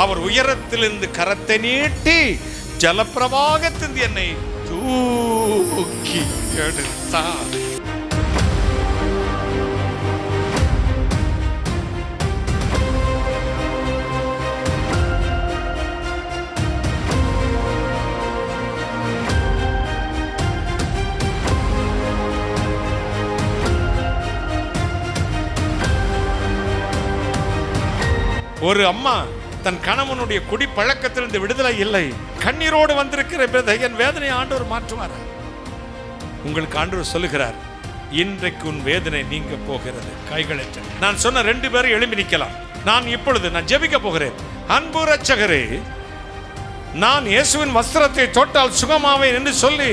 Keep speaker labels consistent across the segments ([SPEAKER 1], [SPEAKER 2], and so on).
[SPEAKER 1] அவர் உயரத்திலிருந்து கரத்தை நீட்டி ஜலப்பிரவாகத்தின் என்னை தூக்கி எடுத்தார். ஒரு அம்மா தன் கணவனுடைய குடி பழக்கத்திலிருந்து விடுதலை இல்லை, கண்ணீரோடு வந்திருக்கிற என் வேதனை ஆண்டவர் மாற்றுவார். உங்களுக்கு ஆண்டவர் சொல்லுகிறார், இன்றைக்கு உன் வேதனை நீங்க போகிறது. கைகளை நான் சொன்ன 2 பேரும் எழும்பி நிற்கலாம். நான் ஜெபிக்க போகிறேன். அன்பு இரட்சகரே, நான் இயேசுவின் வஸ்திரத்தை தொட்டால் சுகமாவேன் என்று சொல்லி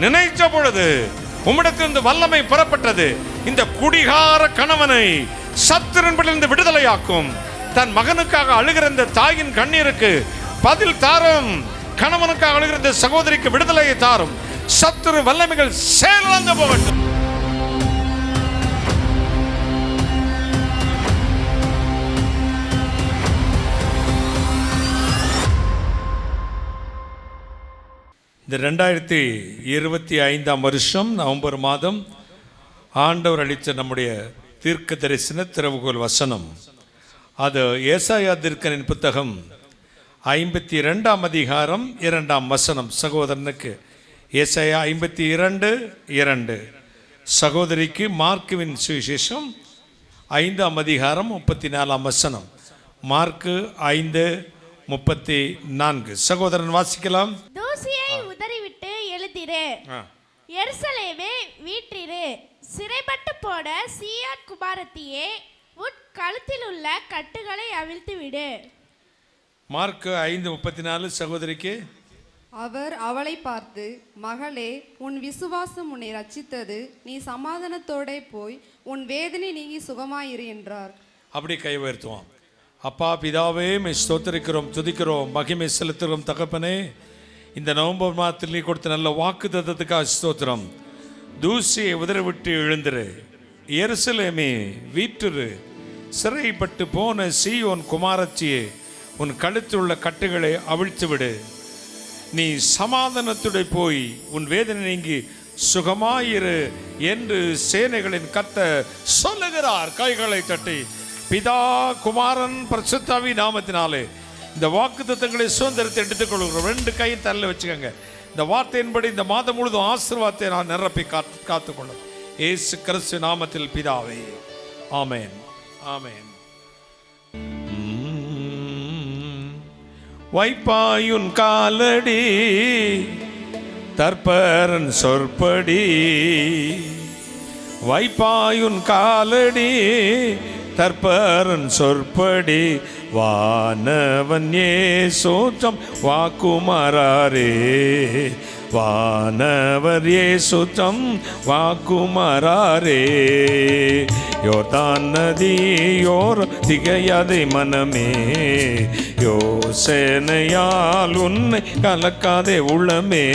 [SPEAKER 1] நினைத்த பொழுது உம்மிடத்திலிருந்து வல்லமை புறப்பட்டது. இந்த குடிகார கணவனை சத்துருவிலிருந்து விடுதலையாக்கும். தன் மகனுக்காக அழுகிற இந்த தாயின் கண்ணீருக்கு பதில் தாரும். கணவனுக்காக அழுகிற இந்த சகோதரிக்கு விடுதலையை தாரும். சத்துரு வல்லமைகள் செயலிழந்து போகட்டும். இந்த 2025 வருஷம் நவம்பர் மாதம் ஆண்டவர் அளித்த நம்முடைய தீர்க்க தரிசன திறவுகோல் வசனம், அது ஏசாயா தீர்க்கனின் புத்தகம் 52 அதிகாரம் 2 வசனம். சகோதரனுக்கு ஏசாயா 52:2, சகோதரிக்கு மார்க்குவின் சுவிசேஷம் 5 அதிகாரம் 34 வசனம். மார்க்கு 5:34. சகோதரன் வாசிக்கலாம்.
[SPEAKER 2] தூசியை உதறிவிட்டு எழுதிரு, எருசலேமே வீற்றிரு, சிறைப்பட்டு போட சீயோன் குமாரத்தியே, உன் கழுத்தில் உள்ள கட்டுகளை அவிழ்த்து விடு.
[SPEAKER 1] மார்க்கு 5:34. சகோதரிக்கு,
[SPEAKER 3] அவர் அவளை பார்த்து, மகளே, உன் விசுவாசம் உன்னை ரட்சித்தது, நீ சமாதானத்தோட போய் உன் வேதனை நீங்கி சுகமாயிரு என்றார்.
[SPEAKER 1] அப்படி கை உயர்த்துவோம். அப்பா பிதாவே, மை ஸ்தோத்திரிக்கிறோம், துதிக்கிறோம், மகிமை செலுத்துகிறோம். தகப்பனே, இந்த நவம்பர் மாதத்தில் நீ கொடுத்த நல்ல வாக்கு தத்தத்துக்காக ஸ்தோத்திரம். தூசியை உதறிவிட்டு எழுந்திரு, எருசலேமே வீற்றிரு, சிறைப்பட்டு போன சீயோன் குமாரத்தியே, உன் கழுத்தில் உள்ள கட்டுகளை அவிழ்த்து விடு. நீ சமாதானத்துடன் போய் உன் வேதனை நீங்கி சுகமாயிரு என்று சேனைகளின் கர்த்தர் சொல்லுகிறார். கைகளை தட்டி பிதா குமாரன் பரிசுத்த நாமத்தினாலே இந்த வாக்குத்தத்தங்களை சுதந்திரத்தை எடுத்துக்கொள்கிறோம். 2 கையும் தள்ள வச்சுக்கோங்க. இந்த வார்த்தையின்படி இந்த மாதம் முழுதும் ஆசீர்வாதத்தை நான் நிரப்பி காத்துக்கொள்ளும். இயேசு கிறிஸ்து நாமத்தில் பிதாவே, ஆமென், ஆமென். வைப்பாயுன் காலடி தற்பரன் சொற்படி, வைப்பாயுன் காலடி தற்பரன் சொற்படி, வானவன் ஏசோச்சம் வாக்குமாரே, வானவர் ஏசுத்தம் வாக்குமாரே. யோர்தான் நதியோர் திகையாதே மனமே, யோசனையால் உன்னை கலக்காதே உள்ளமே.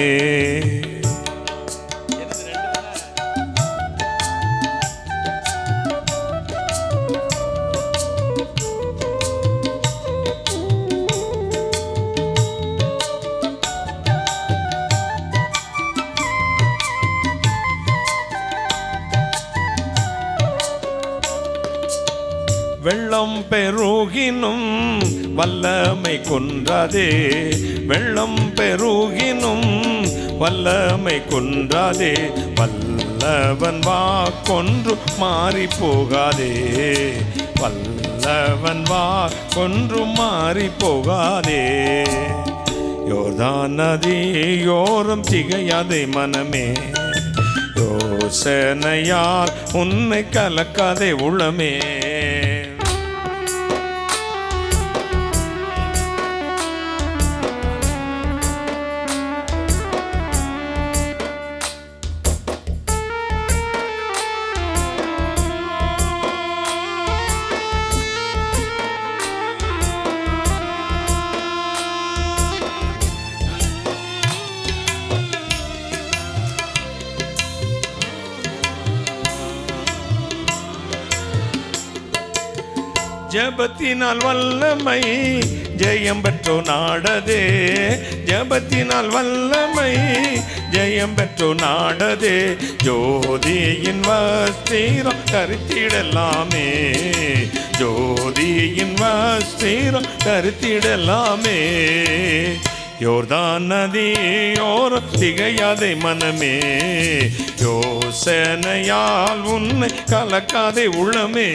[SPEAKER 1] வெள்ளம் பெருகினும் வல்லமை குன்றாதே, வெள்ளம் பெருகினும் வல்லமை குன்றாதே, வல்லவன் வாக்கொன்று மாறி போகாதே, வல்லவன் வாக்கொன்று மாறி போகாதே. யோர்தான் நதியோரம் திகையாதே மனமே, யோசனையால் உன்னை கலக்காதே உள்ளமே. ஜெபத்தினால் வல்லமை ஜெயம் பெற்றோ நாடதே, ஜபத்தினால் வல்லமை ஜெயம் பெற்றோ நாடதே, ஜோதியின் வஸ்திரம் தரித்திடலாமே, ஜோதியின் வஸ்திரம் தரித்திடலாமே. யோர்தான் நதியோரம் திகையாதே மனமே, யோசனையால் உன்னை கலக்காதே உள்ளமே.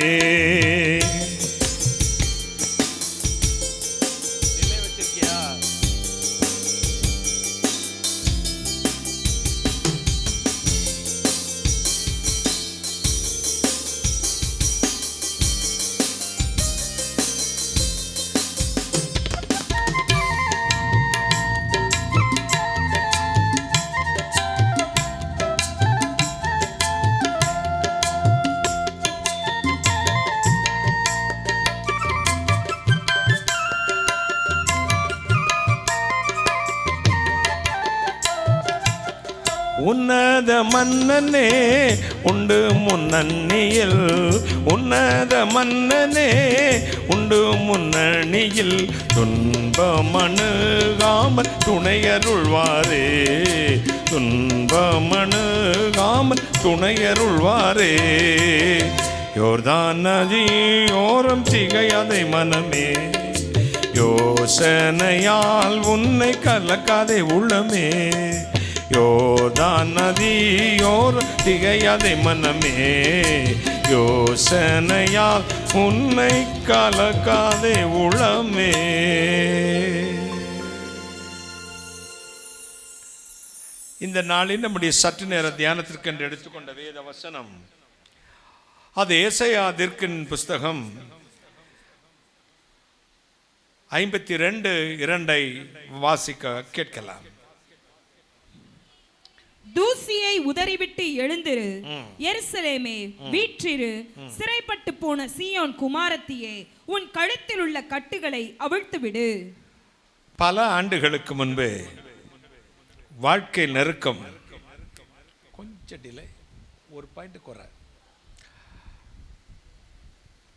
[SPEAKER 1] உன்னத மன்னனே உண்டு முன்னணியில், உன்னத மன்னனே உண்டு முன்னணியில், துன்பமணுகாமல் துணையருள்வாரே, துன்பமணுகாமல் துணையருள்வாரே. யோர்தான் நதியோரம் திகையாதே மனமே, யோசனையால் உன்னை கலக்காதே உள்ளமே. யோர்தான் நதியோர் திகையாதே மனமே, யோசனையால் உன்னை கலக்காதே உளமே. இந்த நாளில் நம்முடைய சற்று நேர தியானத்திற்கு என்று எடுத்துக்கொண்ட வேத வசனம் அது ஏசாயா தீர்க்கன் புஸ்தகம் 52:2 வாசிக்க கேட்கலாம்.
[SPEAKER 4] தூசியை உதறிவிட்டு எழுந்திரு, எருசலேமே வீற்றிரு, சிறைப்பட்டு போன சீயோன் குமாரத்தியே உன் கழுத்தில் உள்ள கட்டுகளை அவிழ்த்து விடு.
[SPEAKER 1] பல ஆண்டுகளுக்கு முன்பு வாழ்க்கை நெருக்கம், கொஞ்சம் டிலே, ஒரு பாயிண்ட் குறை,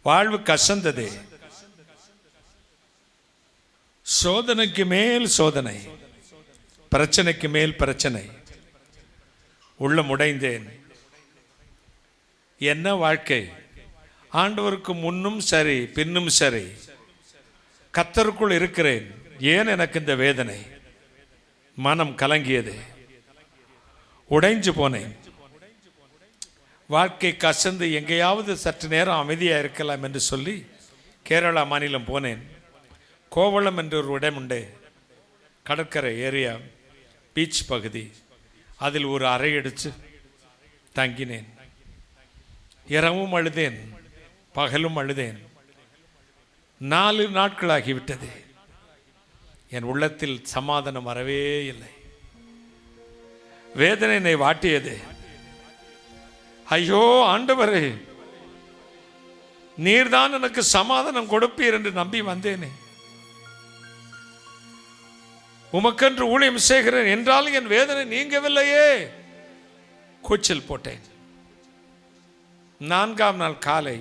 [SPEAKER 1] வாழ்வு கசந்தது, சோதனைக்கு மேல் சோதனை, பிரச்சனைக்கு மேல் பிரச்சனை, உள்ள முடைந்தேன். என்ன வாழ்க்கை? ஆண்டவருக்கு முன்னும் சரி பின்னும் சரி, கர்த்தருக்குள் இருக்கிறேன், ஏன் எனக்கு இந்த வேதனை? மனம் கலங்கியது, உடைஞ்சு போனேன். வாழ்க்கை கசந்து எங்கேயாவது சற்று நேரம் அமைதியாக இருக்கலாம் என்று சொல்லி கேரளா மாநிலம் போனேன். கோவளம் என்ற ஒரு இடம் உண்டு, கடற்கரை ஏரியா, பீச் பகுதி. அதில் ஒரு அறை அடித்து தங்கினேன். இரவும் அழுதேன், பகலும் அழுதேன். 4 நாட்களாகிவிட்டது. என் உள்ளத்தில் சமாதானம் வரவே இல்லை. வேதனை என்னை வாட்டியது. ஐயோ ஆண்டவரே, நீர்தான் எனக்கு சமாதானம் கொடுப்பீர் என்று நம்பி வந்தேனே. உமக்கென்று ஊழியம் செய்கிறேன் என்றாலும் என் வேதனை நீங்கவில்லையே. கூச்சல் போட்டேன். 4ஆம் நாள் காலை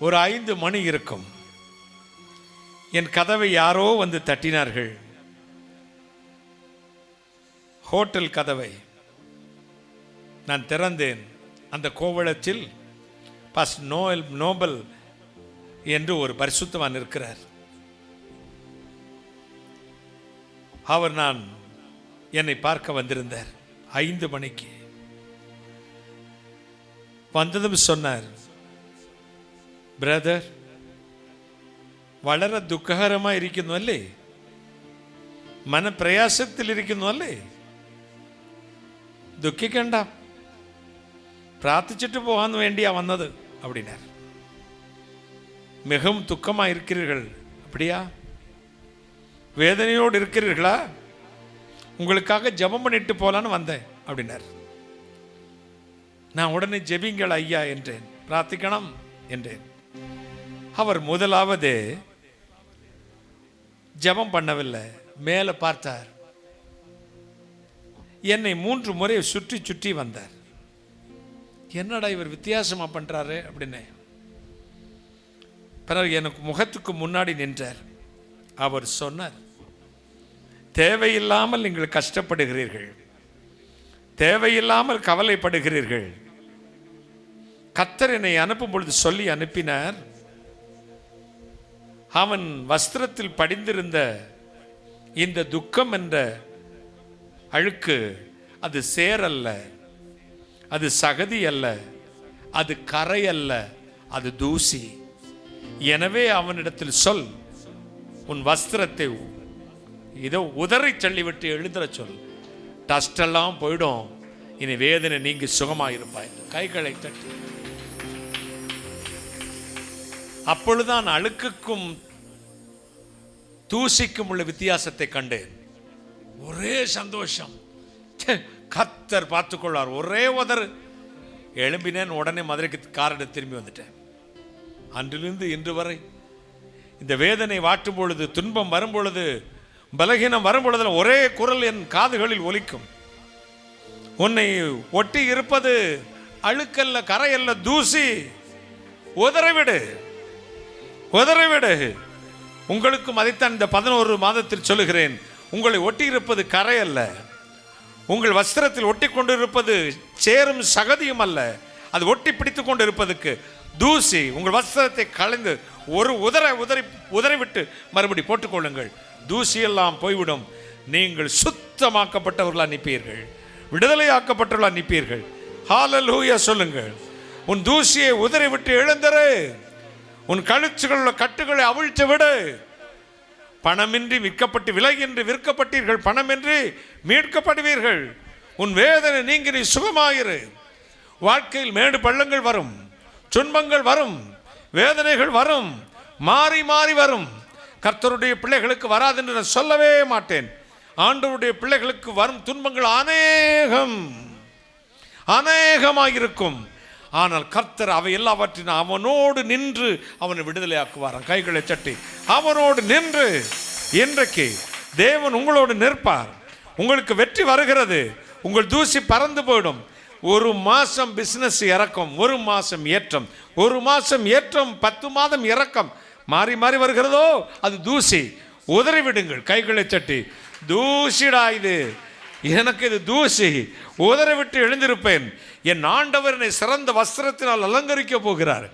[SPEAKER 1] ஒரு 5 மணி இருக்கும். என் கதவை யாரோ வந்து தட்டினார்கள். ஹோட்டல் கதவை நான் திறந்தேன். அந்த கோவளத்தில் பாஸ்டர் நோபல் என்று ஒரு பரிசுத்தவான் இருக்கிறார். அவர் என்னை பார்க்க வந்திருந்தார். 5 மணிக்கு வந்ததும் சொன்னார், பிரதர், വളരെ ദുഃഖകരമായി ഇരിക്കുന്നു അല്ലേ? മനപ്രയാസത്തിൽ ഇരിക്കുന്നു അല്ലേ? ദുഃഖിക്കണ്ട, പ്രാർത്ഥിച്ചിട്ട് പോകാൻ വേണ്ടിയാ വന്നത് அப்படினார். மிகவும் துக்கமாக இருக்கிறீர்கள் அப்படியா? வேதனையோடு இருக்கிறீர்களா? உங்களுக்காக ஜெபம் பண்ணிட்டு போலான்னு வந்தேன் அப்படின்னார். நான் உடனே ஜெபிங்கள் ஐயா என்றேன், பிரார்த்திக்கணும் என்றேன். அவர் முதலாவது ஜெபம் பண்ணவில்லை, மேலே பார்த்தார். என்னை 3 முறை சுற்றி சுற்றி வந்தார். என்னடா இவர் வித்தியாசமா பண்றாரு அப்படின்னு. பிறகு எனக்கு முகத்துக்கு முன்னாடி நின்றார். அவர் சொன்னார், தேவையில்லாமல் நீங்கள் கஷ்டப்படுகிறீர்கள், தேவையில்லாமல் கவலைப்படுகிறீர்கள். கர்த்தர் என்னை அனுப்பும் பொழுது சொல்லி அனுப்பினார், அவன் வஸ்திரத்தில் படிந்திருந்த இந்த துக்கம் என்ற அழுக்கு அது சேரல்ல, அது சகதி அல்ல, அது கரை அல்ல, அது தூசி. எனவே அவனிடத்தில் சொல், உன் வஸ்திரத்தை இதோ உதறி தள்ளிவிட்டு எழுந்துற சொல், டஸ்ட் எல்லாம் போயிடும், இனி வேதனை நீங்கி சுகமாயிருப்பாய். கைகளை தட்டி அப்பொழுதுதான் அழுக்குக்கும் தூசிக்கும் உள்ள வித்தியாசத்தை கண்டேன். ஒரே சந்தோஷம், கர்த்தர் பார்த்துக்கொள்வார். ஒரே உதறு எழும்பினேன், உடனே மதுரைக்கு காரிட திரும்பி வந்துட்டேன். அன்றிலிருந்து இன்று வரை இந்த வேதனை வாட்டும் பொழுது, துன்பம் வரும் பொழுது, பலகீனம் வரும் பொழுது ஒரே குரல் என் காதுகளில் ஒலிக்கும், உன்னை ஒட்டி இருப்பது அழுக்கல்ல, கரையல்ல, தூசி, உதறிவிடு, உதறிவிடு. உங்களுக்கும் அதைத்தான் இந்த 11 மாதத்தில் சொல்லுகிறேன். உங்களை ஒட்டி இருப்பது கரை அல்ல, உங்கள் வஸ்திரத்தில் ஒட்டி கொண்டு இருப்பது சேரும் சகதியும் அல்ல, அது ஒட்டி பிடித்து கொண்டு இருப்பதுக்கு தூசி. உங்கள் வஸ்திரத்தை களைந்து ஒரு உதறிவிட்டு மறுபடி போட்டுக்கொள்ளுங்கள், தூசியெல்லாம் போய்விடும். நீங்கள் சுத்தமாக்கப்பட்டவர்களாக நிற்பீர்கள், விடுதலையாக்கப்பட்டவர்களாக நிற்பீர்கள். ஹல்லேலூயா சொல்லுங்கள். உன் தூசியை உதறிவிட்டு எழுந்தரு, உன் கழுச்சுகள் கட்டுகளை அவிழ்த்து விடு. பணமின்றி விற்கப்பட்டு, விலையின்றி விற்கப்பட்டீர்கள், பணமின்றி மீட்கப்படுவீர்கள். உன் வேதனை நீங்கி நீ சுகமாயிரு. வாழ்க்கையில் மேடு பள்ளங்கள் வரும், துன்பங்கள் வரும், வேதனைகள் வரும், மாறி மாறி வரும். கர்த்தருடைய பிள்ளைகளுக்கு வராது என்று நான் சொல்லவே மாட்டேன். ஆண்டவருடைய பிள்ளைகளுக்கு வரும் துன்பங்கள் அநேகமாயிருக்கும். ஆனால் கர்த்தர் அவை எல்லாவற்றிനും அவனோடு நின்று அவனை விடுதலையாக்குவார். கைகளை தட்டி அவனோடு நின்று, இன்றைக்கு தேவன் உங்களோடு நிற்பார். உங்களுக்கு வெற்றி வருகிறது. உங்கள் தூசி பறந்து போயிடும். ஒரு மாசம் பிசினஸ் இறக்கம், ஒரு மாசம் ஏற்றம், ஒரு மாசம் ஏற்றம், 10 மாதம் இறக்கம், மாறி மாறி வருகிறதோ அது தூசி. உதறிவிடுங்கள். கைகளை தட்டி, தூசிடா இது, எனக்கு இது தூசி, உதறிவிட்டு எழுந்திருப்பேன். என் ஆண்டவர் என்னை சிறந்த வஸ்திரத்தினால் அலங்கரிக்க போகிறார்,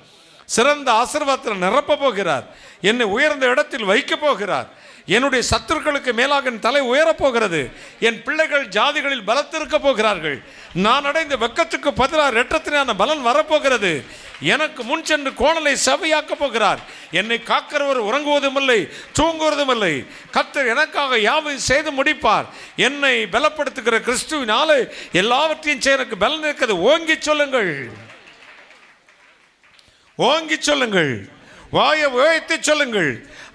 [SPEAKER 1] சிறந்த ஆசீர்வாதத்தில் நிரப்ப போகிறார், என்னை உயர்ந்த இடத்தில் வைக்க போகிறார். என்னுடைய சத்துருக்களுக்கு மேலாக என் தலை உயரப் போகிறது. என் பிள்ளைகள் ஜாதிகளில் பலத்திருக்க போகிறார்கள். நான் அடைந்த வெக்கத்துக்கு பதிலாக இரட்டத்தினான பலன் வரப்போகிறது. எனக்கு முன் சென்று கோணலை செவையாக்க போகிறார். என்னை காக்கிறவர் உறங்குவதும் இல்லை, தூங்குவதும் இல்லை. கர்த்தர் எனக்காக யாவையும் செய்து முடிப்பார். என்னை பலப்படுத்துகிற கிறிஸ்துவினாலே எல்லாவற்றையும் செய்ய எனக்கு பலன் இருக்கிறது. ஓங்கி சொல்லுங்கள், ஓங்கி சொல்லுங்கள், வாயை உயர்த்தி சொல்லுங்கள்.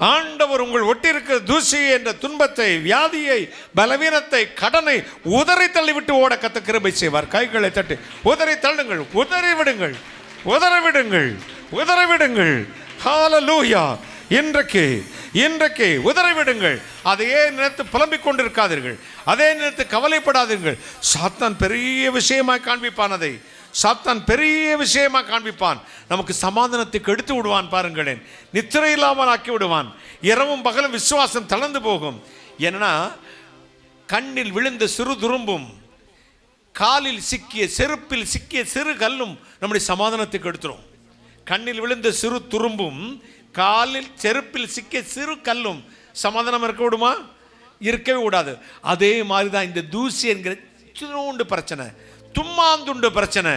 [SPEAKER 1] ஆண்டவர் உங்கள் ஒட்டியிருக்கிற தூசி என்ற துன்பத்தை, வியாதியை, பலவீனத்தை, கடனை உதறி தள்ளிவிட்டு ஓட கத்த கிருபை செய்வார். கைகளை தட்டி உதறி தள்ளுங்கள், உதறி விடுங்கள், உதறி விடுங்கள், உதறி விடுங்கள். ஹல்லேலூயா. இன்றைக்கு உதறி விடுங்கள். அதையே நினைத்து புலம்பிக் கொண்டிருக்காதீர்கள், அதே நினைத்து கவலைப்படாதீர்கள். சாத்தான் பெரிய விஷயமாய் காண்பிப்பான், அதை சாத்தான் பெரிய விஷயமா காண்பிப்பான். நமக்கு சமாதானத்தை கெடுத்து விடுவான். பாருங்களேன், நித்திரை இல்லாமல் ஆக்கி விடுவான். இரவும் பகலும் விசுவாசம் தளர்ந்து போகும். ஏன்னா கண்ணில் விழுந்த சிறு துரும்பும், காலில் சிக்கிய செருப்பில் சிக்கிய சிறு கல்லும் நம்முடைய சமாதானத்தை கெடுத்துரும். கண்ணில் விழுந்த சிறு துரும்பும், காலில் செருப்பில் சிக்கிய சிறு கல்லும் சமாதானம் இருக்க விடுமா? இருக்கவே கூடாது. அதே மாதிரி தான் இந்த தூசி என்கிற சின்னோண்டு பிரச்சனை, தும்மாந்துண்டு பிரச்சனை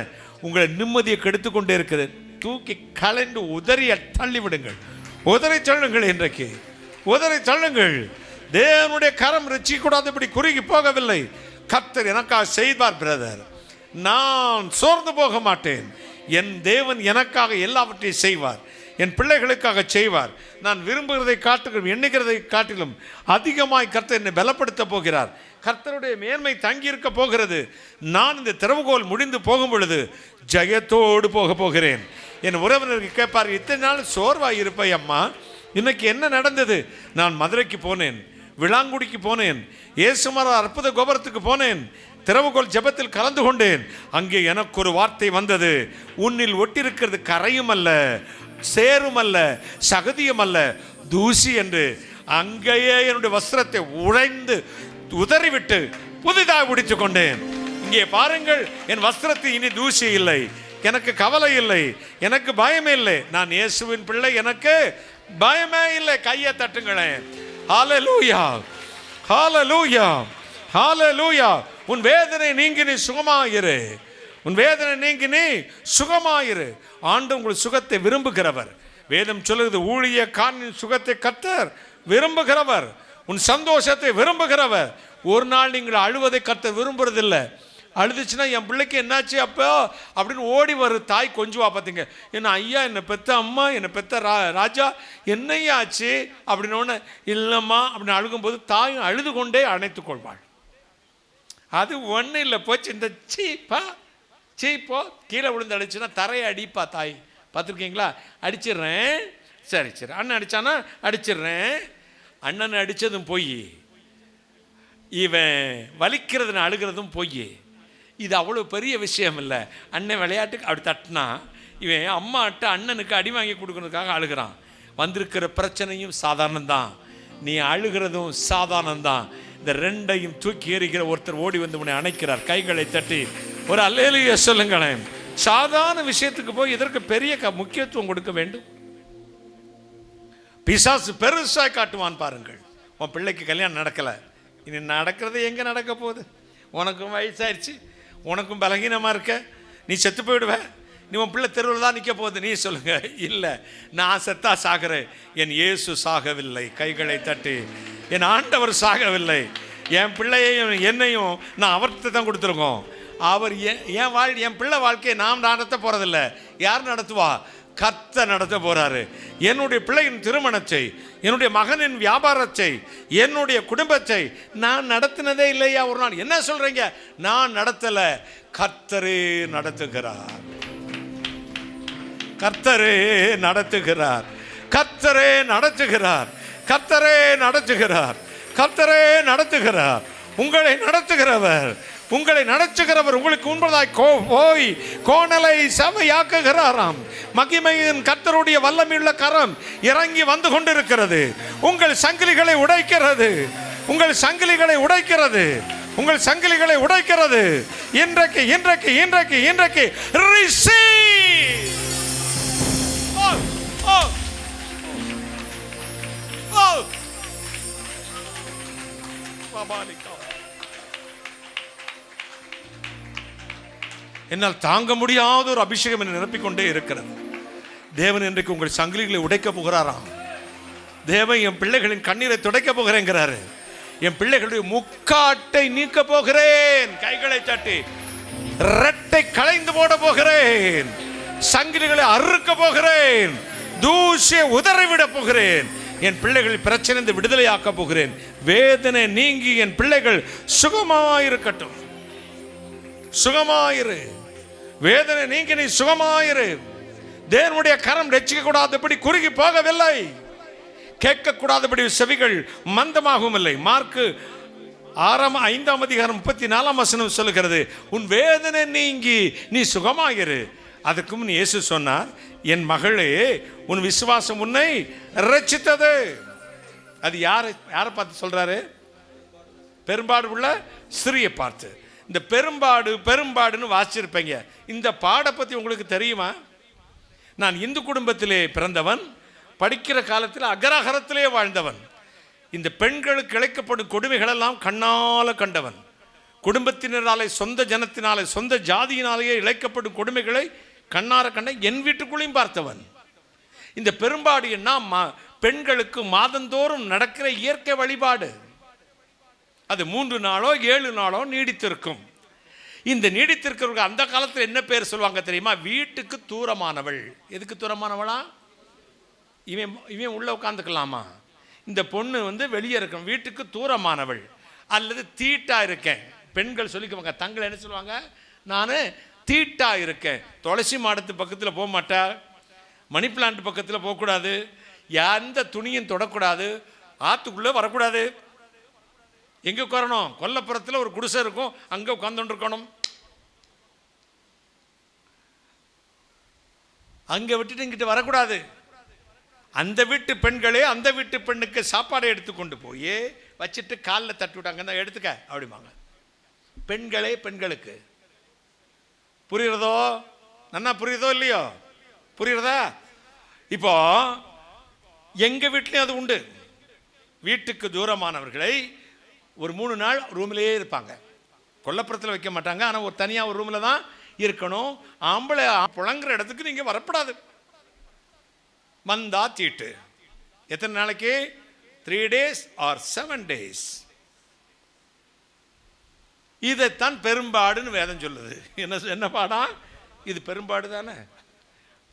[SPEAKER 1] உங்களை நிம்மதியை கெடுத்து கொண்டே இருக்குது. தூக்கி கலைந்து உதறி தள்ளி விடுங்கள், உதறி தள்ளுங்கள். இன்றைக்கு உதறி தள்ளுங்கள். தேவனுடைய கரம் ரட்சிக்கூடாது, இப்படி குறுகி போகவில்லை. கர்த்தர் எனக்காக செய்வார் பிரதர். நான் சோர்ந்து போக மாட்டேன். என் தேவன் எனக்காக எல்லாவற்றையும் செய்வார், என் பிள்ளைகளுக்காக செய்வார். நான் விரும்புகிறதை காட்டிலும் எண்ணுகிறதை காட்டிலும் அதிகமாய் கர்த்தர் என்னை பலப்படுத்த போகிறார். கர்த்தருடைய மேன்மை தங்கி இருக்க போகிறது. நான் இந்த திறவுகோல் முடிந்து போகும் பொழுது ஜெயத்தோடு போக போகிறேன். என் உறவினருக்கு கேட்பார், இத்தனை நாள் சோர்வாய் இருப்பேன் அம்மா, இன்னைக்கு என்ன நடந்தது? நான் மதுரைக்கு போனேன், விளாங்குடிக்கு போனேன், இயேசுமர அற்புத கோபுரத்துக்கு போனேன், திறவுகோல் ஜெபத்தில் கலந்து கொண்டேன். அங்கே எனக்கு ஒரு வார்த்தை வந்தது, உன்னில் ஒட்டிருக்கிறது கரையும் அல்ல, சேரும் அல்ல, சகதியும் அல்ல, தூசி என்று அங்கேயே என்னுடைய வஸ்திரத்தை உடைந்து உதறிவிட்டு புதிதாக பிடித்துக் கொண்டேன். இங்கே பாருங்கள், என் வஸ்திரத்தில் இனி தூசி இல்லை, எனக்கு கவலை இல்லை, எனக்கு பயமே இல்லை. நான் இயேசுவின் பிள்ளை, எனக்கு பயமே இல்லை. கையை தட்டுங்களேன். ஹல்லேலூயா, ஹல்லேலூயா, ஹல்லேலூயா. உன் வேதனை நீங்கி நீ சுகமாயிரு, உன் வேதனை நீங்கி நீ சுகமாயிரு. ஆண்டு உங்கள் சுகத்தை விரும்புகிறவர். வேதம் சொல்லுகிறது, ஊழியக்காரனின் சுகத்தை கர்த்தர் விரும்புகிறவர், உன் சந்தோஷத்தை விரும்புகிறவர். ஒரு நாள் நீங்கள் அழுவதை கர்த்தர் விரும்புறதில்லை. அழுதுச்சுன்னா என் பிள்ளைக்கு என்னாச்சு அப்போ அப்படின்னு ஓடி வரும் தாய். கொஞ்சம் பார்த்தீங்க, என்ன ஐயா, என்னை பெத்த அம்மா, என்னை பெத்த ராஜா, என்னையா ஆச்சு அப்படின்னோடனே இல்லைம்மா அப்படின்னு அழுகும்போது தாயும் அழுது கொண்டே அணைத்து கொள்வாள். அது ஒன்றும் இல்லை, போச்சு இந்த சீப்போ கீழே விழுந்து அடிச்சுன்னா தரையை அடிப்பா தாய். பார்த்துருக்கீங்களா? அடிச்சிடுறேன், சரி சரி. அண்ணன் அடித்தானா அடிச்சிடுறேன். அண்ணனை அடித்ததும் போய், இவன் வலிக்கிறதுன்னு அழுகிறதும் போய். இது அவ்வளோ பெரிய விஷயம் இல்லை. அண்ணன் விளையாட்டுக்கு அப்படி தட்டினா, இவன் அம்மாட்ட அண்ணனுக்கு அடி வாங்கி கொடுக்கறதுக்காக அழுகிறான். வந்திருக்கிற பிரச்சனையும் சாதாரணம்தான், நீ அழுகிறதும் சாதாரணம்தான். இந்த ரெண்டையும் தூக்கி எறிகிற ஒருத்தர் ஓடி வந்து உன்னை அணைக்கிறார். கைகளை தட்டி ஒரு அல்லேலூயா சொல்லுங்களேன். சாதாரண விஷயத்துக்கு போய் இதற்கு பெரிய முக்கியத்துவம் கொடுக்க வேண்டும். பிசாசு பெருசாக காட்டுவான் பாருங்கள். உன் பிள்ளைக்கு கல்யாணம் நடக்கலை, இனி நடக்கிறது எங்கே நடக்க போகுது? உனக்கும் வயசாயிடுச்சு, உனக்கும் பலகீனமாக இருக்க, நீ செத்து போயிடுவ, நீ உன் பிள்ளை தெருவில் தான் நிற்க போகுது. நீ சொல்லுங்க, இல்லை நான் செத்தா சாகிறேன், என் இயேசு சாகவில்லை. கைகளை தட்டி, என் ஆண்டவர் சாகவில்லை. என் பிள்ளையையும் என்னையும் நான் அவர்கிட்ட தான் கொடுத்துருக்கோம். அவர் என் பிள்ளை வாழ்க்கையை நாம் நடத்த போகிறதில்ல. யார் நடத்துவா? கர்த்தர் நடத்த போறாரு. என்னுடைய பிள்ளையின் திருமணத்தை, என்னுடைய மகனின் வியாபாரத்தை, என்னுடைய குடும்பத்தை நான் நடத்தினதே இல்லையா ஒரு நாள்? என்ன சொல்றீங்க? நான் நடத்தல, கர்த்தரே நடத்துகிறார், கர்த்தரே நடத்துகிறார், கர்த்தரே நடத்துகிறார், கர்த்தரே நடத்துகிறார், கர்த்தரே நடத்துகிறார். உங்களை நடத்துகிறவர், உங்களை நடத்துகிறவர் உங்களுக்கு முன்பதாய் போய் கோணலை சபையாக்குகிறாராம். மகிமையின் கர்த்தருடைய வல்லமையுள்ள கரம் இறங்கி வந்து கொண்டிருக்கிறது. உங்கள் சங்கிலிகளை உடைக்கிறது, உங்கள் சங்கிலிகளை உடைக்கிறது, உங்கள் சங்கிலிகளை உடைக்கிறது. இன்றைக்கு இன்றைக்கு இன்றைக்கு இன்றைக்கு receive. Oh, oh, oh. என்னால் தாங்க முடியாத ஒரு அபிஷேகம் என்னை நிரப்பிக்கொண்டே இருக்கிறது. தேவன் இன்றைக்கு உங்கள் சங்கிலிகளை உடைக்க போகிறாராம். தேவன் என் பிள்ளைகளின் கண்ணீரை துடைக்க போகிறேங்கிறாரு. என் பிள்ளைகளுடைய முக்காட்டை நீக்க போகிறேன். கைகளை தட்டி ரெட்டை களைந்து போட போகிறேன். சங்கிலிகளை அறுக்க போகிறேன். தூசியை உதறிவிட போகிறேன். என் பிள்ளைகள் பிரச்சனை விடுதலையாக்க போகிறேன். வேதனை நீங்கி என் பிள்ளைகள் சுகமாயிருக்கட்டும். சுகமாயிரு, வேதனை நீங்கி நீ சுகமாயிரு. தேவனுடைய கரம் ரட்சிக்க கூடாதபடி குறுகி போகவில்லை, கேட்கக்கூடாதபடி செவிகள் மந்தமாகவும் இல்லை. மார்க்கு 6:5 சொல்லுகிறது, உன் வேதனை நீங்கி நீ சுகமாயிரு. அதுக்கு முன் இயேசு சொன்னார், என் மகளே, உன் விசுவாசம் உன்னை ரட்சித்தது. அது யாரை பார்த்து சொல்றாரு? பெரும்பாடு உள்ள ஸ்திரியை பார்த்து. இந்த பெரும்பாடுன்னு வாசிச்சிருப்பீங்க. இந்த பாடை பற்றி உங்களுக்கு தெரியுமா? நான் இந்து குடும்பத்திலே பிறந்தவன், படிக்கிற காலத்தில் அகரஹரத்திலே வாழ்ந்தவன். இந்த பெண்களுக்கு இழைக்கப்படும் கொடுமைகளெல்லாம் கண்ணால் கண்டவன். குடும்பத்தினராலே, சொந்த ஜனத்தினாலே, சொந்த ஜாதியினாலேயே இழைக்கப்படும் கொடுமைகளை கண்ணார கண்ட, என் வீட்டுக்குள்ளேயும் பார்த்தவன். இந்த பெரும்பாடு என்ன? பெண்களுக்கு மாதந்தோறும் நடக்கிற இயற்கை வழிபாடு. அது 3 நாளோ 7 நாளோ நீடித்திருக்கும். இந்த நீடித்திருக்கிறவங்க அந்த காலத்தில் என்ன பேர் சொல்லுவாங்க தெரியுமா? வீட்டுக்கு தூரமானவள். எதுக்கு தூரமானவளா? இவன் உள்ள உட்காந்துக்கலாமா? இந்த பொண்ணு வெளியே இருக்கணும். வீட்டுக்கு தூரமானவள் அல்லது தீட்டா இருக்கேன். பெண்கள் சொல்லிக்குவாங்க, தங்களை என்ன சொல்லுவாங்க? நான் தீட்டா இருக்கேன். துளசி மாடத்து பக்கத்தில் போக மாட்டேன், மணி பிளான்ட் பக்கத்தில் போகக்கூடாது, எந்த துணியும் தொடக்கூடாது, ஆற்றுக்குள்ளே வரக்கூடாது. எங்கே உட்காரணும்? கொல்லப்புறத்தில் ஒரு குடிசை இருக்கும், அங்கே உட்கார்ந்துட்டு இருக்கணும். அங்கே விட்டுட்டு இங்கிட்ட வரக்கூடாது. அந்த வீட்டு பெண்களே அந்த வீட்டு பெண்ணுக்கு சாப்பாடை எடுத்து கொண்டு போய் வச்சுட்டு காலில் தட்டி விட்டாங்கன்னா எடுத்துக்க அப்படிம்பாங்க. பெண்களே பெண்களுக்கு. புரியுறதோ? நன்னா புரியுதோ இல்லையோ? புரியுறதா? இப்போ எங்க வீட்லயும் அது உண்டு. வீட்டுக்கு தூரமானவர்களை ஒரு 3 நாள் ரூம்லேயே இருப்பாங்க. கொல்லப்புறத்தில் வைக்க மாட்டாங்க. ஆனால் ஒரு தனியாக ஒரு ரூமில் தான் இருக்கணும். ஆம்பளை புழங்குற இடத்துக்கு நீங்கள் வரப்படாது. வந்தா தீட்டு. எத்தனை நாளைக்கு? 3 days or 7 days. இதைத்தான் பெரும்பாடுன்னு வேதம் சொல்லுது. என்ன பாடா இது? பெரும்பாடு தானே,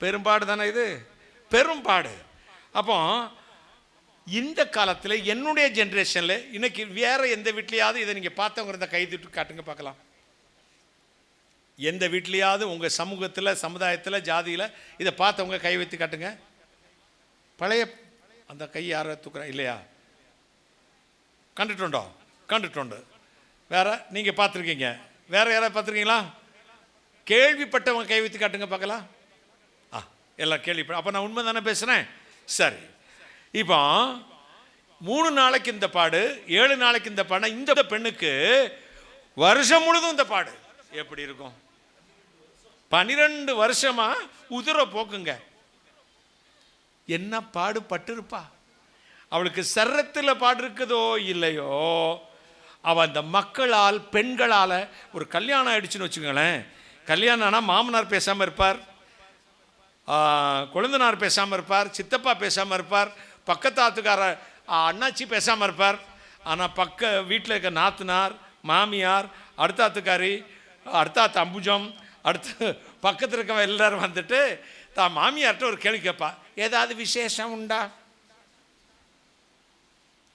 [SPEAKER 1] பெரும்பாடு தானே இது, பெரும்பாடு. அப்போ இந்த காலத்தில் என்னுடைய ஜென்ரேஷனில் இன்னைக்கு வேற எந்த வீட்லையாவது இதை நீங்கள் பார்த்தவங்க இருந்தால் கை தூக்கி காட்டுங்க பார்க்கலாம். எந்த வீட்லையாவது உங்கள் சமூகத்தில், சமுதாயத்தில், ஜாதியில் இதை பார்த்தவங்க கை வைத்து காட்டுங்க. பழைய அந்த கை யாரை தூக்குறா இல்லையா? கண்டுட்டோண்டோ? கண்டுட்டோண்டு. வேற நீங்கள் பார்த்துருக்கீங்க? வேற யாராவது பார்த்துருக்கீங்களா? கேள்விப்பட்டவங்க கை வைத்து காட்டுங்க பார்க்கலாம். எல்லாம் கேள்விப்பட்ட. அப்போ நான் உண்மை தானே பேசுகிறேன்? சரி. இப்போ 3 நாளைக்கு இந்த பாடு, 7 நாளைக்கு இந்த பாடு. இந்த பெண்ணுக்கு வருஷம் முழுதும் இந்த பாடு எப்படி இருக்கும்? 12 வருஷமா உதிர போக்குங்க. என்ன பாடுபட்டு இருப்பா. அவளுக்கு சரத்தில் பாடு இருக்குதோ இல்லையோ, அவள் அந்த மக்களால், பெண்களால், ஒரு கல்யாணம் ஆயிடுச்சுன்னு வச்சுக்கோங்களேன். கல்யாணம் ஆனால் மாமனார் பேசாமல் இருப்பார், கொழுந்தனார் பேசாமல் இருப்பார், சித்தப்பா பேசாமல் இருப்பார், பக்கத்தாத்துக்கார அண்ணாச்சி பேசாமல் இருப்பார். ஆனால் வீட்டில் இருக்க நாத்தனார், மாமியார், அடுத்தாத்துக்காரி, அடுத்தாத்து அம்புஜம், அடுத்து பக்கத்தில் இருக்கவன் எல்லாரும் வந்துட்டு தான் மாமியார்கிட்ட ஒரு கேள்வி கேட்பா. ஏதாவது விசேஷம் உண்டா?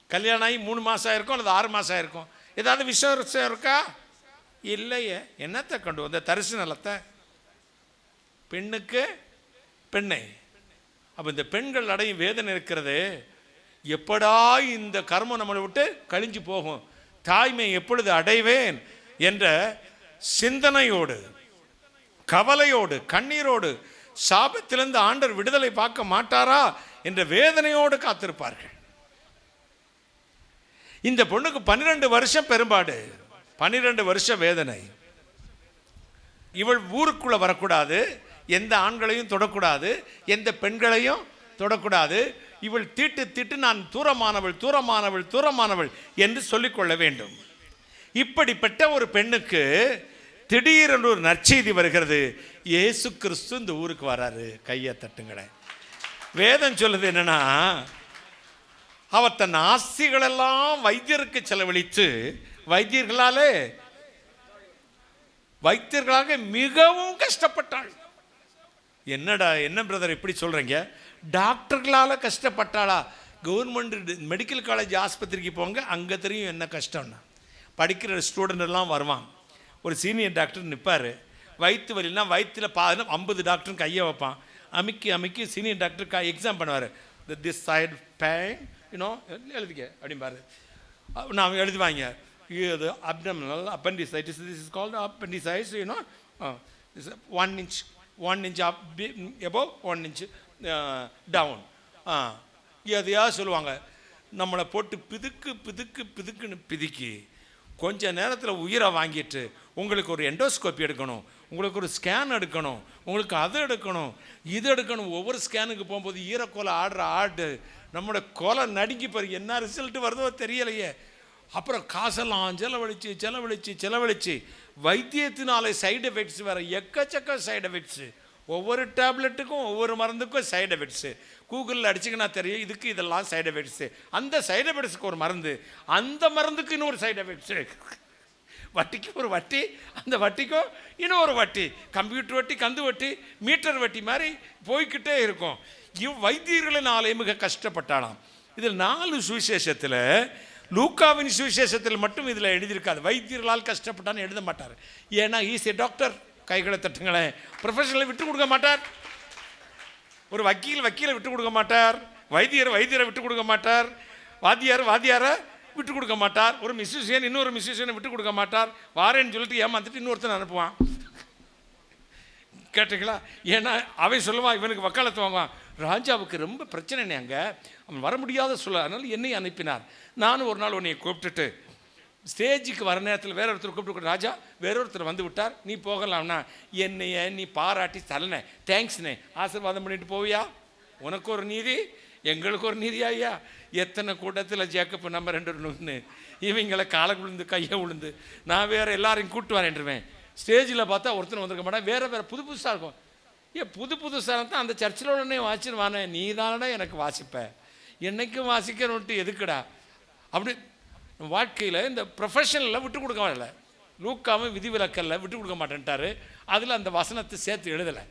[SPEAKER 1] கல்யாணம் ஆகி 3 மாதம் ஆயிருக்கும் அல்லது 6 மாதம் ஆயிருக்கும். ஏதாவது விசேஷம் இருக்கா? இல்லையே. என்னத்தை கொண்டு வந்த? தரிசு நலத்தை. பெண்ணுக்கு பெண்ணை. அப்போ இந்த பெண்கள் அடையும் வேதனை இருக்கிறது. எப்படா இந்த கர்மம் நம்மளை விட்டு கழிஞ்சு போகும், தாய்மை எப்பொழுது அடைவேன் என்ற சிந்தனையோடு, கவலையோடு, கண்ணீரோடு, சாபத்திலிருந்து ஆண்டவர் விடுதலை பார்க்க மாட்டாரா என்ற வேதனையோடு காத்திருப்பார்கள். இந்த பொண்ணுக்கு 12 வருஷம் பெரும்பாடு, 12 வருஷம் வேதனை. இவள் ஊருக்குள்ள வரக்கூடாது, எந்த ஆண்களையும் தொடக்கூடாது, எந்த பெண்களையும் தொடக்கூடாது. இவள் தீட்டு தீட்டு நான் தூரமானவள், தூரமானவள், தூரமானவள் என்று சொல்லிக்கொள்ள வேண்டும். இப்படிப்பட்ட ஒரு பெண்ணுக்கு திடீரென்று ஒரு நற்செய்தி வருகிறது. இயேசு கிறிஸ்து இந்த ஊருக்கு வராரு. கையை தட்டுங்களேன். வேதம் சொல்லுது என்னன்னா, அவர் தன் ஆசிகளெல்லாம் வைத்தியருக்கு செலவழித்து வைத்தியர்களாக மிகவும் கஷ்டப்பட்டாள். என்னடா என்ன பிரதர் இப்படி சொல்றீங்க? டாக்டர்களால் கஷ்டப்பட்டாளா? கவர்மெண்ட் மெடிக்கல் காலேஜ் ஆஸ்பத்திரிக்கு போங்க, அங்கே தெரியும் என்ன கஷ்டம்னா. படிக்கிற ஸ்டூடெண்ட் எல்லாம் வருவான். ஒரு சீனியர் டாக்டர் நிற்பார். வயிற்று வலினா வயிற்றில் 50 டாக்டரும் கையை வைப்பான். அமைக்கி சீனியர் டாக்டர் எக்ஸாம் பண்ணுவார். திஸ் சைடு பெயின் எழுதிக்க அப்படிம்பாரு. நான் எழுதுவாங்க. இது abdominal appendicitis, this is called appendicitis, 1 inch up above, 1 inch down. எதையா சொல்லுவாங்க. நம்மளை போட்டு பிதுக்குன்னு பிதுக்கி கொஞ்ச நேரத்தில் உயிரை வாங்கிட்டு உங்களுக்கு ஒரு எண்டோஸ்கோப்பி எடுக்கணும், உங்களுக்கு ஒரு ஸ்கேன் எடுக்கணும், உங்களுக்கு அது எடுக்கணும், இது எடுக்கணும். ஒவ்வொரு ஸ்கேனுக்கு போகும்போது ஈரக்கோலை ஆடு நம்மளோட கோலை நடுங்கி பாரு, என்ன ரிசல்ட் வருதோ தெரியலையே. அப்புறம் காசெல்லாம் செலவழிச்சு வைத்தியத்தினாலே சைடு எஃபெக்ட்ஸ் வேறு எக்கச்சக்க சைடு எஃபெக்ட்ஸு. ஒவ்வொரு டேப்லெட்டுக்கும் ஒவ்வொரு மருந்துக்கும் சைடு எஃபெக்ட்ஸு. கூகுளில் அடிச்சிங்கன்னா தெரியும் இதுக்கு இதெல்லாம் சைடு எஃபெக்ட்ஸு. அந்த சைடு எஃபெக்ட்ஸுக்கு ஒரு மருந்து, அந்த மருந்துக்கு இன்னொரு சைடு எஃபெக்ட்ஸு. வட்டிக்கு ஒரு வட்டி, அந்த வட்டிக்கும் இன்னொரு வட்டி, கம்ப்யூட்டர் வட்டி, கந்து வட்டி, மீட்டர் வட்டி மாதிரி போய்கிட்டே இருக்கும். வைத்தியர்களினாலே மிக கஷ்டப்பட்டாலாம். இதில் 4 சுவிசேஷத்தில், லூக்காவின் சுவிசேஷத்தில் மட்டும் இதில் எழுதியிருக்காது. வைத்தியர்களால் கஷ்டப்பட்டான்னு எழுத மாட்டார். ஏன்னா ஈஸ் ஏ டாக்டர். கைகளை தட்டுங்களேன். ப்ரொஃபஷனலை விட்டு கொடுக்க மாட்டார். ஒரு வக்கீலை விட்டு கொடுக்க மாட்டார். வைத்தியரை விட்டு கொடுக்க மாட்டார். வாத்தியாரை விட்டு கொடுக்க மாட்டார். ஒரு மியூசிஷியன் இன்னொரு மியூசிஷியனை விட்டு கொடுக்க மாட்டார். வாரேன்னு சொல்லிட்டு ஏமாந்துட்டு இன்னொருத்தனை அனுப்புவான். கேட்டீங்களா? ஏன்னா அவன் சொல்லுவான், இவனுக்கு வக்காலத்து வாங்குவான். ராஜாவுக்கு ரொம்ப பிரச்சனை அங்கே, அவன் வர முடியாத சொல்ல, அதனால என்னை அனுப்பினார். நானும் ஒரு நாள் உன்னை கூப்பிட்டுட்டு ஸ்டேஜுக்கு வர நேரத்தில் வேற ஒருத்தர் கூப்பிட்டு, ராஜா வேற ஒருத்தர் வந்து விட்டார், நீ போகலாம்னா என்னைய நீ பாராட்டி தரனே, தேங்க்ஸ்ண்ணே, ஆசீர்வாதம் பண்ணிட்டு போவியா? உனக்கு ஒரு நீதி, எங்களுக்கு ஒரு நீதியா ஐயா? எத்தனை கூட்டத்தில் ஜேக்கப் நம்ம 2 இவங்களை காலை விழுந்து கையை விழுந்து நான் வேறு எல்லாரையும் கூப்பிட்டு வரேன்ருவேன். ஸ்டேஜில் பார்த்தா ஒருத்தர் வந்திருக்க மாட்டேன், வேறு புதுசாக இருக்கும். புதுசாக தான் அந்த சர்ச்சில் உடனே வாசிச்சுன்னு நீ தானடா எனக்கு வாசிப்ப, என்னைக்கும் வாசிக்கணுன்ட்டு எதுக்குடா? அப்படி வாழ்க்கையில் இந்த ப்ரொஃபஷனில் விட்டு கொடுக்க மாட்டல. லூக்காவும் விதிவிலக்கல்ல விட்டு கொடுக்க மாட்டேன்ட்டாரு. அதில் அந்த வசனத்தை சேர்த்து எழுதலை.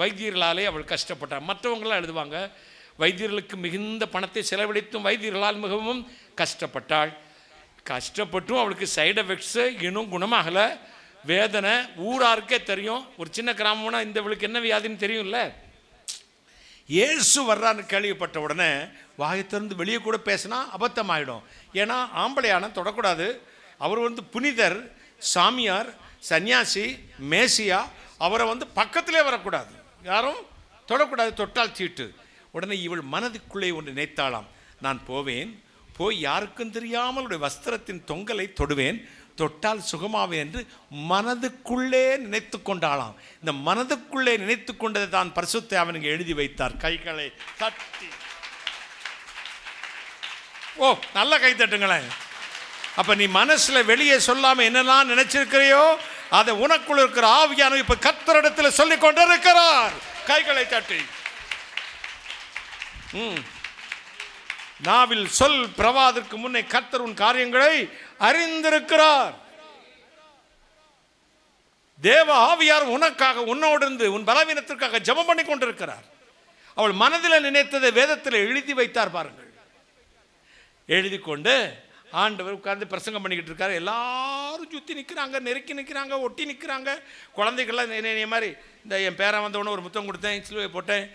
[SPEAKER 1] வைத்தியர்களாலே அவள் கஷ்டப்பட்டாள். மற்றவங்களாம் எழுதுவாங்க, வைத்தியர்களுக்கு மிகுந்த பணத்தை செலவழித்தும் வைத்தியர்களால் மிகவும் கஷ்டப்பட்டாள். கஷ்டப்பட்டும் அவளுக்கு சைடு எஃபெக்ட்ஸு இன்னும் குணமாகலை. வேதனை ஊராருக்கே தெரியும். ஒரு சின்ன கிராமம்னா இந்த இவளுக்கு என்ன வியாதின்னு தெரியும்ல. இயேசு வர்றான்னு கேள்விப்பட்ட உடனே வாயை திறந்து வெளியே கூட பேசினா அபத்தமாயிடும். ஏன்னா ஆம்பளையான தொடக்கூடாது. அவர் புனிதர், சாமியார், சன்னியாசி, மேசியா. அவரை பக்கத்திலே வரக்கூடாது, யாரும் தொடக்கூடாது, தொட்டால் தீட்டு. உடனே இவள் மனதுக்குள்ளே ஒன்று நினைத்தாளாம், நான் போவேன், போய் யாருக்கும் தெரியாமல் உடைய வஸ்திரத்தின் தொங்கலை தொடுவேன், தொட்டால் சுகமாவேன் என்று மனதுக்குள்ளே நினைத்து கொண்டாளாம். இந்த மனதுக்குள்ளே நினைத்து கொண்டதை தான் பரிசுத்த அவனுக்கு எழுதி வைத்தார். கைகளை தட்டி நல்ல கை தட்டுங்களேன். அப்ப நீ மனசுல வெளியே சொல்லாம என்னெல்லாம் நினைச்சிருக்கிறையோ அதை உனக்குள்ள இருக்கிற ஆவியானவர் இப்ப கர்த்தரிடத்தில் சொல்லிக் கொண்டிருக்கிறார். கைகளை தட்டி நாவில் சொல் பிரவாதற்கு முன்னே கர்த்தர் உன் காரியங்களை அறிந்திருக்கிறார். தேவ ஆவியார் உனக்காக உன்னோடு இருந்து உன் பலவீனத்திற்காக ஜெபம் பண்ணி கொண்டிருக்கிறார். அவள் மனதில் நினைத்ததை வேதத்தில் எழுதி வைத்தார் பாருங்கள். எழுதி கொண்டு ஆண்டவர் உட்கார்ந்து பிரசங்கம் பண்ணிக்கிட்டு இருக்காரு. எல்லாரும் சுற்றி நிற்கிறாங்க, நெருக்கி நிற்கிறாங்க, ஒட்டி நிற்கிறாங்க. குழந்தைகள்லாம் என்னைய மாதிரி இந்த என் பேரன் வந்தவுடனே ஒரு முத்தம் கொடுத்தேன், சிலுவை போட்டேன்,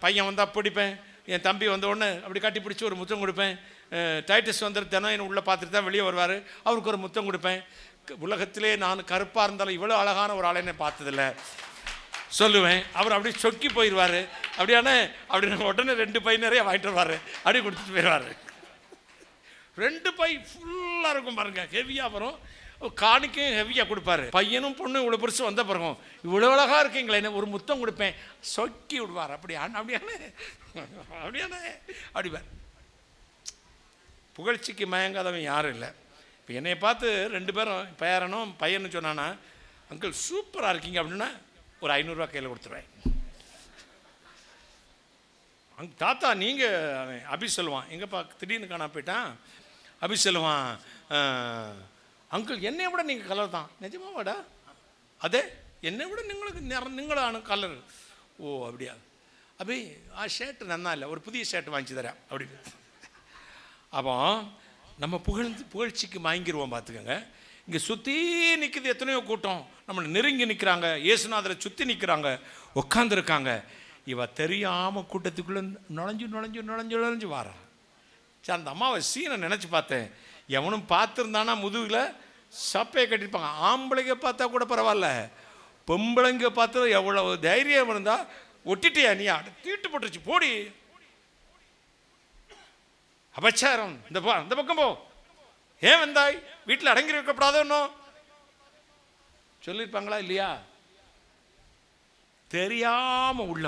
[SPEAKER 1] பையன் வந்தால் பிடிப்பேன், என் தம்பி வந்தவுடனே அப்படி கட்டி பிடிச்சி ஒரு முத்தம் கொடுப்பேன். டைட்டஸ் வந்துட்டு தினம் என்னை உள்ளே பார்த்துட்டு தான் வெளியே வருவார், அவருக்கு ஒரு முத்தம் கொடுப்பேன். உலகத்திலே நான் கருப்பாக இருந்தாலும் இவ்வளோ அழகான ஒரு ஆளை நான் பார்த்ததில்ல சொல்லுவேன். அவர் அப்படியே சொக்கி போயிடுவார். அப்படின்னு உடனே 2 பை நிறைய வாங்கிட்டு வருவார், அப்படி கொடுத்துட்டு போயிடுவார். 2 பை ஃபுல்லாக இருக்கும் பாருங்க, ஹெவியாக வரும். காணிக்கையும் ஹெவியாக கொடுப்பாரு. பையனும் பொண்ணும் இவ்வளோ பெருசு வந்த பிறகும் இவ்வளோ அழகாக இருக்கீங்களே, என்ன ஒரு முத்தம் கொடுப்பேன், சொக்கி விடுவார். அப்படிப்பார். புகழ்ச்சிக்கு மயங்காதவன் யாரும் இல்லை. இப்போ என்னை பார்த்து 2 பேரும் பேரனும் பையன்னு சொன்னான்னா, அங்கிள் சூப்பராக இருக்கீங்க அப்படின்னா ஒரு 500 ரூபா கையில் கொடுத்துருவேன். தாத்தா நீங்கள் அபி சொல்லுவான், எங்கப்பா திடீர்னு காணா போயிட்டான். அபி சொல்லுவான், அங்கிள் என்னை விட நீங்கள் கலர் தான். நிஜமாவாடா? அதே என்னை விட நீங்களான கலர். ஓ அப்படியா? அபி ஷர்ட்டு நன்னா இல்லை, ஒரு புதிய ஷர்ட் வாங்கி தரேன் அப்படின்னு. அப்போ நம்ம புகழ்ச்சிக்கு மயங்கிடுவோம் பார்த்துக்கோங்க. இங்கே சுற்றி நிற்குது எத்தனையோ கூட்டம், நம்மளை நெருங்கி நிற்கிறாங்க, இயேசுநாதரை சுற்றி நிற்கிறாங்க, உட்காந்துருக்காங்க. இவ தெரியாமல் கூட்டத்துக்குள்ளே நுழைஞ்சு வாரா. சரி, அந்த அம்மாவை சீனை நினச்சி பார்த்தேன். எவனும் பார்த்துருந்தானா முதுகில் சப்பையை கட்டியிருப்பாங்க. ஆம்பளைங்க பார்த்தா கூட பரவாயில்ல, பொம்பளைங்க பார்த்தா எவ்வளவு தைரியம் இருந்தால் ஒட்டிட்டியா நீ, தீட்டு போட்டுருச்சு போடி, அபச்சாரம், இந்த பக்கம் போ, ஏன் வந்தாய், வீட்டில் அடங்கி இருக்கக்கூடாது இன்னும் சொல்லியிருப்பாங்களா இல்லையா? தெரியாமல் உள்ள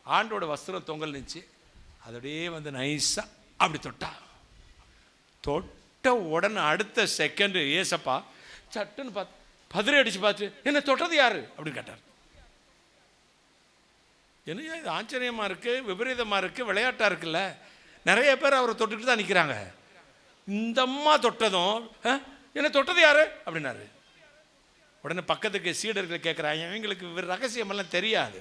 [SPEAKER 1] ஆண்டோட வஸ்திரம் தொங்கல் நிச்சு, அதோடய நைஸாக அப்படி தொட்ட உடனே அடுத்த செகண்டு ஏசப்பா சட்டுன்னு பார்த்து பதிரை அடிச்சு பார்த்து, என்ன தொட்டது யாரு அப்படின்னு கேட்டார். என்ன இது ஆச்சரியமாக இருக்குது, விபரீதமாக இருக்குது, விளையாட்டாக இருக்குல்ல. நிறைய பேர் அவரை தொட்டுட்டு தான் நிற்கிறாங்க. இந்த அம்மா தொட்டதும் என்ன தொட்டது யாரு அப்படின்னாரு. உடனே பக்கத்துக்கு சீடர்கள் கேட்குறாங்க, இவங்களுக்கு இவர் ரகசியமெல்லாம் தெரியாது.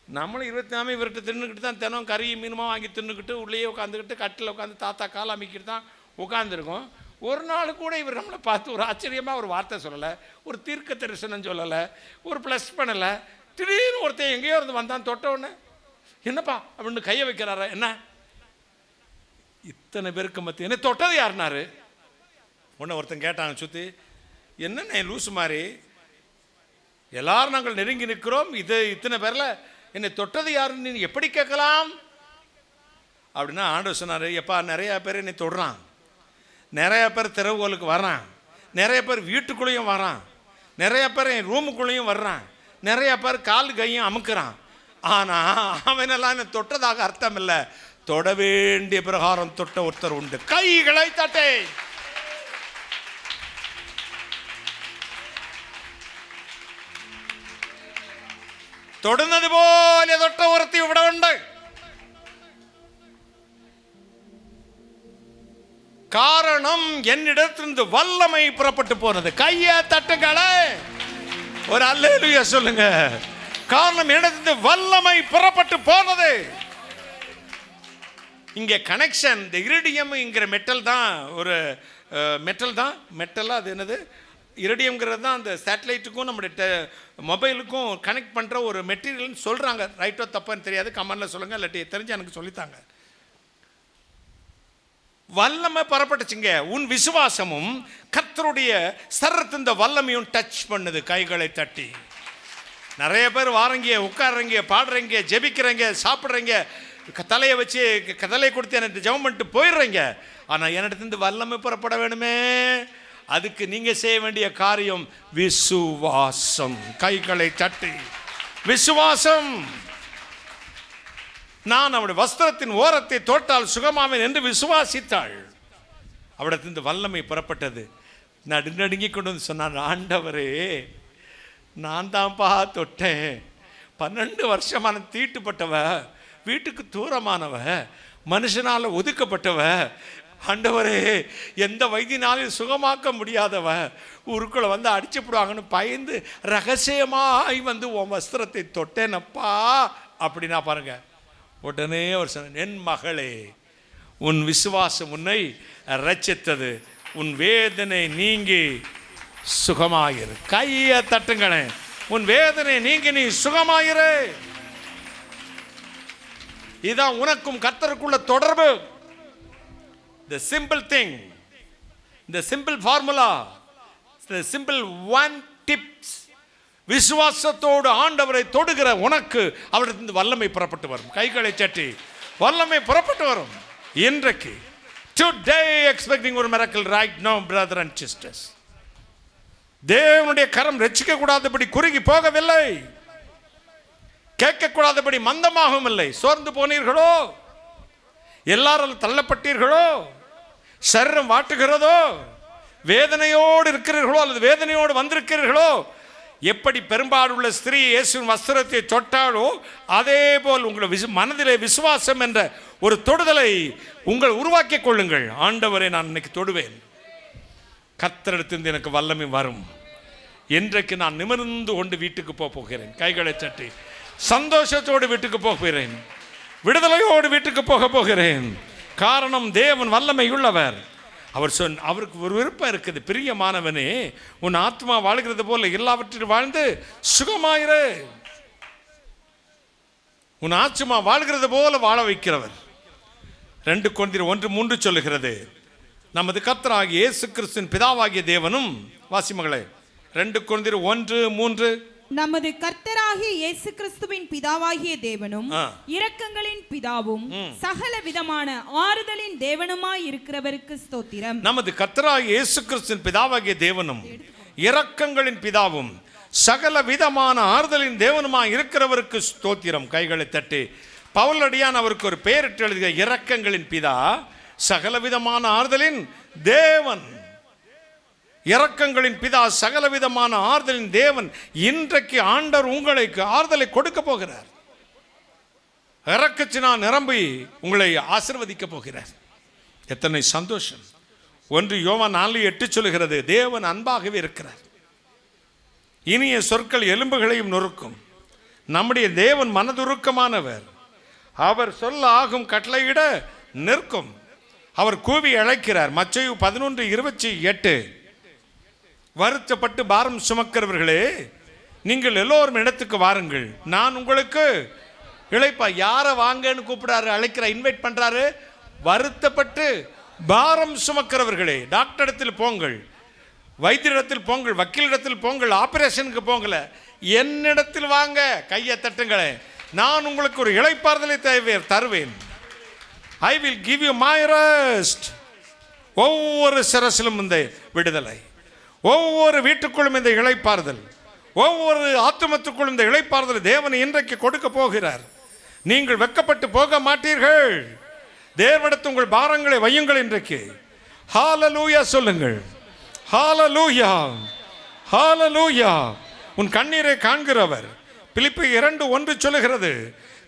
[SPEAKER 1] நம்மளும் 24 இவர்கிட்ட தின்னுக்கிட்டு தான் தினம் கறி மீனுமா வாங்கி தின்னுக்கிட்டு உள்ளேயே உட்காந்துக்கிட்டு கட்டில் உட்காந்து தாத்தா கால் அமைக்கிட்டு தான் உட்காந்துருக்கோம். ஒரு நாள் கூட இவர் நம்மளை பார்த்து ஒரு ஆச்சரியமாக ஒரு வார்த்தை சொல்லலை, ஒரு தீர்க்க தரிசனம் சொல்லலை, ஒரு ப்ளஸ் பண்ணலை. திடீர்னு ஒருத்தன் எங்கேயோ இருந்து வந்தான், தொட்ட உடனே என்னப்பா அப்படின்னு கையை வைக்கிறாரா? என்ன இத்தனை பேருக்கு மத்திய என்ன தொட்டது யாருனாரு? ஒன்று ஒருத்தன் கேட்டாங்க சுற்றி, என்னென்ன லூசு மாதிரி எல்லாரும் நாங்கள் நெருங்கி நிற்கிறோம், இத்தனை பேரில் என்னை தொட்டது யாருன்னு நீ எப்படி கேட்கலாம் அப்படின்னா ஆண்டவர் சொன்னார், எப்பா நிறையா பேர் என்னை தொடுறான், நிறையா பேர் திறவுகோலுக்கு வர்றான், நிறைய பேர் வீட்டுக்குள்ளேயும் வரான், நிறைய பேர் என் ரூமுக்குள்ளேயும் வர்றான், நிறைய பேர் கால் கையும் அமுக்குறான். ஆனால் அவனெல்லாம் என்னை தொட்டதாக அர்த்தம் இல்லை. தொட வேண்டிய பிரகாரம் தொட்ட ஒருத்தர் உண்டு. கைகளை தட்டே. തൊടുന്നത് പോലെ തൊട്ട ഒരുത്തി ഇവിടെ ഉണ്ട്. காரணம் என்னிடத்திலிருந்து வல்லமை புறப்பட்டு போனது. கையை தட்டுங்களே, ஒரு அல்லேலூயா சொல்லுங்க. காரணம் என்னிடத்திலிருந்து வல்லமை புறப்பட்டு போனது. இங்கே கனெக்ஷன், இந்த இரிடியம்ங்கிற மெட்டல் தான், ஒரு மெட்டல் தான். மெட்டலாக அது என்னது, இரிடியம்ங்கிறது தான் அந்த சேட்டலைட்டுக்கும் நம்முடைய மொபைலுக்கும் கனெக்ட் பண்ணுற ஒரு மெட்டீரியல்னு சொல்கிறாங்க. ரைட்டோ தப்பான்னு தெரியாது, கமெண்டில் சொல்லுங்கள், இல்லாட்டி தெரிஞ்சு எனக்கு சொல்லித்தாங்க. வல்லமை பரப்பட்டுச்சுங்க. உன் விசுவாசமும் கர்த்தருடைய சரத்தின் வல்லமையும் டச் பண்ணுது. கைகளை தட்டி. நிறைய பேர் வாரங்க, உட்காடுறீங்க, பாடுறீங்க, ஜெபிக்கிறீங்க, சாப்பிட்றீங்க, தலையை வச்சு தலையை கொடுத்து எனக்கு ஜெபம் பண்ணிட்டு போயிடுறீங்க. ஆனால் என்னிடத்திலிருந்து வல்லமை புறப்பட வேணுமே. அதுக்கு நீங்கள் செய்ய வேண்டிய காரியம் விசுவாசம். கைகளை தட்டி விசுவாசம். நான் அவருடைய வஸ்திரத்தின் ஓரத்தை தொட்டால் சுகமாவேன் என்று விசுவாசித்தாள். அவரிடத்திலிருந்து வல்லமை புறப்பட்டது. நடுநடுங்கி கொண்டு வந்து சொன்னான், ஆண்டவரே நான் தான்ப்பா தொட்டேன். 12 வருஷமான தீட்டுப்பட்டவ, வீட்டுக்கு தூரமானவ, மனுஷனால் ஒதுக்கப்பட்டவ, ஆண்டவரே எந்த வைத்தியனாலும் சுகமாக்க முடியாதவ, ஊருக்குள்ளே வந்து அடிச்சுப்படுவாங்கன்னு பயந்து ரகசியமாய் வந்து உன் வஸ்திரத்தை தொட்டேனப்பா அப்படின்னா பாருங்க. உடனே அவர் சொன்னார், என் மகளே உன் விசுவாசம் உன்னை ரட்சித்தது, உன் வேதனை நீங்கி சுகமாயிரு. கையை தட்டுங்களே. உன் வேதனை நீங்கி நீ சுகமாயிரு. இதுதான் உனக்கும் கர்த்தருக்குள்ள தொடர்பு. The simple thing, the simple formula, the simple one tips. விசுவாசத்தோடு ஆண்டவரை தொடுகிற உனக்கு அவரிடத்திலிருந்து வல்லமை புறப்பட்டு வரும். கைகளை தட்டி வல்லமை புறப்பட்டு வரும். இன்றைக்கு today expecting ஒரு miracle right now brother and sisters. தேவனுடைய கரம் ரட்சிக்க கூடாதபடி குறுகி போகவில்லை, கேட்கக்கூடாதபடி மந்தமாகவும் இல்லை. சோர்ந்து போனீர்களோ, எல்லாரும் தள்ளப்பட்டீர்களோ, சரீரம் வாட்டுகிறதோ, வேதனையோடு இருக்கிறீர்களோ அல்லது வேதனையோடு வந்திருக்கிறீர்களோ, எப்படி பெரும்பாலுள்ள ஸ்திரீ இயேசுவின் வஸ்திரத்தை தொட்டாலோ அதே போல் உங்கள் மனதிலே விசுவாசம் என்ற ஒரு தொடுதலை உங்கள் உருவாக்கிக் கொள்ளுங்கள். ஆண்டவரை நான் இன்னைக்கு தொடுவேன், கர்த்தரிடத்திலிருந்து எனக்கு வல்லமை வரும். இன்றைக்கு நான் நிமிர்ந்து கொண்டு வீட்டுக்கு போகிறேன். கைகளை தட்டி சந்தோஷத்தோடு வீட்டுக்கு போகிறேன், விடுதலையோடு வீட்டுக்கு போகிறேன். காரணம் தேவன் வல்லமை உள்ளவர். அவருக்கு ஒரு விருப்பம் இருக்குது. பிரியமானவனே, உன் ஆத்மா வாழ்கிறது போல எல்லாவற்றிலும் வாழ்ந்து சுகமாயிரு. உன் ஆத்மா வாழ்கிறது போல வாழ வைக்கிறவர். 2 கொரிந்தியர் 1:3 சொல்லுகிறது, நமது கர்த்தராகிய இயேசு கிறிஸ்துவின் பிதாவாகிய தேவனும், வாசி மகளே 2 கொரிந்தியர் 1:3,
[SPEAKER 4] நமது கர்த்தராகிய இயேசு கிறிஸ்துவின் பிதாவாகிய தேவனும் இரக்கங்களின் பிதாவும் சகல விதமான ஆறுதலின் தேவனுமாய் இருக்கிறவருக்கு ஸ்தோத்திரம். நமது கர்த்தராகிய இயேசு கிறிஸ்துவின் பிதாவாகிய தேவனும் இரக்கங்களின் பிதாவும் சகல விதமான ஆறுதலின் தேவனுமாய் இருக்கிறவருக்கு ஸ்தோத்திரம். கைகளை தட்டி பவுலடியான் அவருக்கு ஒரு பெயரிட்டு எழுதுகிற இரக்கங்களின் பிதா, சகலவிதமான ஆறுதலின் தேவன். இரக்கங்களின் பிதா, சகலவிதமான ஆறுதலின் தேவன். இன்றைக்கு ஆண்டவர் உங்களுக்கு ஆறுதலை கொடுக்க போகிறார். இரக்கத்தினால் நிரம்பி உங்களை ஆசீர்வதிக்க போகிறார். எத்தனை சந்தோஷம். 1 யோவான் 4:8 சொல்லுகிறது, தேவன் அன்பாகவே இருக்கிறார், இனிய சொற்கள் எலும்புகளையும் நொறுக்கும். நம்முடைய தேவன் மனதுருக்கமானவர், அவர் சொல்ல ஆகும் கட்டளையிட நிற்கும். அவர் கூவி அழைக்கிறார். மத்தேயு 11:28, வருத்தப்பட்டு பாரம் சுமக்கிறவர்களே நீங்கள் எல்லோரும் இடத்துக்கு வாருங்கள், நான் உங்களுக்கு இளைப்பா. யாரை வாங்கன்னு கூப்பிடாரு, அழைக்கிற, இன்வைட் பண்றாரு. வருத்தப்பட்டு பாரம் சுமக்கிறவர்களே, டாக்டர் இடத்தில் போங்கள், வைத்தியரிடத்தில் போங்கள், வக்கீலிடத்தில் போங்கள், ஆபரேஷனுக்கு போங்கல, என்னிடத்தில் வாங்க. கையை தட்டுங்களே.
[SPEAKER 1] நான் உங்களுக்கு ஒரு இளைப்பாறுதலை தருவேன். I will give you my rest. ஒவ்வொரு சிரசிலும் இந்த விடுதலை, ஒவ்வொரு வீட்டுக்குள்ளும் இந்த இளைப்பாறுதல், ஒவ்வொரு ஆத்துமத்துக்குள்ளும் இந்த இளைப்பாறுதல் தேவன் இன்றைக்கு கொடுக்க போகிறார். நீங்கள் வெட்கப்பட்டு போக மாட்டீர்கள். தேவனிடத்தில் உங்கள் பாரங்களை வையுங்கள். இன்றைக்கு ஹல்லேலூயா சொல்லுங்கள். ஹல்லேலூயா, ஹல்லேலூயா. உன் கண்ணீரை காண்கிறவர். பிலிப்பியர் 2:1 சொல்லுகிறது,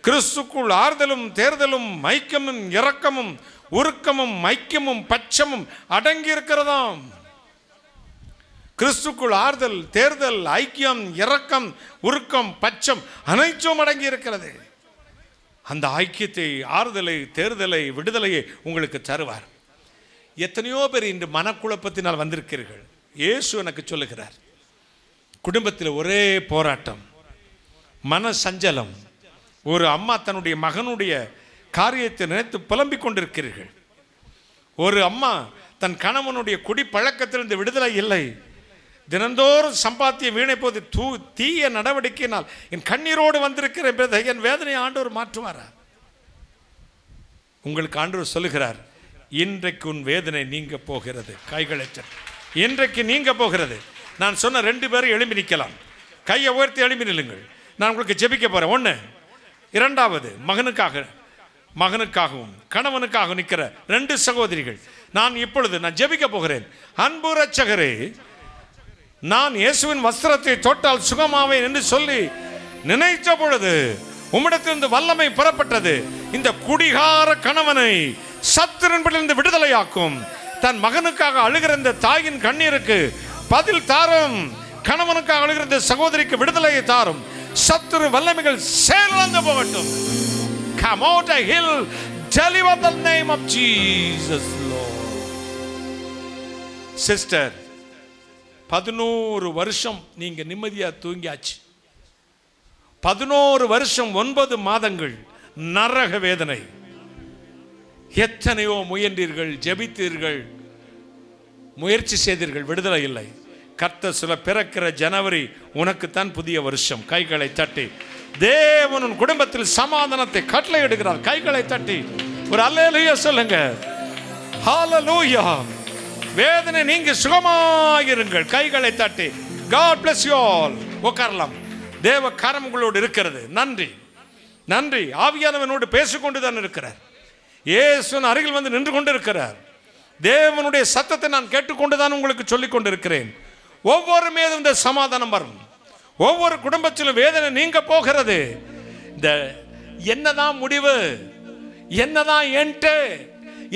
[SPEAKER 1] கிறிஸ்துக்குள் ஆறுதலும் தேர்தலும் ஐக்கியமும் இரக்கமும் உருக்கமும் ஐக்கியமும் பட்சமும் அடங்கி இருக்கிறதாம். கிறிஸ்துக்குள் ஆறுதல் தேர்தல் ஐக்கியம் இரக்கம் உருக்கம் பட்சம் அனைத்தும் அடங்கி இருக்கிறது. அந்த ஐக்கியத்தை, ஆறுதலை, தேர்தலை, விடுதலையை உங்களுக்கு தருவார். எத்தனையோ பேர் இன்று மனக்குழப்பத்தினால் வந்திருக்கிறீர்கள். இயேசு எனக்கு சொல்லுகிறார், குடும்பத்தில் ஒரே போராட்டம், மன சஞ்சலம். ஒரு அம்மா தன்னுடைய மகனுடைய காரியத்தை நினைத்து புலம்பிக் கொண்டிருக்கிறீர்கள். ஒரு அம்மா தன் கணவனுடைய குடி பழக்கத்திலிருந்து விடுதலை இல்லை. தினந்தோறும் சம்பாத்தியம் வீணை போது தீய நடவடிக்கையினால் என் கண்ணீரோடு வந்திருக்கிற என் வேதனை ஆண்டவர் மாற்றுவாரா? உங்களுக்கு ஆண்டவர் சொல்லுகிறார், இன்றைக்கு உன் வேதனை நீங்க போகிறது. கைகளை இன்றைக்கு நீங்க போகிறது. நான் சொன்ன 2 பேரும் எழும்பி நிற்கலாம். கையை உயர்த்தி எழும்பி நில்லுங்கள். நான் உங்களுக்கு ஜெபிக்க போறேன். 1. 2வது மகனுக்காகவும் கணவனுக்காக நிற்கிற 2 சகோதரிகள். நான் ஜெபிக்க போகிறேன். அன்பு இரட்சகரே, நான் இயேசுவின் வஸ்திரத்தை தொட்டால் சுகமாவேன் என்று சொல்லி நினைத்த பொழுது உம்மிடத்திலிருந்து வல்லமை புறப்பட்டது. இந்த குடிகார கணவனை சத்துருவிலிருந்து விடுதலையாக்கும். தன் மகனுக்காக அழுகிற இந்த தாயின் கண்ணீருக்கு பதில் தாரும். கணவனுக்காக அழுகிற இந்த சகோதரிக்கு விடுதலையை தாரும். சத்துரு வல்லமைகள் செயலிழந்து போகட்டும். Come out a hill, deliver the name of Jesus, Lord. Sister, 11 வருஷம் நீங்க நிம்மதியா தூங்கியாச்சு. 11 வருஷம் 9 மாதங்கள் நரக வேதனை. எத்தனையோ முயன்றீர்கள், ஜெபித்தீர்கள், முயற்சி செய்தீர்கள், விடுதலை இல்லை. கர்த்தர் சொல்ல, பிறக்கிற ஜனவரி உனக்குத்தான் புதிய வருஷம். கைகளை தட்டி தேவன் உன் குடும்பத்தில் சமாதானத்தை கட்டளையிடுகிறார். கைகளை தட்டி ஒரு அல்லேலூயா சொல்லுங்க. ஹல்லேலூயா. வேதனை நீங்க சுகமாயிருங்கள். கைகளை தட்டி God bless you all. உட்காரலாம். தேவ கரம் உங்களோடு இருக்கிறது. நன்றி, நன்றி. ஆவியானவனோடு பேசிக்கொண்டுதான் இருக்கிறார். இயேசுவின் அருகில் வந்து நின்று கொண்டு இருக்கிறார். தேவனுடைய சத்தத்தை நான் கேட்டுக்கொண்டுதான் உங்களுக்கு சொல்லிக் கொண்டிருக்கிறேன். ஒவ்வொரு மீதும் இந்த சமாதானம் வரும். ஒவ்வொரு குடும்பத்திலும் வேதனை நீங்க போகிறது. இந்த என்னதான் முடிவு, என்னதான்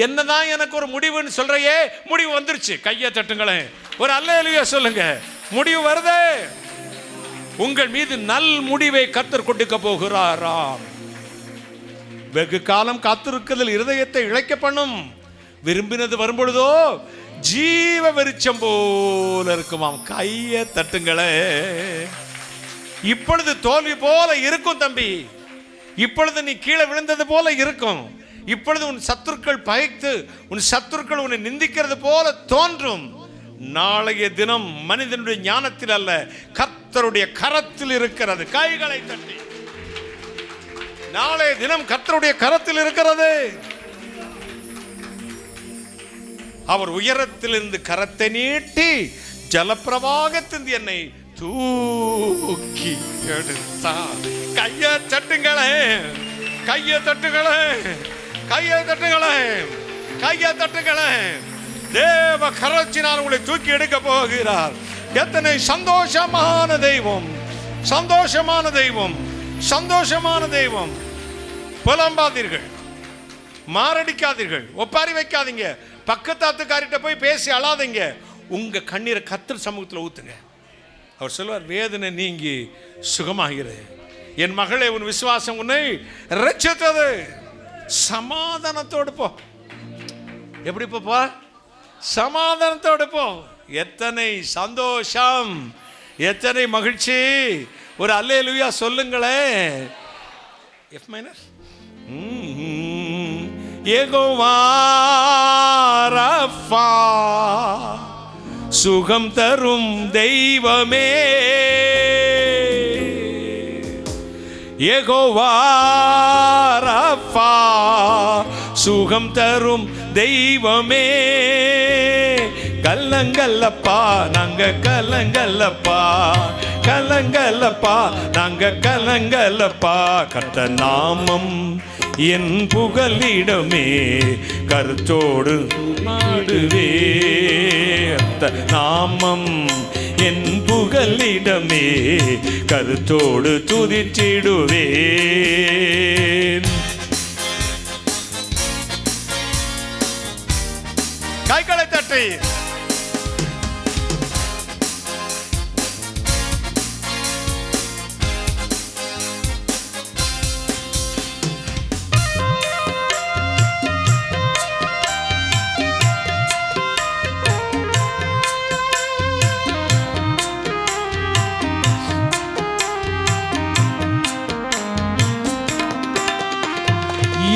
[SPEAKER 1] என்னதான் எனக்கு ஒரு முடிவுன்னு சொல்றையே, முடிவு வந்துருச்சு. கையை தட்டுங்களேன். ஒரு அல்லேலூயா சொல்லுங்க. முடிவு வருதே. உங்கள் மீது நல் முடிவை கர்த்தர் கொடுக்க போகிறாராம். வெகு காலம் காத்திருக்குதல் இருதயத்தை இழைக்க பண்ணும். விரும்பினது வரும்பொழுதோ ஜீவ வெறிச்சம் போல இருக்குமாம். கையை தட்டுங்களே. இப்பொழுது தோல்வி போல இருக்கும் தம்பி. இப்பொழுது நீ கீழே விழுந்தது போல இருக்கும். இப்பொழுது உன் சத்துருக்கள் பகைத்து, உன் சத்துருக்கள் உன்னை நிந்திக்கிறது போல தோன்றும். நாளைய தினம் மனிதனுடைய ஞானத்தில் அல்ல, கர்த்தருடைய கரத்தில் இருக்கிறது. கைகளை தட்டி நாளைய தினம் கர்த்தருடைய கரத்தில் இருக்கிறது. அவர் உயரத்திலிருந்து கரத்தை நீட்டி ஜலப்பிரவாகத்திலிருந்து என்னை தூக்கி எடுத்தார். கையை தட்டுங்களே, கையை தட்டுங்களே, கையை தட்டுங்களே, கையை தட்டுங்களே. தேவ கரத்தினால் உங்களை தூக்கி எடுக்க போகிறார். எத்தனை சந்தோஷமான தெய்வம், சந்தோஷமான தெய்வம், சந்தோஷமான தெய்வம். புலம்பாதீர்கள், மாரடிக்காதீர்கள், ஒப்பாரி வைக்காதீங்க, பக்கத்தாத்துக்காரிட்ட போய் பேசி அழாதீங்க. உங்க கண்ணீரை கர்த்தர் சமூகத்தில் ஊத்துங்க. அவர் சொல்வார், வேதனை நீங்கி சுகமாகிறது. என் மகளே, உன் விசுவாசம் உன்னை ரட்சித்தது. சமாதானத்தோடு போ. எப்படி போ? சமாதானத்தோடு போ. எத்தனை சந்தோஷம், எத்தனை மகிழ்ச்சி. ஒரு அல்லேலூயா சொல்லுங்களேன். F minor. யெகோவா ரஃபா, சுகம் தரும் தெய்வமே. யெகோவா ராஃபா, சுகம் தரும் தெய்வமே. கலங்கல்லப்பா நாங்க கலங்கல்லப்பா, கலங்கல்லப்பா நாங்க கலங்கல்லப்பா. கர்த்தர் நாமம் என் புகலிடமே, கருத்தோடு நாடுவே. கர்த்தர் நாமம் என் புகலிடமே, கருத்தோடு துதிச்சிடுவேன். கைகளை தட்டி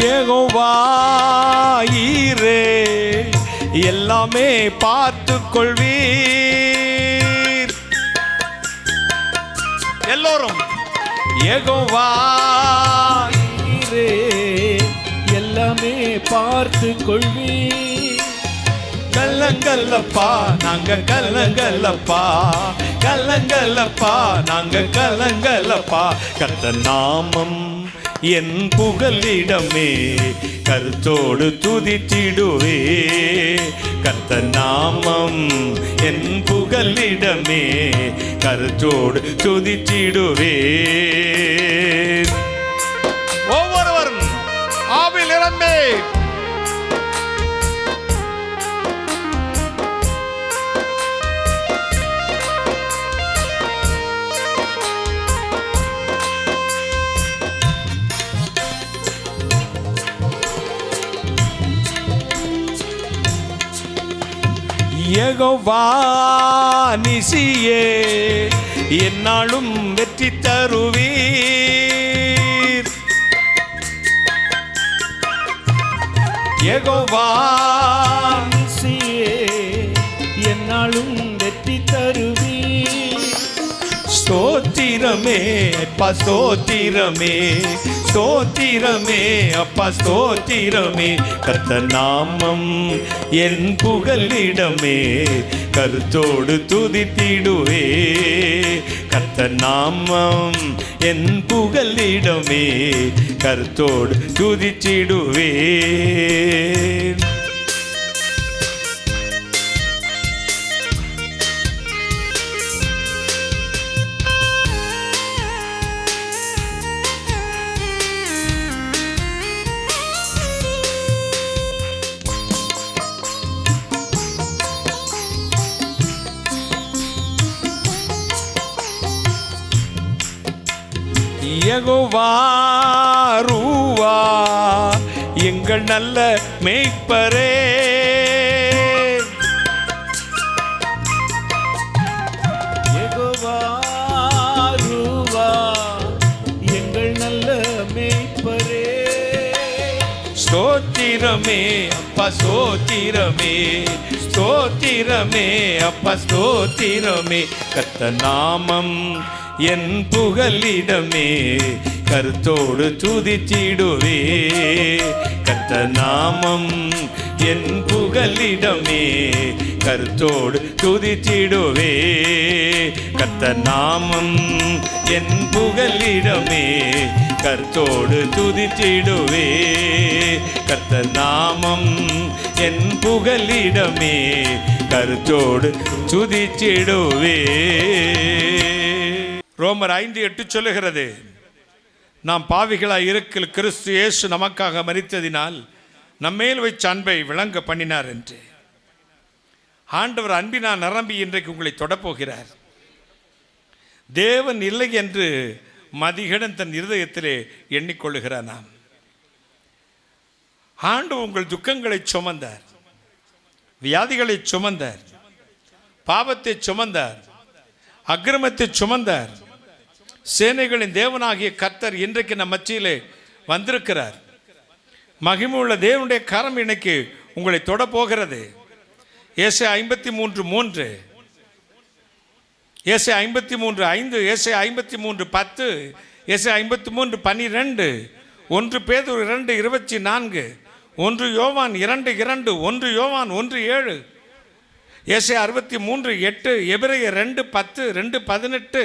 [SPEAKER 1] யெகோவா ஈரே, எல்லாமே பார்த்து கொள்வீர். எல்லோரும் யெகோவா
[SPEAKER 5] ஈரே, எல்லாமே பார்த்து கொள்வீர்.
[SPEAKER 1] கலங்கல்லப்பா நாங்க கலங்கல்லப்பா, கலங்கல்லப்பா நாங்க கலங்கல்லப்பா. கர்த்தர் நாமம் என் புகலிடமே, கருத்தோடு துதித்திடுவே. கர்த்தர் நாமம் என் புகலிடமே, கருத்தோடு துதித்திடுவே. ஒவ்வொருவரும் ஆவில் நிரம்பே யெகோவா நிசியே, என்னாலும் வெற்றி தருவீர். யெகோவா
[SPEAKER 5] நிசியே, என்னாலும் வெற்றி தருவீர்.
[SPEAKER 1] ஸ்தோத்திரமே அப்பா ஸ்தோத்திரமே, ஸ்தோத்திரமே அப்பா ஸ்தோத்திரமே. கர்த்தர் நாமம் என் புகலிடமே, கருத்தோடு துதித்திடுவே. கர்த்தர் நாமம் என் புகலிடமே, கருத்தோடு துதித்திடுவே. யெகோவா ரூவா, எங்கள் நல்ல மேய்ப்பரே.
[SPEAKER 5] யெகோவா ரூவா, எங்கள் நல்ல மேய்ப்பரே.
[SPEAKER 1] ஸ்தோத்திரமே அப்பா ஸ்தோத்திரமே, ஸ்தோத்திரமே அப்பா ஸ்தோத்திரமே. கர்த்தர் நாமம் என் புகலிடமே, கருத்தோடு துதித்திடுவே. கர்த்தர் நாமம் என் புகலிடமே, கருத்தோடு துதித்திடுவே. கர்த்தர் நாமம் என் புகலிடமே, கருத்தோடு துதித்திடுவே. கர்த்தர் நாமம் என் புகலிடமே, கருத்தோடு துதித்திடுவே. ரோமர் 5:8 சொல்லுகிறது, நாம் பாவிகளாய் இருக்க கிறிஸ்து இயேசு நமக்காக மரித்ததினால் நம்மேல் வைச்ச அன்பை விளங்க பண்ணினார் என்று. ஆண்டவர் அன்பினால் நிரம்பி இன்றைக்கு உங்களை தொடப்போகிறார். தேவன் இல்லை என்று மதிகடன் தன் இருதயத்திலே எண்ணிக்கொள்ளுகிறார். நாம் ஆண்டவர் உங்கள் துக்கங்களை சுமந்தார், வியாதிகளை சுமந்தார், பாவத்தை சுமந்தார், அக்கிரமத்தை சுமந்தார். சேனைகளின் தேவனாகிய கர்த்தர் இன்றைக்கு நம் மத்தியிலே வந்திருக்கிறார். மகிமையுள்ள தேவனுடைய கரம் இன்னைக்கு உங்களை தொட போகிறது. ஏசாயா 53:3, ஏசாயா 53:5, ஏசாயா 53:10, ஏசாயா 53:12, 1 பேதுரு 2:24, 1 யோவான் 2:2, 1 யோவான் 1:7, ஏசாயா 63:8, எபிரேயர் 2:10, 2:18,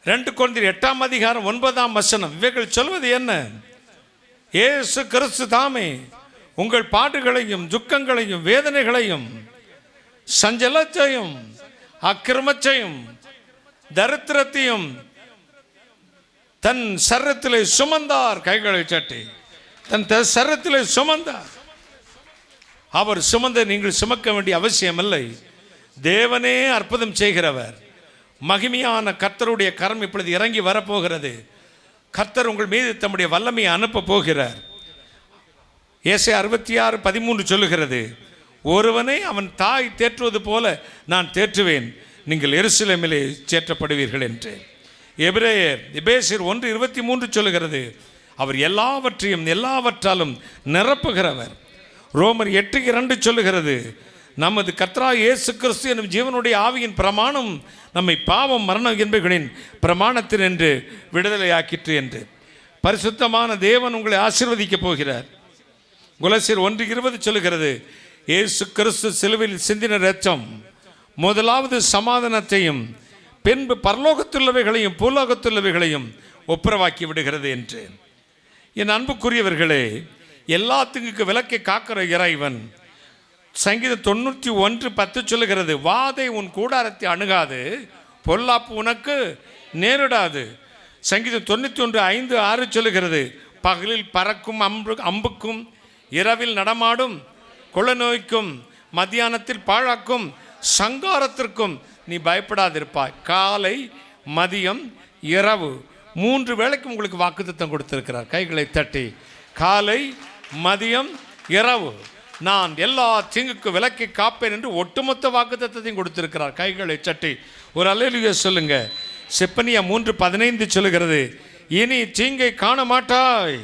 [SPEAKER 1] 2 கொரிந்தியர் 8ஆம் அதிகாரம் 9ஆம் வசனம். இவைகள் சொல்வது என்ன? இயேசு கிறிஸ்து தாமே உங்கள் பாடுகளையும் துக்கங்களையும் வேதனைகளையும் சஞ்சலத்தையும் அக்கிரமத்தையும் தரித்திரத்தையும் தன் சரத்திலே சுமந்தார். கைகளை சட்டி தன் சரத்திலே சுமந்தார். அவர் சுமந்த நீங்கள் சுமக்க வேண்டிய அவசியம் இல்லை. தேவனே அற்புதம் செய்கிறவர். மகிமையான கர்த்தருடைய கரம் இப்பொழுது இறங்கி வரப்போகிறது. கர்த்தர் உங்கள் மீது தம்முடைய வல்லமையை அனுப்ப போகிறார். ஏசாயா 66:13 சொல்லுகிறது, ஒருவனை அவன் தாய் தேற்றுவது போல நான் தேற்றுவேன், நீங்கள் எருசலேமிலே சேற்றப்படுவீர்கள் என்று. எபேசியர் 1:23 சொல்லுகிறது, அவர் எல்லாவற்றையும் எல்லாவற்றாலும் நிரப்புகிறவர். ரோமர் 8:2 சொல்லுகிறது, நமது கர்த்தராகிய இயேசு கிறிஸ்து எனும் ஜீவனுடைய ஆவியின் பிரமாணம் நம்மை பாவம் மரணம் என்பவைகளின் பிரமாணத்தில் என்று விடுதலையாக்கிற்று என்று. பரிசுத்தமான தேவன் உங்களை ஆசீர்வதிக்கப் போகிறார். கொலோசியர் 1:20 சொல்லுகிறது, இயேசு கிறிஸ்து சிலுவையில் சிந்தின இரத்தம் முதலாவது சமாதானத்தையும் பின்பு பரலோகத்துள்ளவைகளையும் பூலோகத்துள்ளவைகளையும் ஒப்புரவாக்கி விடுகிறது என்று. என் அன்புக்குரியவர்களே, எல்லாத்துக்கு விலக்கை காக்கிற இறைவன். சங்கீதம் 91:10 சொல்லுகிறது, வாதை உன் கூடாரத்தை அணுகாது, பொல்லாப்பு உனக்கு நேரிடாது. சங்கீதம் 91:5-6 சொல்லுகிறது, பகலில் பறக்கும் அம்புக்கும் இரவில் நடமாடும் கொள்ள நோய்க்கும் மத்தியானத்தில் பாழாக்கும் சங்காரத்திற்கும் நீ பயப்படாதிருப்பாய். காலை மதியம் இரவு 3 வேளைக்கும் உங்களுக்கு வாக்குத்தத்தம் கொடுத்திருக்கிறார். கைகளை தட்டி, காலை மதியம் இரவு நான் எல்லா தீங்குக்கு விலக்கி காப்பேன் என்று ஒட்டுமொத்த வாக்குத்தத்தத்தையும் கொடுத்திருக்கிறார். கைகளை தட்டி ஒரு அல்லேலூயா சொல்லுங்க. செப்பனியா 3:15 சொல்லுகிறது, இனி தீங்கை காண மாட்டாய்.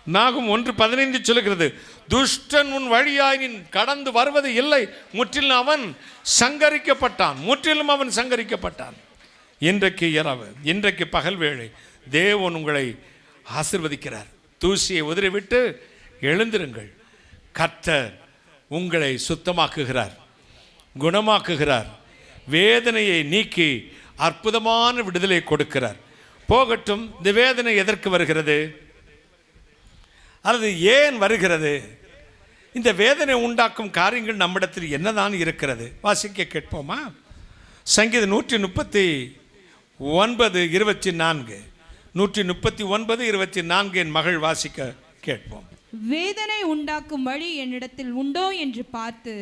[SPEAKER 1] நாகும் 1:15 சொல்லுகிறது, துஷ்டன் உன் வழியாய் நீ கடந்து வருவது இல்லை, முற்றிலும் அவன் சங்கரிக்கப்பட்டான். முற்றிலும் அவன் சங்கரிக்கப்பட்டான். இன்றைக்கு இரவு, இன்றைக்கு பகல் வேளை தேவன் உங்களை ஆசீர்வதிக்கிறார். தூசியை உதறிவிட்டு எழுந்திருங்கள். கர்த்தர் உங்களை சுத்தமாக்குகிறார், குணமாக்குகிறார், வேதனையை நீக்கி அற்புதமான விடுதலை கொடுக்கிறார். போகட்டும், இந்த வேதனை எதற்கு வருகிறது அல்லது ஏன் வருகிறது? இந்த வேதனை உண்டாக்கும் காரியங்கள் நம்மிடத்தில் என்னதான் இருக்கிறது? வாசிக்க கேட்போமா? சங்கீதம் 139:24, 139:24 என் மகள் வாசிக்க கேட்போம்.
[SPEAKER 4] வேதனை உண்டாக்கும் வழி என்னிடத்தில் உண்டோ என்று பார்த்து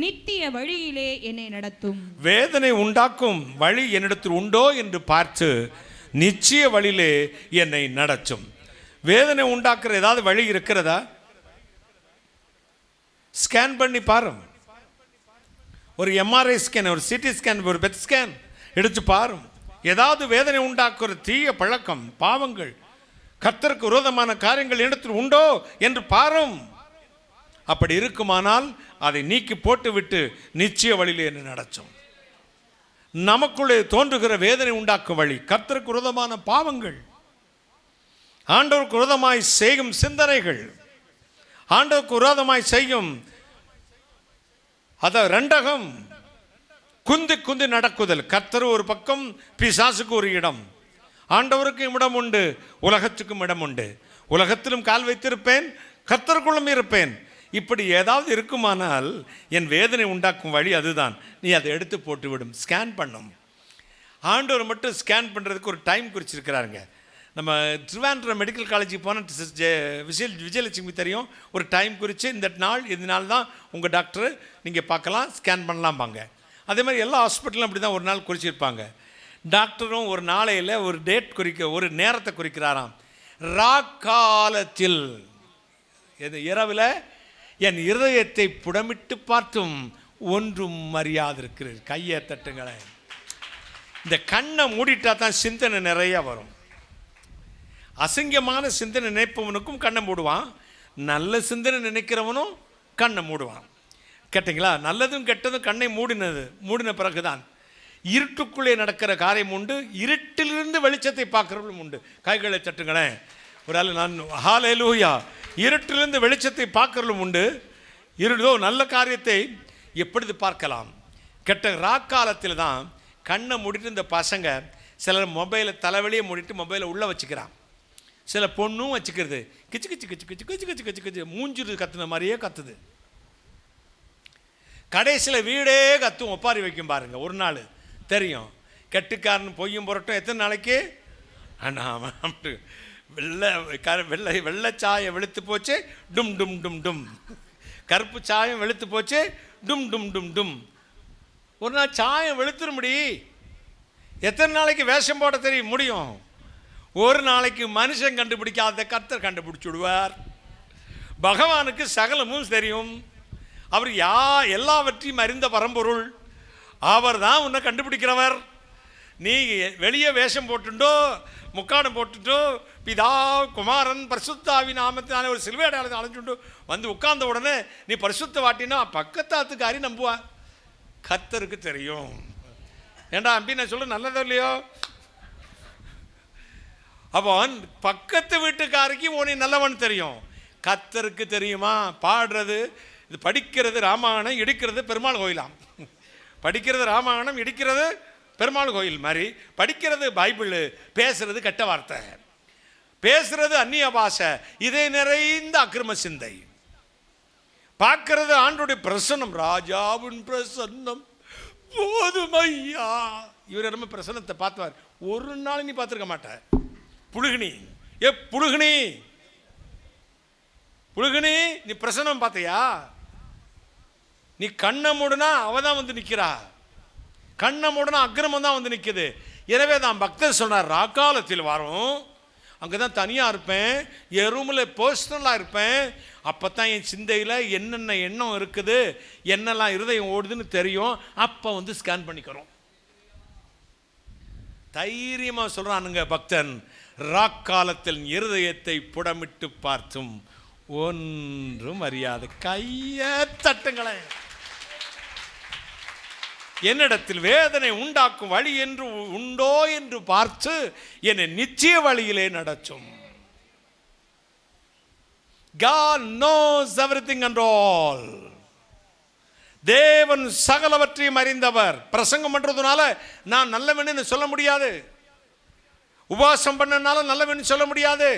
[SPEAKER 4] நித்திய வழியிலே என்னை நடத்தும்.
[SPEAKER 1] வேதனை உண்டாக்கும் வழி என்னிடத்தில் உண்டோ என்று பார்த்து நிச்சய வழியிலே என்னை நடத்தும். வேதனை உண்டாக்குற ஏதாவது வழி இருக்கிறதா? ஸ்கேன் பண்ணி பாரும். ஒரு எம்ஆர்ஐ ஸ்கேன், ஒரு சிடி ஸ்கேன், ஒரு பெட் ஸ்கேன் எடுத்து பாரும். ஏதாவது வேதனை உண்டாக்குற தீய பழக்கம், பாவங்கள், கர்த்தருக்கு விரோதமான காரியங்கள் இடத்தில் உண்டோ என்று பாரும். அப்படி இருக்குமானால் அதை நீக்கி போட்டுவிட்டு நிச்சய வழியிலே என்ன நடத்தும். நமக்குள்ளே தோன்றுகிற வேதனை உண்டாக்கும் வழி கர்த்தருக்கு விரோதமான பாவங்கள், ஆண்டவருக்கு விரோதமாய் செய்யும் சிந்தனைகள், ஆண்டவருக்கு விரோதமாய் செய்யும் அத ரெண்டகம், குந்தி குந்தி நடக்குதல். கர்த்தர் ஒரு பக்கம், பிசாசுக்கு ஒரு இடம். ஆண்டவருக்கும் இடம் உண்டு, உலகத்துக்கும் இடம் உண்டு. உலகத்திலும் கால் வைத்திருப்பேன், கர்த்தருக்குள்ளும் இருப்பேன். இப்படி ஏதாவது இருக்குமானால் என் வேதனை உண்டாக்கும் வழி அதுதான். நீ அதை எடுத்து போட்டு விடும். ஸ்கேன் பண்ணும். ஆண்டவர் மட்டும் ஸ்கேன் பண்ணுறதுக்கு ஒரு டைம் குறிச்சிருக்கிறாருங்க. நம்ம திருவாண்டூர் மெடிக்கல் காலேஜுக்கு போன விஜயலட்சுமி தெரியும், ஒரு டைம் குறித்து இந்த நாள் இதனால தான் உங்கள் டாக்டர் நீங்கள் பார்க்கலாம், ஸ்கேன் பண்ணலாம்பாங்க. அதே மாதிரி எல்லா ஹாஸ்பிட்டலும் அப்படி தான் ஒரு நாள் குறிச்சிருப்பாங்க. டாக்டரும் ஒரு நாளையில் ஒரு டேட் ஒரு நேரத்தை குறிக்கிறாராம். ராக்காலத்தில் இரவில் என் இருதயத்தை புடமிட்டு பார்த்தும் ஒன்றும் மரியாதை இருக்கிறது. கையை தட்டுங்களேன். இந்த கண்ணை மூடிட்டா தான் சிந்தனை நிறைய வரும். அசிங்கமான சிந்தனை நினைப்பவனுக்கும் கண்ணை மூடுவான், நல்ல சிந்தனை நினைக்கிறவனும் கண்ணை மூடுவான். கேட்டிங்களா? நல்லதும் கெட்டதும் கண்ணை மூடின பிறகுதான். இருட்டுக்குள்ளே நடக்கிற காரியம் உண்டு, இருட்டிலிருந்து வெளிச்சத்தை பார்க்கிறவர்களும் உண்டு. கைகளை தட்டுங்களேன். ஒரு ஆள் நான் ஹல்லேலூயா. இருட்டிலிருந்து வெளிச்சத்தை பார்க்கிறவர்களும் உண்டு. இருடோ நல்ல காரியத்தை எப்படி பார்க்கலாம்? கெட்ட ராக்காலத்தில் தான் கண்ணை மூடிட்டு இந்த பசங்க சிலர் மொபைலை தலைவலியை மூடிட்டு மொபைலை உள்ளே வச்சுக்கிறான். சில பொண்ணும் வச்சுக்கிறது. கிச்சு கிச்சு கிச்சு கிச்சு கிச்சு கிச்சு கிச்சு கிச்சு மூஞ்சுது கத்துன மாதிரியே கத்துது. கடைசியில் வீடே கத்தும், ஒப்பாரி வைக்கும் பாருங்க. ஒரு நாள் தெரியும் கெட்டுக்காரன் பொய்யும் புரட்டும் எத்தனை நாளைக்கு. வெள்ளை சாயம் வெளுத்து போச்சு, டும் டும் டும் டும். கருப்பு சாயம் வெளுத்து போச்சு, டும் டும் டும் டும். ஒரு நாள் சாயம் வெளுத்துற எத்தனை நாளைக்கு வேஷம் போட தெரியும் முடியும்? ஒரு நாளைக்கு மனுஷன் கண்டுபிடிக்காத கர்த்தர் கண்டுபிடிச்சு விடுவார். பகவானுக்கு சகலமும் தெரியும். அவர் எல்லாவற்றையும் அறிந்த பரம்பொருள். அவர் தான் உன்னை கண்டுபிடிக்கிறவர். நீ வெளியே வேஷம் போட்டுட்டோ முக்காடம் போட்டுட்டோ பிதா குமாரன் பரிசுத்தாவி நாமத்தினால ஒரு சிலுவை அடையாளத்தை அழைச்சுட்டு வந்து உட்கார்ந்த உடனே நீ பரிசுத்த வாட்டினா பக்கத்தாத்துக்காரி நம்புவா. கர்த்தருக்கு தெரியும். ஏண்டா அம்பி நான் சொல்ல நல்லதோ இல்லையோ? அவன் பக்கத்து வீட்டுக்காரிக்கு உன்னை நல்லவன் தெரியும். கர்த்தருக்கு தெரியுமா? பாடுறது இது படிக்கிறது ராமாயணம், இடிக்கிறது பெருமாள் கோயிலாம். படிக்கிறது ராமாயணம், இடிக்கிறது பெருமாள் கோயில் மாதிரி. படிக்கிறது பைபிள், பேசுறது கெட்ட வார்த்தை, பேசுறது அந்நிய பாஷை, இதே நிறைந்த அக்கிரம சிந்தை. பார்க்கிறது ஆண்டோடைய பிரசன்னம், ராஜாவின் பிரசன்னம் போதுமையா. இவர் நம்ம பிரசன்னத்தை பார்த்துவார். ஒரு நாள் நீ பார்த்துருக்க மாட்ட. புழுகினி புழுகினி புழுகினி நீ பிரசன்னம் பார்த்தியா? நீ கண்ணை மூடுனா அவ தான் வந்து நிற்கிறா. கண்ணை மூடுனா அக்கிரமம் தான் வந்து நிற்குது. எனவே தான் பக்தர் சொன்னார், ராக்காலத்தில் வரும், அங்கே தான் தனியாக இருப்பேன், என் ரூமில் பர்சனலாக இருப்பேன். அப்போ தான் என் சிந்தையில் என்னென்ன எண்ணம் இருக்குது, என்னெல்லாம் இருதயம் ஓடுதுன்னு தெரியும். அப்போ வந்து ஸ்கேன் பண்ணிக்கிறோம். தைரியமாக சொல்கிறானுங்க பக்தன், ராக்காலத்தில் இருதயத்தை புடமிட்டு பார்த்தும் ஒன்றும் அறியாது. கையை தட்டுங்களேன். என்னிடத்தில் வேதனை உண்டாக்கும் வழி என்று உண்டோ என்று பார்த்து என்னை நிச்சய வழியிலே நடத்தும். God knows everything and all. தேவன் சகலவற்றையும் அறிந்தவர். பிரசங்கம் பண்றதுனால நான் நல்லவன்னு சொல்ல முடியாது. உபவாசம் பண்ணனால நல்லவன்னு சொல்ல முடியாது.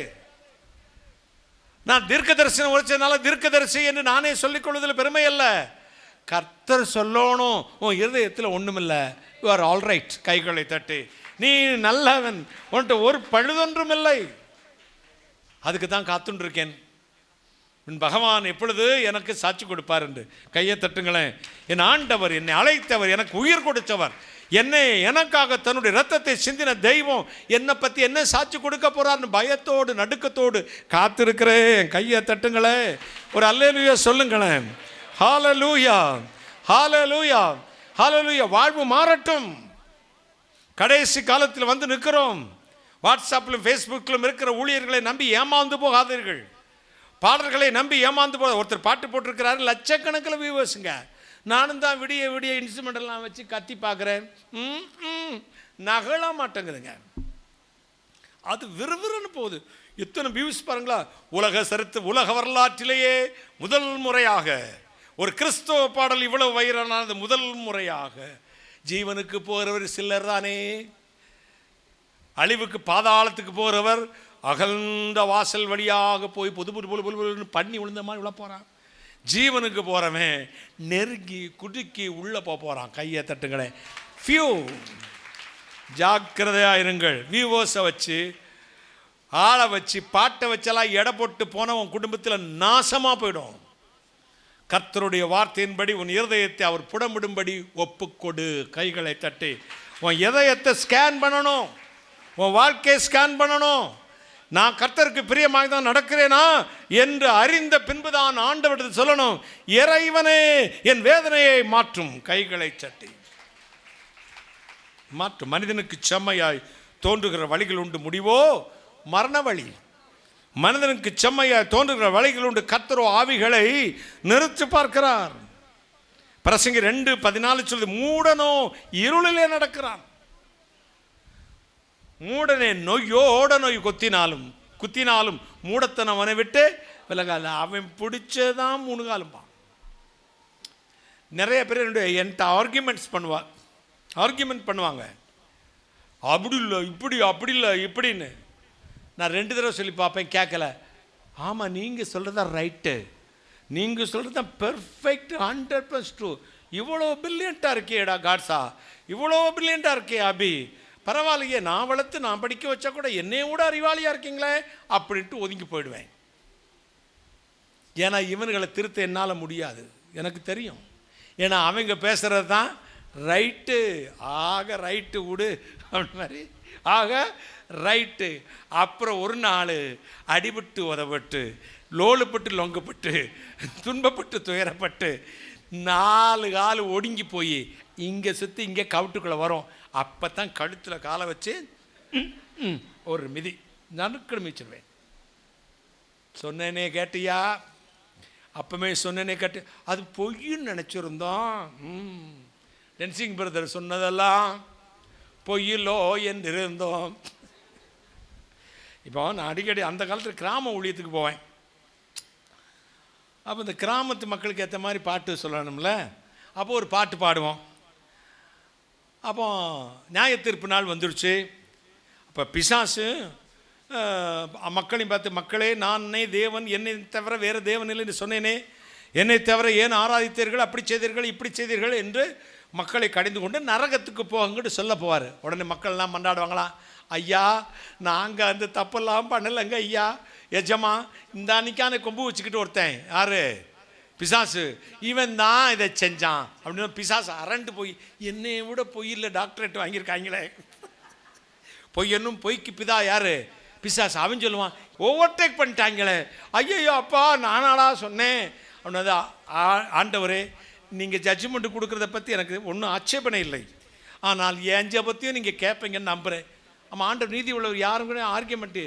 [SPEAKER 1] நான் தீர்க்க தரிசனம் உரைச்சதுனால தீர்க்கதரிசி என்று நானே சொல்லிக் கொள்வதில் பெருமை அல்ல. கர்த்தர் சொல்லணும், உன் இருதயத்தில் ஒன்றுமில்லை, யூ ஆர் ஆல் ரைட். கைகளை தட்டி நீ நல்லவன், உன்ட்டு ஒரு பழுதொன்றும் இல்லை. அதுக்கு தான் காத்துருக்கேன். பகவான் எப்பொழுது எனக்கு சாட்சி கொடுப்பார் என்று. கையை தட்டுங்களேன். என் ஆண்டவர், என்னை அழைத்தவர், எனக்கு உயிர் கொடுத்தவர், என்னை எனக்காக தன்னுடைய இரத்தத்தை சிந்தின தெய்வம் என்னை பற்றி என்ன சாட்சி கொடுக்க போறார்னு பயத்தோடு நடுக்கத்தோடு காத்திருக்கிறேன். கையை தட்டுங்களேன். ஒரு அல்லேலூயா சொல்லுங்களேன். ஹல்லேலூயா, ஹல்லேலூயா, ஹல்லேலூயா. வாழ்வு மாறட்டும். கடைசி காலத்தில் வந்து நிற்கிறோம். வாட்ஸ்அப்பிலும் ஃபேஸ்புக்கிலும் இருக்கிற ஊழியர்களை நம்பி ஏமாந்து போகாதீர்கள். பாடல்களை நம்பி ஏமாந்து போக. ஒருத்தர் பாட்டு போட்டிருக்கிறாரு, லட்சக்கணக்கில் வியூவர்ஸுங்க. நானும் தான் விடிய விடிய இன்ஸ்ட்ருமெண்ட் எல்லாம் வச்சு கத்தி பார்க்குறேன், நகல மாட்டேங்குதுங்க. அது விறுவிறுன்னு போகுது. எத்தனை வியூஸ் பாருங்களா. உலக வரலாற்றிலேயே முதல் முறையாக ஒரு கிறிஸ்தவ பாடல் இவ்வளவு வைரலானது முதல் முறையாக. ஜீவனுக்கு போகிறவர் சிலர் தானே, அழிவுக்கு பாதாளத்துக்கு போகிறவர் அகழ்ந்த வாசல் வழியாக போய் பொது பண்ணி விழுந்த மாதிரி உள்ள போகிறான். ஜீவனுக்கு போகிறவன் நெருங்கி குடுக்கி உள்ளே போகிறான். கையை தட்டுங்களேன். ஃபியூ ஜாக்கிரதையாக இருங்கள். வியூவர்ஸை வச்சு ஆளை வச்சு பாட்டை வச்செல்லாம் எடை போட்டு போனவன் குடும்பத்தில் நாசமாக போயிடும். கர்த்தருடைய வார்த்தையின்படி உன் இருதயத்தை அவர் புடமிடும்படி ஒப்புக்கொடு. கைகளை தட்டி உன் இதயத்தை ஸ்கேன் பண்ணணும், உன் வாழ்க்கையை ஸ்கேன் பண்ணணும். நான் கர்த்தருக்கு பிரியமாக தான் நடக்கிறேனா என்று அறிந்த பின்புதான் ஆண்டவரிடத்தில் சொல்லணும், இறைவனே என் வேதனையை மாற்றும். கைகளை தட்டி மாற்றும். மனிதனுக்கு செம்மையாய் தோன்றுகிற வழிகள் உண்டு, முடிவோ மரண வழி. மனிதனுக்கு செம்மையாய் தோன்றுகிற வழிகள் உண்டு, கர்த்தரோ ஆவிகளை நிறுத்தி பார்க்கிறார். பிரசங்கி 2:14 சொல்லுது, மூடனோ இருளிலே நடக்கிறான். மூடனே நொய்யோட நொய் குத்தினாலும் மூடத்தனம் அவனை விட்டு விலகாது. அவன் பிடிச்சதான் 3 காலும்பா. நிறைய பேர் என்கிட்ட ஆர்கியூமெண்ட் பண்ணுவாங்க. அப்படி இல்லை இப்படி, அப்படி இல்லை இப்படின்னு. நான் 2 தடவை சொல்லி பார்ப்பேன், கேட்கல. ஆமாம், நீங்கள் சொல்கிறது தான் ரைட்டு, நீங்கள் சொல்கிறது தான் பெர்ஃபெக்ட், 100% ட்ரூ. இவ்வளோ பிரில்லியண்ட்டாக இருக்கேடா காட்ஸா, இவ்வளோ பிரில்லியண்ட்டாக இருக்கே அபி, பரவாயில்லையே, நான் வளர்த்து நான் படிக்க வச்சா கூட என்னைய கூட அறிவாளியாக இருக்கீங்களே அப்படின்ட்டு ஒதுங்கி போயிடுவேன். ஏன்னா இவனுங்களை திருத்த என்னால் முடியாது, எனக்கு தெரியும். ஏன்னா அவங்க பேசுகிறது தான் ரைட்டு, ஆக ரைட்டு விடு அப்படி மாதிரி, ஆக ரைட்டு. அப்புறம் ஒரு நாள் அடிபட்டு உதப்பட்டு, லோலுப்பட்டு லொங்கப்பட்டு, துன்பப்பட்டு துயரப்பட்டு, 4 கால் ஒடுங்கி போய் இங்கே சுற்றி இங்கே கவுட்டுக்குள்ளே வரும். அப்போ தான் கழுத்தில் காலை வச்சு ஒரு மிதி நறுக்கடு மிதிச்சிருவேன். சொன்னேனே கேட்டியா, அப்பமே சொன்னேனே கேட்டு, அது பொய்ன்னு நினச்சிருந்தோம். டென்சிங் பிரதர் சொன்னதெல்லாம் பொய்யிலோ என்று இருந்தோம். இப்போ நான் அடிக்கடி அந்த காலத்தில் கிராம ஊழியத்துக்கு போவேன். அப்போ இந்த கிராமத்து மக்களுக்கு ஏற்ற மாதிரி பாட்டு சொல்லணும்ல, அப்போ ஒரு பாட்டு பாடுவோம். அப்போ நியாய தீர்ப்பு நாள் வந்துடுச்சு. அப்போ பிசாசு மக்களையும் பார்த்து, மக்களே நானே தேவன், என்னை தவிர வேறு தேவன் இல்லை என்று சொன்னேனே, என்னை தவிர ஏன் ஆராதித்தீர்கள், அப்படி செய்தீர்கள் இப்படி செய்தீர்கள் என்று மக்களை கடிந்து கொண்டு நரகத்துக்கு போங்கன்னு சொல்ல போவார். உடனே மக்கள்லாம் மண்டாடுவாங்களாம், ஐயா நாங்கள் அந்த தப்பெல்லாம் பண்ணலைங்க ஐயா, எஜமா இந்த அன்னைக்கான கொம்பு வச்சுக்கிட்டு ஒருத்தன் யார், பிசாசு, இவன் தான் இதை செஞ்சான் அப்படின்னு பிசாசு அரண்டு போய், என்னை விட பொய்யில் டாக்டரேட் வாங்கியிருக்காங்களே, பொய்யன்னும் பொய்க்கு பிதா யார், பிசாசு. அவன் சொல்லுவான், ஓவர்டேக் பண்ணிட்டாங்களே, ஐயோ அப்பா நானாடா சொன்னேன் அப்படின்னா, ஆண்டவரே நீங்கள் ஜட்ஜ்மெண்ட் கொடுக்குறத பற்றி எனக்கு ஒன்றும் ஆட்சேபனை இல்லை, ஆனால் என் ஜபத்தையும் நீங்கள் கேட்பீங்கன்னு நம்புகிறேன். ஆமாம், ஆண்டவர் நீதி உள்ளவர், யாரும் கூட ஆர்கியூமெண்ட்டு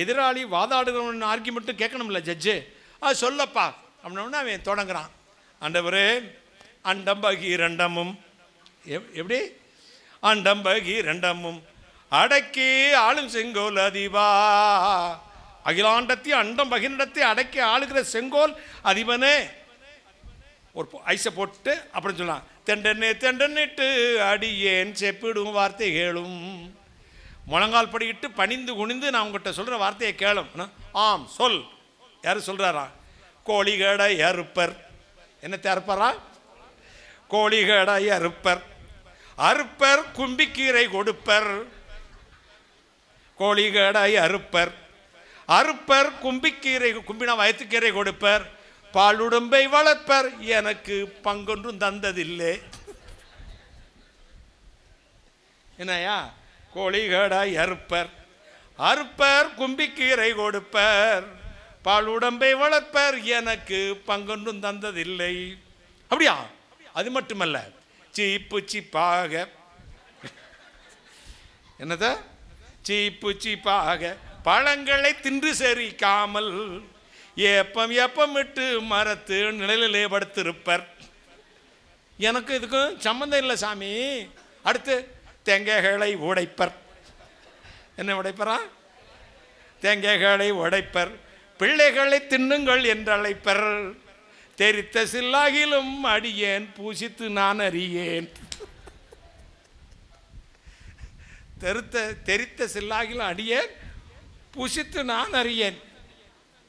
[SPEAKER 1] எதிராளி வாதாடுகிறவன் ஆர்கியூமெண்ட்டும் கேட்கணும்ல ஜட்ஜு, அது சொல்லப்பா அப்படின்னா அவன் தொடங்குறான். ஆண்டவரே அண்டம் பகீரண்டமும் எப்படி அண்டம் பகீரண்டமும் அடக்கி ஆளும் செங்கோல் அதிபா, அகிலாண்டத்தை அண்டம் பகிரண்டத்தை அடக்கி ஆளுகிற செங்கோல் அதிபனே, ஒரு ஐஸை போட்டு அப்படின்னு சொல்லலாம், தெண்டன்னிட்டு அடியேன் செப்பிடும் வார்த்தை கேளும், முழங்கால் படிக்கிட்டு பணிந்து குனிந்து நான் உங்கள்கிட்ட சொல்கிற வார்த்தையை கேளும். ஆம் சொல். யார் சொல்கிறாரா, கோழிகடை அறுப்பர், என்னத்தை அறுப்பாரா, கோழிகடை அறுப்பர், அறுப்பர் கும்பிக்கீரை கொடுப்பர், கோழிகடை அறுப்பர், அறுப்பர் கும்பிக்கீரை, கும்பினா வயத்துக்கீரை கொடுப்பர், பாலுடம்பை வளர்ப்பர், எனக்கு பங்கொன்றும் தந்ததில்லை. என்னையா, கோழிகடாய் அறுப்பர், அறுப்பர் கும்பிக்கீரை கொடுப்பர், பாலுடம்பை வளர்ப்பர், எனக்கு பங்கொன்றும் தந்ததில்லை. அப்படியா? அது மட்டுமல்ல, சீப்பு சீப்பாக, என்னத சீப்பு சீப்பாக பழங்களை தின்று செரிக்காமல் ஏப்பமிட்டு மரத்து நிழலிலே படுத்திருப்பர், எனக்கு இதுக்கும் சம்மந்தம் இல்லை சாமி. அடுத்து தேங்காய்களை உடைப்பர், என்ன உடைப்பரா, தேங்காய்களை உடைப்பர், பிள்ளைகளை தின்னுங்கள் என்று அழைப்பர், தெரித்த சில்லாகிலும் அடியேன் பூசித்து நான் அறியேன். தெரித்த சில்லாகிலும் அடியேன் பூசித்து நான் அறியேன்.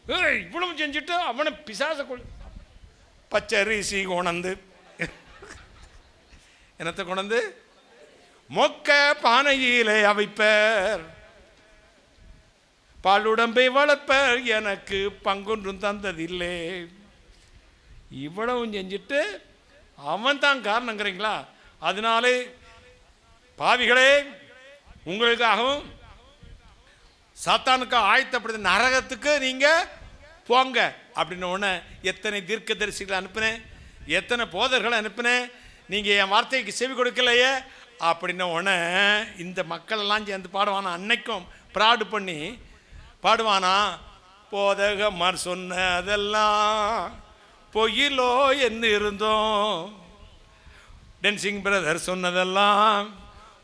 [SPEAKER 1] இவ்வளவு செஞ்சுட்டு அவனை பிசாச பச்சரிசி கொணந்து, என்னத்தை கொணந்து மொக்க பானையிலே அவைப்பர், பாலுடம்பை வளர்ப்பர், எனக்கு பங்கொன்றும் தந்ததில்லை. இவ்வளவும் செஞ்சுட்டு அவன் தான் காரணங்கிறீங்களா? அதனாலே பாவிகளே, உங்களுக்காகவும் சாத்தானுக்கு ஆயத்தப்படுத்த நரகத்துக்கு நீங்கள் போங்க அப்படின்னு உடனே எத்தனை தீர்க்கதரிசிகளை அனுப்பினேன், எத்தனை போதர்களை அனுப்பினேன், நீங்கள் என் வார்த்தைக்கு செவி கொடுக்கலையே அப்படின்ன உடனே இந்த மக்களெல்லாம் சேர்ந்து பாடுவானா, அன்னைக்கும் ப்ராடு பண்ணி பாடுவானா, போதகமார் சொன்னதெல்லாம் பொய்யிலோ என்ன இருந்தோம், டென்சிங் பிரதர் சொன்னதெல்லாம்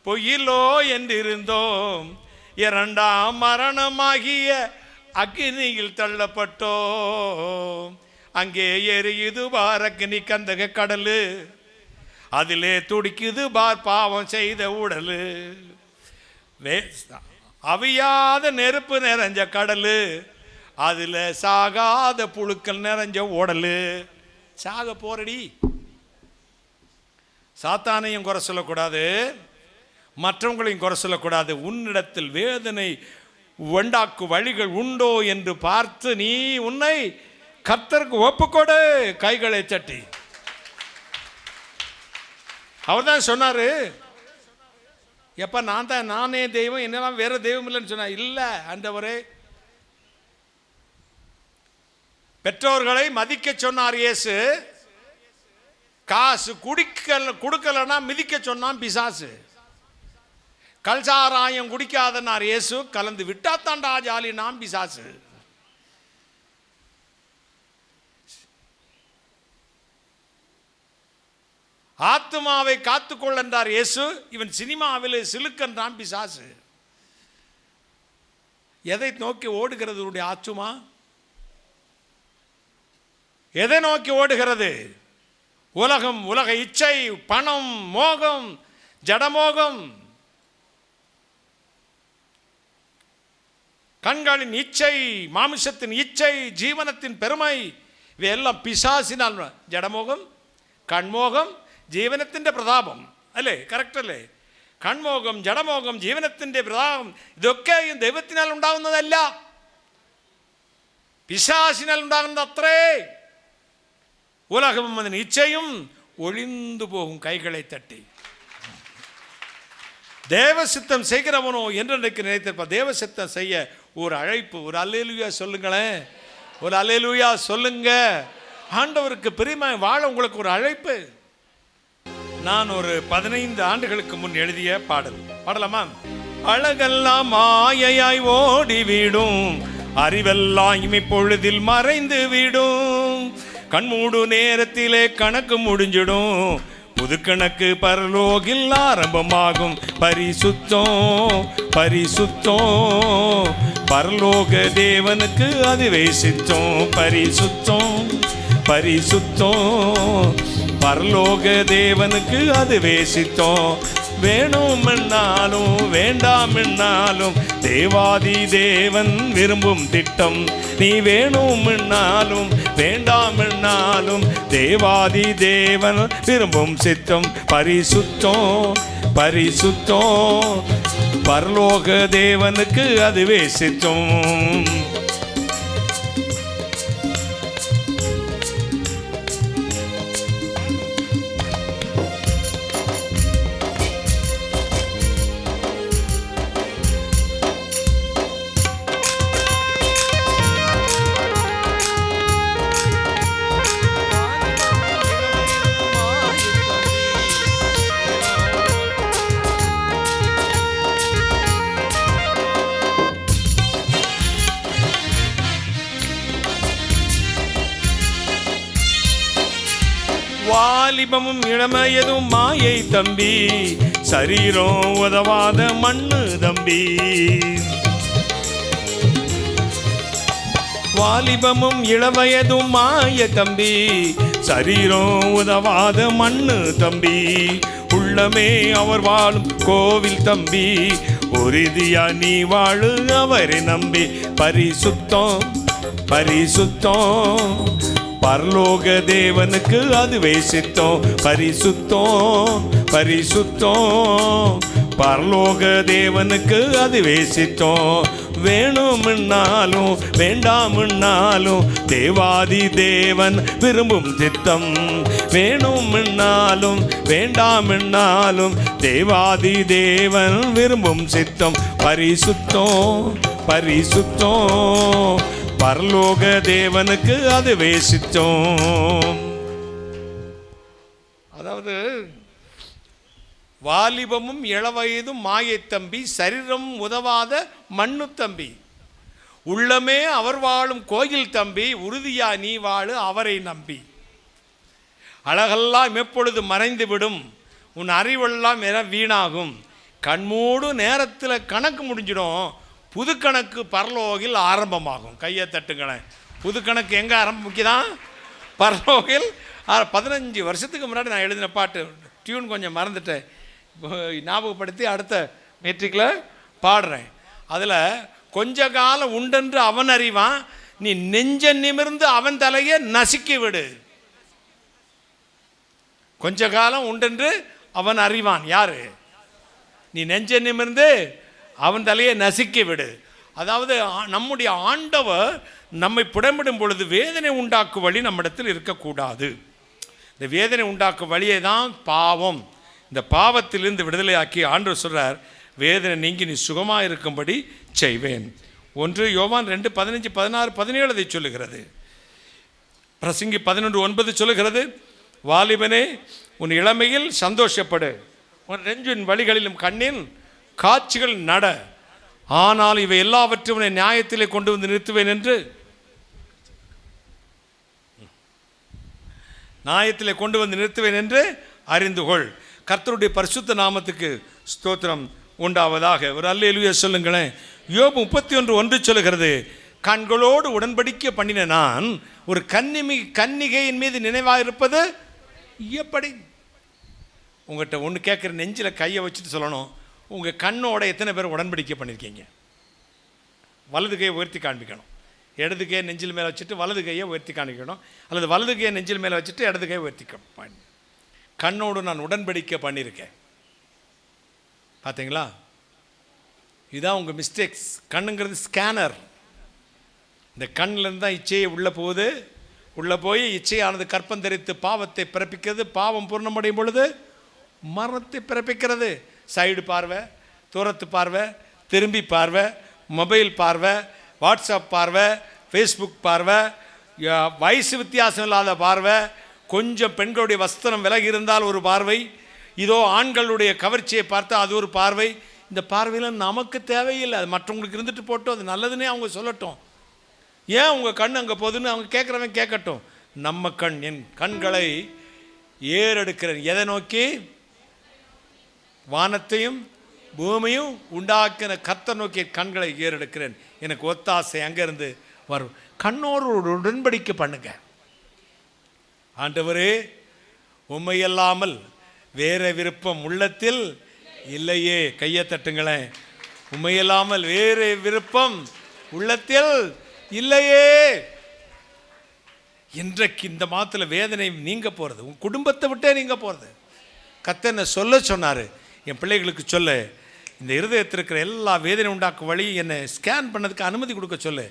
[SPEAKER 1] பொய்யிலோ என்றிருந்தோம், இரண்டாம் மரணமாகிய அக்னியில் தள்ளப்பட்டோம். அங்கே எரியுது பார் அக்னி கந்தக கடலு, அதிலே துடிக்குது பார் பாவம் செய்த உடலு. அவியாத நெருப்பு நிறைஞ்ச கடலு, அதில் சாகாத புழுக்கள் நிறைஞ்ச உடலு. சாக போறடி. சாத்தானையும் குறை சொல்லக்கூடாது, மற்றவங்களையும் குறை சொல்லக்கூடாது. உன்னிடத்தில் வேதனை உண்டாக்கு வழிகள் உண்டோ என்று பார்த்து நீ உன்னை கர்த்தருக்கு ஒப்புக்கொடு, கைகளை தட்டி. அவர் தான் சொன்னாரு, எப்ப நானே தெய்வம், என்னெல்லாம் வேற தெய்வம் இல்லைன்னு சொன்னா. இல்லை ஆண்டவரே, பெற்றோர்களை மதிக்க சொன்னார் இயேசு. காசு கொடுக்கலன்னா மிதிக்க சொன்னான் பிசாசு. கல்சாராயம் குடிக்காதனார் இயேசு, கலந்து விட்டா தாண்டா ஜாலி நாம் பிசாசு. ஆத்மாவை காத்துக்கொள் என்றார் இயேசு, இவன் சினிமாவில் சிலுக்கன்றான் பிசாசு. எதை நோக்கி ஓடுகிறது உன்னுடைய ஆத்துமா? எதை நோக்கி ஓடுகிறது? உலகம், உலக இச்சை, பணம், மோகம், ஜடமோகம், கண்களின் இச்சை, மாமிசத்தின் இச்சை, ஜீவனத்தின் பெருமை, ഇവയെല്ലാം പിശാചിനാൽ. ജഡമോഹം, കൺമോഹം, ജീവനത്തിൻ്റെ പ്രതാപം അല്ലേ? കറക്റ്റ് അല്ലേ? കൺമോഹം, ജഡമോഹം, ജീവനത്തിൻ്റെ പ്രതാപം, ഇതൊക്കെയും ദൈവത്തിനാൽ ഉണ്ടാകുന്നതല്ല, പിശാചിനാൽ ഉണ്ടാകുന്നത് അത്രേ. உலகமும் அதன் இச்சையும் ஒளிந்து போகும். கைகளை தட்டி. தேவ சித்தம் செய்கிறவனோ என்றென்றைக்கு நினைத்திருப்பார். தேவ சித்தம் செய்ய ஒரு அழைப்பு. ஒரு அல்லேலூயா சொல்லுங்களேன், ஒரு அல்லேலூயா சொல்லுங்க. ஆண்டவருக்கு பிரியமாய் வாழ உங்களுக்கு ஒரு அழைப்பு. நான் ஒரு 15 ஆண்டுகளுக்கு முன் எழுதிய பாடலாமா? அழகெல்லாம் மாயையாய் ஓடிவிடும், அறிவெல்லாம் இமைப்பொழுதில் மறைந்து விடும், கண்மூடு நேரத்திலே கணக்கு முடிஞ்சிடும், புது கணக்கு பரலோகில் ஆரம்பமாகும். பரிசுத்தம் பரிசுத்தம் பரலோக தேவனுக்கு அதுவே சித்தம். பரிசுத்தம் பரிசுத்தம் பரலோக தேவனுக்கு அதுவே சித்தம். வேணுமென்னாலும் வேண்டாமென்னாலும் தேவாதி தேவன் விரும்பும் திட்டம். நீ வேணுமென்னாலும் வேண்டாமென்னாலும் தேவாதி தேவன் விரும்பும் சித்தம். பரிசுத்தம் பரிசுத்தம் பரலோக தேவனுக்கு அதுவே சித்தம். வாலிபமும் இளமையதும் மாயை தம்பி, சரீரம் உதவாத மண்ணு தம்பி. வாலிபமும் இளவயதும் மாய தம்பி, சரீரம் உதவாத மண்ணு தம்பி. உள்ளமே அவர் வாழும் கோவில் தம்பி, உறுதியா நீ வாழு அவரை நம்பி. பரிசுத்தம் பரிசுத்தம் பரலோக தேவனுக்கு அதுவே சித்தம். பரிசுத்தம் பரிசுத்தம் பரலோக தேவனுக்கு அதுவே சித்தம். வேணும்னாலும் வேண்டாம்னாலும் தேவாதி தேவன் விரும்பும் சித்தம். வேணும்னாலும் வேண்டாம்னாலும் தேவாதி தேவன் விரும்பும் சித்தம். பரிசுத்தம் பரிசுத்தம் பரலோக தேவனுக்கு அதுவே சித்தம். அதாவது வாலிபமும் இளவயதும் மாயை தம்பி, சரீரம் உதவாத மண்ணு தம்பி. உள்ளமே அவர் வாழும் கோயில் தம்பி, உறுதியா நீ வாழு அவரை நம்பி. அழகெல்லாம் எப்பொழுது மறைந்துவிடும், உன் அறிவெல்லாம் வீணாகும். கண்மூடு நேரத்தில் கணக்கு முடிஞ்சிடும், புது கணக்கு பரலோகில் ஆரம்பமாகும். கையை தட்டுங்களேன். புது கணக்கு எங்கே ஆரம்பிக்குதான்? பரலோகில். 15 வருஷத்துக்கு முன்னாடி நான் எழுதின பாட்டு, டியூன் கொஞ்சம் மறந்துட்டேன், ஞாபகப்படுத்தி அடுத்த மெட்ரிக்கில் பாடுறேன். அதில் கொஞ்ச காலம் உண்டென்று அவன் அறிவான், நீ நெஞ்ச நிமிர்ந்து அவன் தலையை நசுக்கி விடு. கொஞ்ச காலம் உண்டென்று அவன் அறிவான். யாரு? நீ நெஞ்ச நிமிர்ந்து அவன் தலையை நசுக்கி விடு. அதாவது நம்முடைய ஆண்டவர் நம்மை புடமிடும் பொழுது வேதனை உண்டாக்கும் வழி நம்மிடத்தில் இருக்கக்கூடாது. இந்த வேதனை உண்டாக்கும் வழியை தான் பாவம். இந்த பாவத்திலிருந்து விடுதலையாக்கி ஆண்டவர் சொல்றார், வேதனை நீங்கி நீ சுகமாக இருக்கும்படி செய்வேன். 1 யோவான் 2 15 16 17 அதை சொல்லுகிறது. பிரசங்கி 11:9 சொல்லுகிறது, வாலிபனே உன் இளமையில் சந்தோஷப்படு, உன் நெஞ்சின் வழிகளிலும் கண்ணின் காட்சிகள் நட, ஆனால் இவை எல்லாவற்றையும் உன்னை நியாயத்திலே கொண்டு வந்து நிறுத்துவேன் என்று, நியாயத்திலே கொண்டு வந்து நிறுத்துவேன் என்று அறிந்து கொள். கர்த்தருடைய பரிசுத்த நாமத்துக்கு ஸ்தோத்திரம் உண்டாவதாக. ஒரு அல்லேலூயா சொல்லுங்களேன். யோபு 31:1 சொல்லுகிறது, கண்களோடு உடன்படிக்கை பண்ணின நான் ஒரு கன்னிகையின் மீது நினைவாக இருப்பது எப்படி? உங்கள்கிட்ட ஒன்று கேட்குற, நெஞ்சில் கையை வச்சுட்டு சொல்லணும், உங்கள் கண்ணோட எத்தனை பேர் உடன்படிக்கை பண்ணியிருக்கீங்க? வலது கையை உயர்த்தி காண்பிக்கணும். இடது கையை நெஞ்சில் மேலே வச்சுட்டு வலது கையை உயர்த்தி காண்பிக்கணும், அல்லது வலது கையை நெஞ்சில் மேலே வச்சுட்டு இடது கையை உயர்த்தி கண்ணோடு நான் உடன்படிக்கை பண்ணியிருக்கேன். பார்த்தீங்களா? இதுதான் உங்கள் மிஸ்டேக்ஸ். கண்ணுங்கிறது ஸ்கேனர். இந்த கண்ணிலேருந்து தான் இச்சையை உள்ளே போகுது. உள்ளே போய் இச்சையானது கற்பம் தரித்து பாவத்தை பிறப்பிக்கிறது. பாவம் பூர்ணமடையும் பொழுது மரணத்தை பிறப்பிக்கிறது. சைடு பார்வை, தூரத்து பார்வை, திரும்பி பார்வை, மொபைல் பார்வை, வாட்ஸ்அப் பார்வை, ஃபேஸ்புக் பார்வை, வயசு வித்தியாசம் இல்லாத பார்வை, கொஞ்சம் பெண்களுடைய வஸ்திரம் விலகி இருந்தால் ஒரு பார்வை, இதோ ஆண்களுடைய கவர்ச்சியை பார்த்தா அது ஒரு பார்வை. இந்த பார்வையில் நமக்கு தேவையில்லை, அது மற்றவங்களுக்கு இருந்துட்டு போட்டோம், அது நல்லதுன்னே அவங்க சொல்லட்டும். ஏன் உங்கள் கண் அங்கே போகுதுன்னு அவங்க கேட்குறவன் கேட்கட்டும். நம்ம கண், என் கண்களை ஏறெடுக்கிறேன். எதை நோக்கி? வானத்தையும் பூமியும் உண்டாக்கின கர்த்தர் நோக்கி கண்களை ஏறெடுக்கிறேன். எனக்கு ஒத்தாசை அங்கேருந்து வரும். கண்ணோடு உடன்படிக்கை பண்ணுங்க. ஆண்டவரே, உம்மையல்லாமல் வேற விருப்பம் உள்ளத்தில் இல்லையே. கையை தட்டுங்களேன். உம்மையல்லாமல் வேறு விருப்பம் உள்ளத்தில் இல்லையே. இன்றைக்கு இந்த மாதத்தில் வேதனை நீங்க போகிறது, உன் குடும்பத்தை விட்டே நீங்க போகிறது. கர்த்தர் என்ன சொல்ல சொன்னார்? என் பிள்ளைகளுக்கு சொல்ல, இந்த இருதயத்தில் இருக்கிற எல்லா வேதனை உண்டாக்கும் வழி என்னை ஸ்கேன் பண்ணதுக்கு அனுமதி கொடுக்க சொல்லு.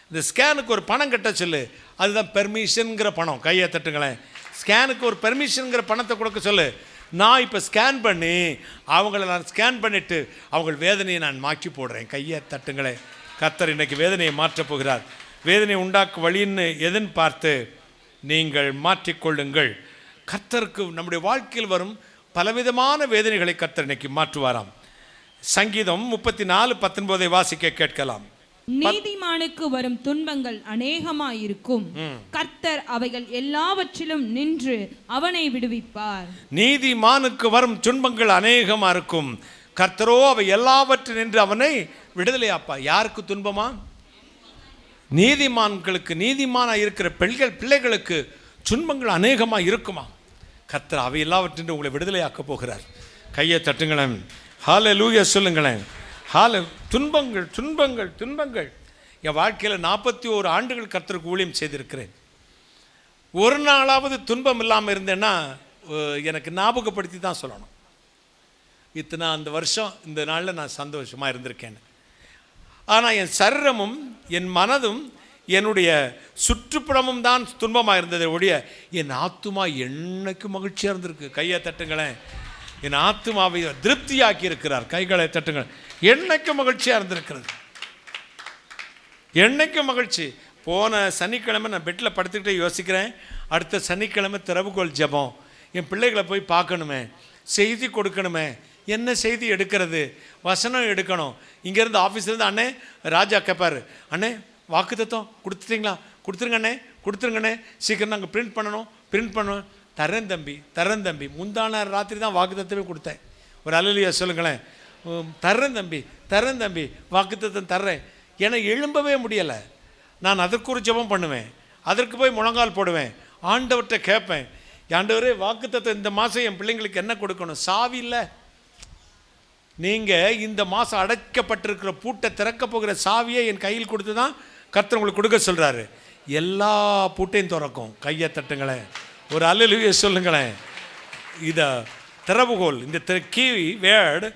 [SPEAKER 1] இந்த ஸ்கேனுக்கு ஒரு பணம் கட்ட சொல்லு. அதுதான் பெர்மிஷனுங்கிற பணம். கையை தட்டுங்களேன். ஸ்கேனுக்கு ஒரு பெர்மிஷனுங்கிற பணத்தை கொடுக்க சொல்லு. நான் இப்போ ஸ்கேன் பண்ணி அவங்கள நான் ஸ்கேன் பண்ணிவிட்டு அவங்க வேதனையை நான் மாற்றி போடுறேன். கையை தட்டுங்களேன். கர்த்தர் இன்றைக்கி வேதனையை மாற்றப் போகிறார். வேதனை உண்டாக்கும் வழின்னு எதுன்னு பார்த்து நீங்கள் மாற்றிக்கொள்ளுங்கள். கர்த்தருக்கு நம்முடைய வாழ்க்கையில் வரும் பலவிதமான வேதனைகளை கர்த்தர் இன்னைக்கு மாற்றுவாராம். சங்கீதம் 34:19 வாசிக்க கேட்கலாம்.
[SPEAKER 4] நீதிமானுக்கு வரும் துன்பங்கள் அநேகமாயிருக்கும், கர்த்தர் அவைகள் எல்லாவற்றிலும் நின்று அவனை விடுவிப்பார்.
[SPEAKER 1] நீதிமானுக்கு வரும் துன்பங்கள் அநேகமா இருக்கும், கர்த்தரோ அவை எல்லாவற்றிலும் நின்று அவனை விடுதலையாப்பா. யாருக்கு துன்பமா? நீதிமான்களுக்கு. நீதிமானா இருக்கிற பிள்ளைகளுக்கு துன்பங்கள் அநேகமா இருக்குமா? கர்த்தர் அவை எல்லாவற்றிலும் உங்களை விடுதலையாக்க போகிறார். கையை தட்டுங்களேன். ஹல்லேலூயா சொல்லுங்களேன். துன்பங்கள் துன்பங்கள் துன்பங்கள். என் வாழ்க்கையில் 41 ஆண்டுகள் கர்த்தருக்கு ஊழியம் செய்திருக்கிறேன். ஒரு நாளாவது துன்பம் இல்லாமல் இருந்தேன்னா எனக்கு ஞாபகப்படுத்தி தான் சொல்லணும். இத்தனை அந்த வருஷம் இந்த நாளில் நான் சந்தோஷமாக இருந்திருக்கேன். ஆனால் என் சரீரமும் என் மனதும் என்னுடைய சுற்றுப்புறமும் தான் துன்பமாக இருந்ததை ஒழிய என் ஆத்துமா என்னைக்கு மகிழ்ச்சியாக இருந்திருக்கு. கையை தட்டுங்களேன். என் ஆத்துமாவை திருப்தியாக்கி இருக்கிறார். கைகளை தட்டுங்கள். என்னைக்கு மகிழ்ச்சியாக இருந்திருக்கிறது. என்னைக்கு மகிழ்ச்சி. போன சனிக்கிழமை நான் பெட்டில் படுத்துக்கிட்டே யோசிக்கிறேன், அடுத்த சனிக்கிழமை திறவுகோல் ஜெபம். என் பிள்ளைகளை போய் பார்க்கணுமே, செய்தி கொடுக்கணுமே, என்ன செய்தி எடுக்கிறது, வசனம் எடுக்கணும். இங்கேருந்து ஆஃபீஸ்லேருந்து அண்ணே ராஜா கேட்பார், அண்ணே வாக்குத்தத்தம் கொடுத்துட்டீங்களா? கொடுத்துருங்க அண்ணே, கொடுத்துருங்கண்ணே, சீக்கிரம் நாங்கள் பிரிண்ட் பண்ணணும். தரேன் தம்பி. முந்தான ராத்திரி தான் வாக்குத்தத்தமே கொடுத்தேன். ஒரு அல்லேலூயா சொல்லுங்களேன். தரேன் தம்பி வாக்குத்தத்தம் தர்றேன். ஏன்னா எழும்பவே முடியலை. நான் அதற்கு ஒரு ஜெபம் பண்ணுவேன், அதற்கு போய் முழங்கால் போடுவேன், ஆண்டவர்கிட்ட கேட்பேன், ஆண்டவரே வாக்குத்தத்தம் இந்த மாதம் என் பிள்ளைங்களுக்கு என்ன கொடுக்கணும்? சாவி இல்லை. நீங்கள் இந்த மாதம் அடைக்கப்பட்டிருக்கிற பூட்டை திறக்க போகிற சாவியை என் கையில் கொடுத்து தான் கர்த்தர் உங்களுக்கு கொடுக்க சொல்கிறாரு. எல்லா பூட்டையும் திறக்கும். கையை தட்டுங்களேன், ஒரு அல்லேலூயா சொல்லுங்களேன். இதை திறவுகோல், இந்த கீ வேர்டு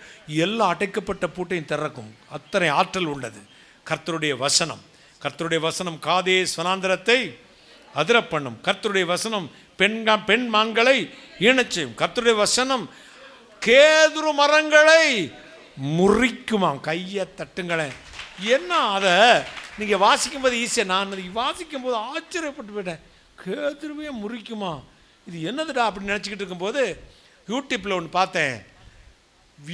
[SPEAKER 1] எல்லா அடைக்கப்பட்ட பூட்டையும் திறக்கும். அத்தனை ஆற்றல் உள்ளது கர்த்தருடைய வசனம். கர்த்தருடைய வசனம் காதேஸ் வனாந்தரத்தை அதிர பண்ணும். கர்த்தருடைய வசனம் பெண் மான்களை ஈனச்செய்யும். கர்த்தருடைய வசனம் கேதுரு மரங்களை முறிக்குமாம். கையை தட்டுங்களேன். என்ன அதை நீங்கள் வாசிக்கும்போது ஈஸியாக, நான் வாசிக்கும்போது ஆச்சரியப்பட்டு போயிட்டேன். கேதுருவே முறிக்குமா, இது என்னதுடா அப்படின்னு நினச்சிக்கிட்டு இருக்கும்போது யூடியூப்பில் ஒன்று பார்த்தேன்.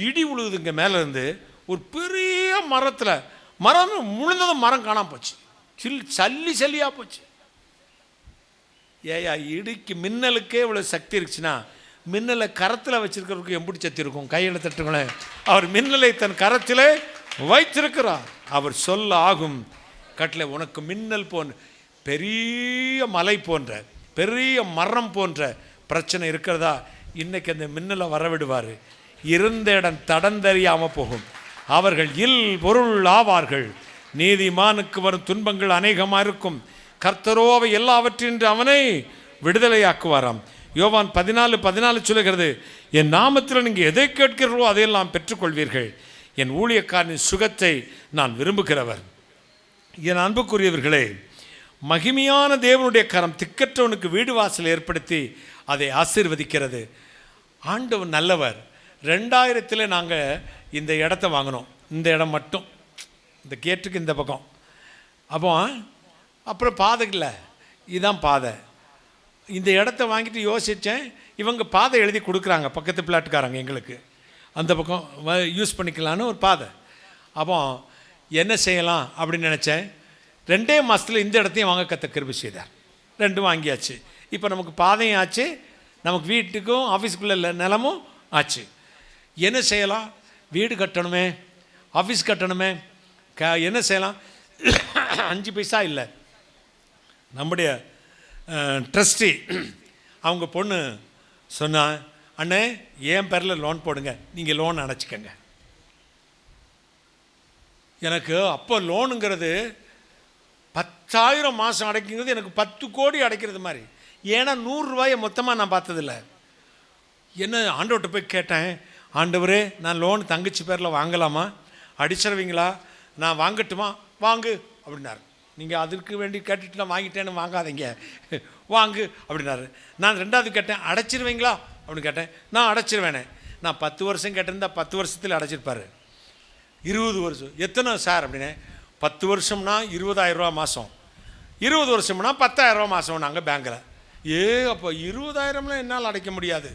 [SPEAKER 1] இடி உழுகுதுங்க மேலேருந்து ஒரு பெரிய மரத்தில், மரம் முழுந்ததும் மரம் காணாமல் போச்சு. சல்லியாக போச்சு. ஏயா, இடிக்கு மின்னலுக்கே இவ்வளோ சக்தி இருக்குச்சுன்னா மின்னலை கரத்தில் வச்சிருக்கிறவருக்கு எப்படி சக்தி இருக்கும்? கையில் தட்டுங்களேன். அவர் மின்னலை தன் கரத்திலே வைத்திருக்கிறார். அவர் சொல்ல ஆகும். கட்டில் உனக்கு மின்னல் போன்ற பெரிய மலை போன்ற பெரிய மரம் போன்ற பிரச்சனை இருக்கிறதா? இன்னைக்கு அந்த மின்னலை வரவிடுவார். இருந்த இடம் தடந்தறியாமல் போகும். அவர்கள் பொருள் ஆவார்கள். நீதிமானுக்கு வரும் துன்பங்கள் அநேகமாக இருக்கும். கர்த்தரோ அவை எல்லாவற்றின்று அவனை விடுதலையாக்குவாராம். யோவான் 14:14 சொல்லுகிறது, என் நாமத்தில் நீங்கள் எதை கேட்கிறீர்களோ அதையெல்லாம் பெற்றுக்கொள்வீர்கள். என் ஊழியக்காரனின் சுகத்தை நான் விரும்புகிறவர். என் அன்புக்குரியவர்களே, மகிமையான தேவனுடைய கரம் திக்கற்றவனுக்கு வீடு வாசல் ஏற்படுத்தி அதை ஆசீர்வதிக்கிறது. ஆண்டவன் நல்லவர். 2000 நாங்கள் இந்த இடத்த வாங்கினோம். இந்த இடம் மட்டும், இந்த கேட்டுக்கு இந்த பக்கம். அப்புறம் பாதை இல்லை, இதுதான் பாதை. இந்த இடத்த வாங்கிட்டு யோசித்தேன், இவங்க பாதை எழுதி கொடுக்குறாங்க பக்கத்து பிளாட்டுக்காரங்க எங்களுக்கு, அந்த பக்கம் யூஸ் பண்ணிக்கலான்னு ஒரு பாதை. அப்போ என்ன செய்யலாம் அப்படின்னு நினச்சேன். 2 மாதத்தில் இந்த இடத்தையும் வாங்க கர்த்தர் கிருபை செய்தார். 2 வாங்கியாச்சு. இப்போ நமக்கு பாதையும் ஆச்சு, நமக்கு வீட்டுக்கும் ஆஃபீஸுக்குள்ள நிலமும் ஆச்சு. என்ன செய்யலாம்? வீடு கட்டணுமே, ஆஃபீஸ் கட்டணுமே, என்ன செய்யலாம்? 5 பைசா இல்லை. நம்முடைய ட்ரஸ்டி அவங்க பொண்ணு சொன்னா, அண்ணே என் பேரில் லோன் போடுங்க, நீங்கள் லோன் அடைச்சிக்கங்க. எனக்கு அப்போ லோனுங்கிறது 10,000 மாதம் அடைக்குங்கிறது எனக்கு 10 கோடி அடைக்கிறது மாதிரி. ஏன்னா 100 ரூபாயை மொத்தமாக நான் பார்த்ததில்ல. என்ன ஆண்டவர்கிட்ட போய் கேட்டேன், ஆண்டவரே நான் லோன் தங்கச்சி பேரில் வாங்கலாமா, அடிச்சிருவீங்களா, நான் வாங்கட்டுமா? வாங்கு அப்படின்னாரு. நீங்கள் அதுக்கு வேண்டி கேட்டுட்டு நான் வாங்கிட்டேன்னு வாங்காதீங்க, வாங்கு அப்படின்னாரு. நான் 2வது கேட்டேன், அடைச்சிருவீங்களா அப்படின்னு கேட்டேன். நான் அடைச்சிருவேனே. நான் 10 வருஷம் கேட்டிருந்தா 10 வருஷத்தில் அடைச்சிருப்பார். 20 வருஷம் எத்தனை சார் அப்படின்னே. 10 வருஷம்னா 20,000 ரூபா மாதம், 20 வருஷம்னா 10,000 ரூபா மாதம். நாங்கள் பேங்கில் அப்போ 20,000லாம் என்னால் அடைக்க முடியாது,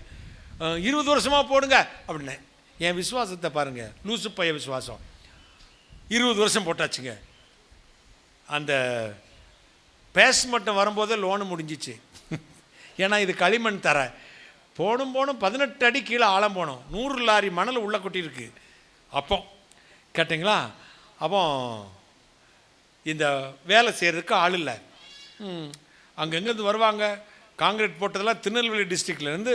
[SPEAKER 1] 20 வருஷமாக போடுங்க அப்படின்னேன். என் விசுவாசத்தை பாருங்கள், லூசு பைய விசுவாசம். 20 வருஷம் போட்டாச்சுங்க. அந்த பேஸ்மெண்ட்டு வரும்போதே லோனு முடிஞ்சிச்சு. ஏன்னா இது களிமண் தர போடும் 18 அடி கீழே ஆழம் போனோம், 100 லாரி மணல் உள்ளே கொட்டியிருக்கு. அப்போ கேட்டிங்களா? அப்போ இந்த வேலை செய்கிறதுக்கு ஆள் இல்லை. அங்கங்கேருந்து வருவாங்க. காங்கிரீட் போட்டதெல்லாம் திருநெல்வேலி டிஸ்ட்ரிக்ட்லேருந்து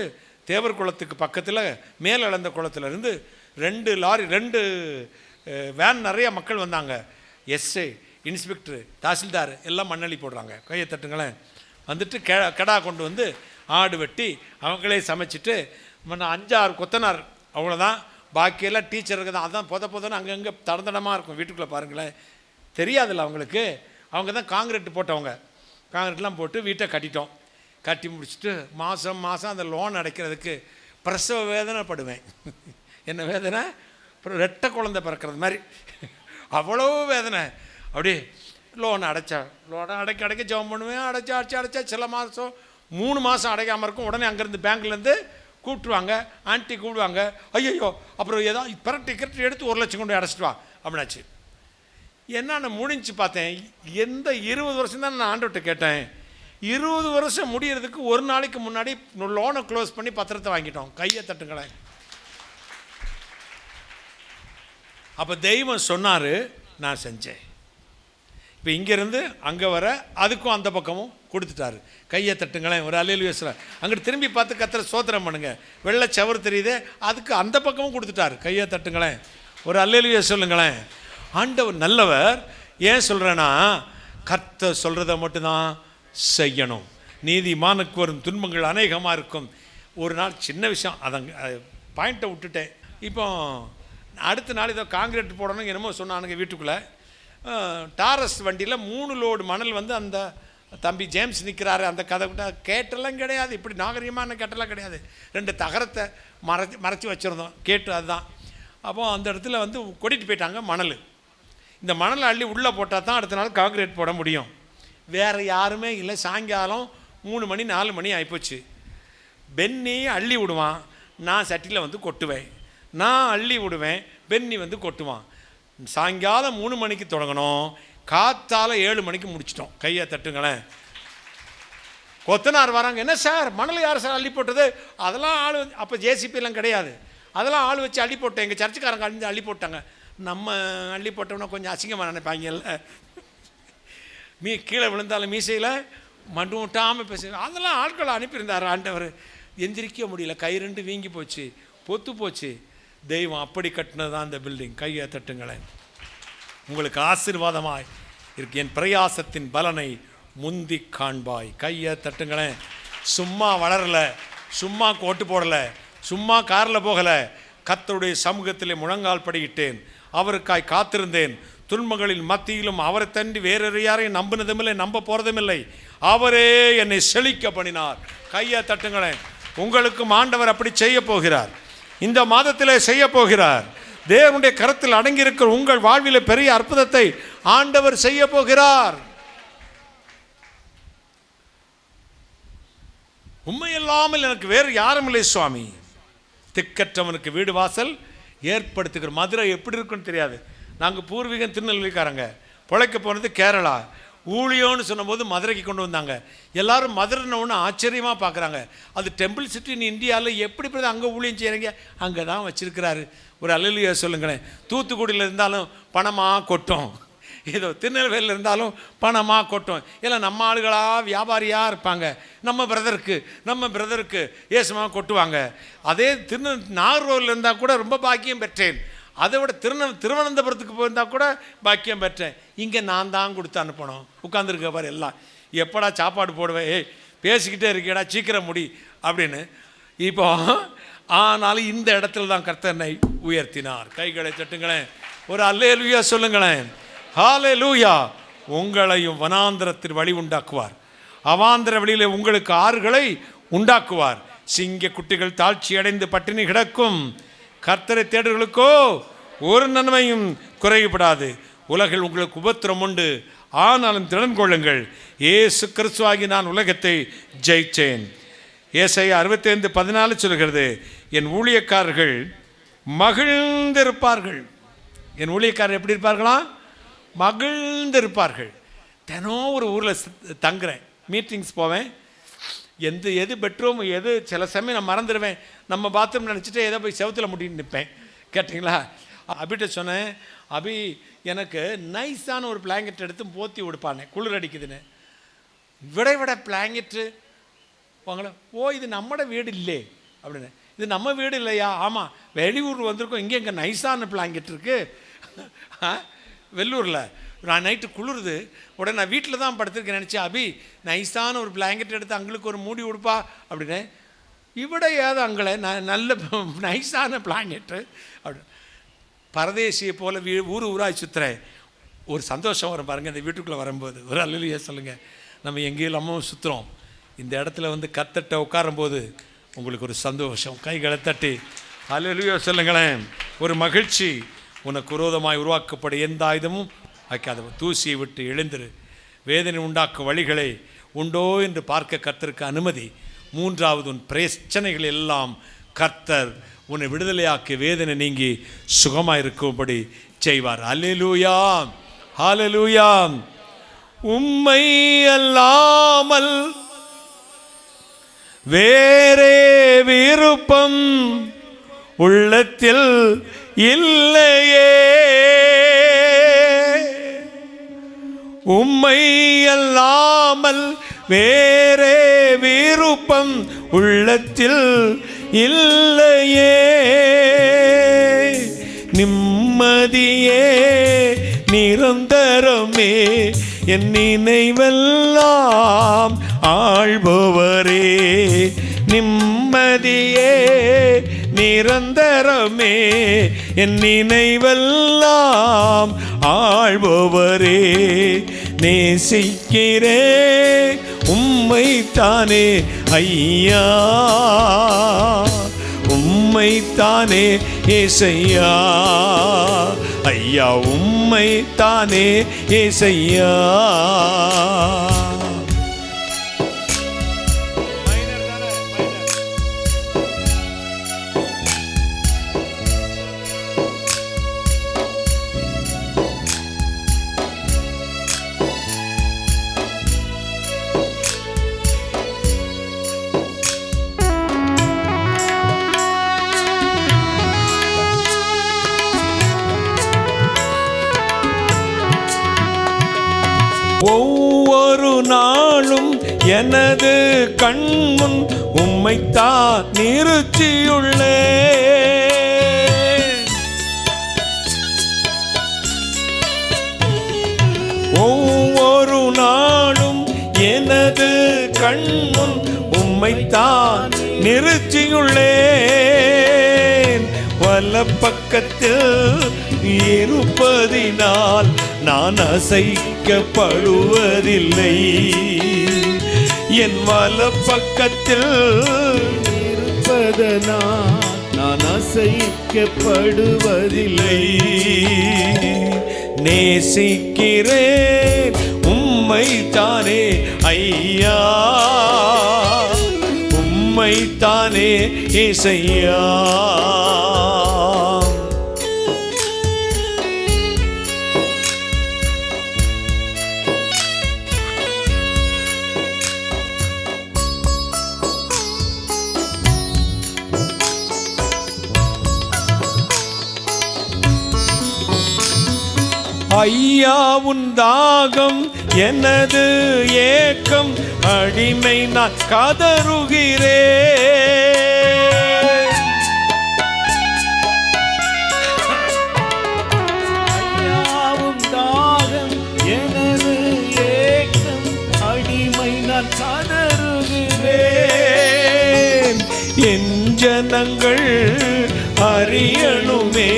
[SPEAKER 1] தேவர் குளத்துக்கு பக்கத்தில் மேல் இழந்த குளத்துலேருந்து 2 லாரி 2 வேன் நிறைய மக்கள் வந்தாங்க. எஸ்ஐ, இன்ஸ்பெக்டரு, தாசில்தார் எல்லாம் மண்ணள்ளி போடுறாங்க. கையை தட்டுங்களேன். வந்துட்டு கடா கொண்டு வந்து ஆடு வெட்டி அவங்களே சமைச்சிட்டு 5-6 கொத்தனார் அவ்வளோதான். பாக்கியெல்லாம் டீச்சருக்கு தான். அதான் பொதன்னு அங்கங்கே தடந்தடமாக இருக்கும் வீட்டுக்குள்ளே பாருங்களேன். தெரியாதில்ல அவங்களுக்கு. அவங்க தான் காங்கிரீட் போட்டவங்க. காங்கிரீட்லாம் போட்டு வீட்டை கட்டிட்டோம். கட்டி முடிச்சுட்டு மாதம் அந்த லோன் அடைக்கிறதுக்கு பிரசவ வேதனைப்படுவேன். என்ன வேதனை? அப்புறம் 2 குழந்தை பிறக்கிறது மாதிரி அவ்வளோ வேதனை. அப்படியே லோன் அடைக்க ஜெபம் பண்ணுவேன். அடைச்சா சில மாதம் 3 மாதம் அடைக்காமல் இருக்கும். உடனே அங்கேருந்து பேங்க்லேருந்து கூப்பிட்டுருவாங்க, ஆண்டி கூப்பிடுவாங்க. ஐயோ அப்புறம் ஏதாவது பிரட்டி எடுத்து 1 லட்சம் கொண்டு அடைச்சிட்டு வா அப்படின்னாச்சு. என்னன்னு முடிஞ்சு பார்த்தேன். எந்த 20 வருஷம் தான் நான் ஆண்டவர்கிட்ட கேட்டேன், 20 வருஷம் முடியறதுக்கு ஒரு நாளைக்கு முன்னாடி லோனை க்ளோஸ் பண்ணி பத்திரத்தை வாங்கிட்டோம். கையை தட்டுங்களேன். அப்போ தெய்வம் சொன்னார், நான் செஞ்சேன். இப்போ இங்கேருந்து அங்கே வர அதுக்கும் அந்த பக்கமும் கொடுத்துட்டாரு. கையை தட்டுங்களேன். ஒரு அல்லேலூயா சொல்ல. அங்கிட்டு திரும்பி பார்த்து கர்த்தரை ஸ்தோத்திரம் பண்ணுங்க. வெள்ளை சவறு தெரியுதே, அதுக்கு அந்த பக்கமும் கொடுத்துட்டாரு. கையை தட்டுங்களேன். ஒரு அல்லேலூயா சொல்லுங்களேன். ஆண்டவர் நல்லவர். ஏன் சொல்கிறேன்னா, கர்த்தர் சொல்கிறத மட்டும்தான் செய்யணும். நீதிமானுக்கு வரும் துன்பங்கள் அநேகமாக இருக்கும். ஒரு நாள் சின்ன விஷயம், அதங்க பாயிண்ட்டை விட்டுட்டேன். இப்போ அடுத்த நாள் ஏதோ காங்கிரீட் போடணும் என்னமோ சொன்னானுங்க. வீட்டுக்குள்ளே டாரஸ் வண்டியில் 3 லோடு மணல் வந்து அந்த தம்பி ஜேம்ஸ் நிற்கிறாரு. அந்த கதை கேட்டெல்லாம் கிடையாது, இப்படி நாகரிகமான கேட்டெல்லாம் கிடையாது. 2 தகரத்தை மறைச்சி வச்சுருந்தோம் கேட்டு. அதுதான். அப்போ அந்த இடத்துல வந்து கொட்டிட்டு போயிட்டாங்க மணல். இந்த மணலை அள்ளி உள்ளே போட்டால் தான் அடுத்த நாள் காங்கிரீட் போட முடியும். வேறு யாருமே இல்லை. சாயங்காலம் 3 மணி 4 மணி ஆகிப்போச்சு. பென்னி அள்ளி விடுவான், நான் சட்டியில் வந்து கொட்டுவேன். நான் அள்ளி விடுவேன், பென்னி வந்து கொட்டுவான். சாயங்காலம் 3 மணிக்கு தொடங்கணும், காத்தால 7 மணிக்கு முடிச்சிட்டோம். கையை தட்டுங்களேன். கொத்தனார் வராங்க. என்ன சார் மணல் யார் சார் அள்ளி போட்டது? அதெல்லாம் ஆள் அப்போ ஜேசிபிலாம் கிடையாது, அதெல்லாம் ஆள் வச்சு அள்ளி போட்டேன். எங்கள் சர்ச்சுக்காரங்க அழிஞ்சு அள்ளி போட்டாங்க. நம்ம அள்ளி போட்டோம்னா கொஞ்சம் அசிங்கமாக நினைப்பாங்கல்ல. கீழே விழுந்தாலும் மீசையில் மண்டு விட்டாமல் பேச. அதெல்லாம் ஆட்களை அனுப்பியிருந்தார் ஆண்டவர். எந்திரிக்க முடியல, கை 2 வீங்கி போச்சு, பொத்து போச்சு. தெய்வம் அப்படி கட்டினது தான் அந்த பில்டிங். கையை தட்டுங்களேன். உங்களுக்கு ஆசீர்வாதமாய் இருக்கு. என் பிரயாசத்தின் பலனை முந்தி காண்பாய். கையை தட்டுங்களேன். சும்மா வளரல, சும்மா கோட்டு போடலை, சும்மா காரில் போகலை. கர்த்தருடைய சமூகத்திலே முழங்கால் படியிட்டேன், அவருக்காய் காத்திருந்தேன். துன்பங்களின் மத்தியிலும் அவரை தண்டி வேறு யாரையும் நம்பினதுமில்லை, நம்ப போகிறதுமில்லை. அவரே என்னை செழிக்க பண்ணினார். கையை தட்டுங்களேன். உங்களுக்கும் ஆண்டவர் அப்படி செய்ய போகிறார். இந்த மாதத்திலே செய்ய போகிறார். தேவனுடைய கரத்தில் அடங்கியிருக்கிற உங்கள் வாழ்வில் பெரிய அற்புதத்தை ஆண்டவர் செய்ய போகிறார். உண்மையில்லாமல் எனக்கு வேறு யாரும் இல்லை சுவாமி. திக்கற்றவனுக்கு வீடு வாசல் ஏற்படுத்துகிற. மதுரை எப்படி இருக்குன்னு தெரியாது. நாங்கள் பூர்வீகம் திருநெல்வேலிக்காரங்க, பிழைக்க போனது கேரளா. ஊழியோன்னு சொன்னபோது மதுரைக்கு கொண்டு வந்தாங்க. எல்லாரும் மதுரைன்னு ஒன்று ஆச்சரியமாக பார்க்குறாங்க. அது டெம்பிள் சிட்டி இன் இந்தியாவில் எப்படி போய் அங்கே ஊழியம் செய்கிறீங்க? அங்கே தான் வச்சுருக்கிறாரு. ஒரு அல்லேலூயா சொல்லுங்களேன். தூத்துக்குடியில் இருந்தாலும் பணமாக கொட்டும், ஏதோ திருநெல்வேலியில் இருந்தாலும் பணமாக கொட்டும். எல்லாம் நம்ம ஆளுகளாக வியாபாரியாக இருப்பாங்க. நம்ம பிரதருக்கு ஏசமாக கொட்டுவாங்க. அதே நாகர்கோவிலில் இருந்தால் கூட ரொம்ப பாக்கியம் பெற்றேன். அதை விட திருவனந்தபுரத்துக்கு போயிருந்தால் கூட பாக்கியம் பெற்றேன். இங்கே நான் தான் கொடுத்து அனுப்பணும். உட்காந்துருக்க பாரு எல்லாம். எப்படா சாப்பாடு போடுவேன்? ஏய் பேசிக்கிட்டே இருக்கேடா, சீக்கிரம் முடி அப்படின்னு. இப்போ ஆனாலும் இந்த இடத்துல தான் கர்த்தர் என்னை உயர்த்தினார். கைகளை தட்டுங்களேன். ஒரு அல்லேலூயா சொல்லுங்களேன். ஹல்லேலூயா. உங்களையும் வனாந்திரத்தில் வழி உண்டாக்குவார். அவாந்திர வழியிலே உங்களுக்கு ஆறுகளை உண்டாக்குவார். சிங்க குட்டிகள் தாழ்ச்சி அடைந்து பட்டினி கிடக்கும். கர்த்தரை தேடுகளுக்கோ ஒரு நன்மையும் குறைபடாது. உலகில் உங்களுக்கு உபத்திரம் உண்டு, ஆனாலும் திறன் கொள்ளுங்கள். இயேசு கிறிஸ்துவாகி நான் உலகத்தை ஜெயித்தேன். ஏசாயா 65:14 சொல்கிறது, என் ஊழியக்காரர்கள் மகிழ்ந்திருப்பார்கள். என் ஊழியக்காரர் எப்படி இருப்பார்களா? மகிழ்ந்திருப்பார்கள். தினம் ஒரு ஊரில் தங்குறேன், மீட்டிங்ஸ் போவேன். எது பெட்ரூம் எது சில சமயம் நான் மறந்துடுவேன். நம்ம பாத்ரூம் நினச்சிட்டு ஏதோ போய் செவத்தில் முட்டின்னு நிற்பேன். கேட்டிங்களா? அபிட்ட சொன்னேன், அபி எனக்கு நைஸான ஒரு பிளாங்கெட் எடுத்து போத்தி விடுப்பானே, குளிர் அடிக்குதுன்னு. விட பிளாங்கெட்டு வாங்கல. ஓ இது நம்மட வீடு இல்லை அப்படின்னு. இது நம்ம வீடு இல்லையா? ஆமாம், வெளியூர் வந்திருக்கோம். இங்கே நைஸான பிளாங்கெட் இருக்குது வெள்ளூரில். நான் நைட்டு குளிருது, உடனே நான் வீட்டில் தான் படுத்திருக்கேன். நினச்சேன், அபி நைஸான ஒரு பிளாங்கெட் எடுத்து அங்களுக்கு ஒரு மூடி கொடுப்பா அப்படின்னு. இவிட ஏதோ அங்களை நல்ல நைஸான பிளாங்கெட்டு அப்படின்னு. பரதேசியை போல் ஊராய் சுற்றுறேன். ஒரு சந்தோஷம் வரும் பாருங்கள் இந்த வீட்டுக்குள்ளே வரும்போது. ஒரு அல்லேலூயா சொல்லுங்கள். நம்ம எங்கேயும் இல்லாமல் சுற்றுறோம். இந்த இடத்துல வந்து கர்த்தர்ட்ட உட்காரும்போது உங்களுக்கு ஒரு சந்தோஷம். கைகளை தட்டி அல்லேலூயா சொல்லுங்களேன். ஒரு மகிழ்ச்சி. உனக்கு விரோதமாய் உருவாக்கப்பட எந்த ஆயுதமும் வைக்காத. தூசியை விட்டு எழுந்திரு. வேதனை உண்டாக்கும் வழிகளை உண்டோ என்று பார்க்க கர்த்தருக்கு அனுமதி. 3வது, உன் பிரச்சனைகள் எல்லாம் கர்த்தர் உன்னை விடுதலையாக்கி வேதனை நீங்கி சுகமாக இருக்கும்படி செய்வார். அல்லேலூயா, ஹல்லேலூயா. உம்மை அல்லாமல் வேறே விருப்பம் உள்ளத்தில் இல்லையே. உம்மை அல்லாமல் வேறே விருப்பம் உள்ளத்தில் இல்லையே. நிம்மதியே நிரந்தரமே என் நினைவெல்லாம் ஆள்பவரே. நிம்மதியே நிரந்தரமே என் நினைவெல்லாம் ஆள்பவரே. நேசிக்கிறே உம்மைத்தானே ஐயா, உம்மைத்தானே ஏசையா, ஐயா உம்மைத்தானே ஏசையா. ஒவ்வொரு நாளும் எனது கண்முன் உம்மைத்தான் நிறுத்தியுள்ளே. ஒவ்வொரு நாளும் எனது கண்முன் உம்மைத்தான் நிறுத்தியுள்ளேன். வலப்பக்கத்தில் இருப்பதினால் நான் அசைக்கப்படுவதில்லை. என் வலப்பக்கத்தில்
[SPEAKER 5] இருப்பதனால் நான் அசைக்கப்படுவதில்லை.
[SPEAKER 1] நேசிக்கிறேன் உம்மைத்தானே ஐயா, உம்மைத்தானே ஏசையா. ஐயா உன் தாகம் எனது ஏக்கம், அடிமை நான் கதறுகிறேன்.
[SPEAKER 5] ஐயா உன் தாகம் எனது ஏக்கம், அடிமை நான் கதறுகிறேன்.
[SPEAKER 1] என் ஜனங்கள் அறியணுமே,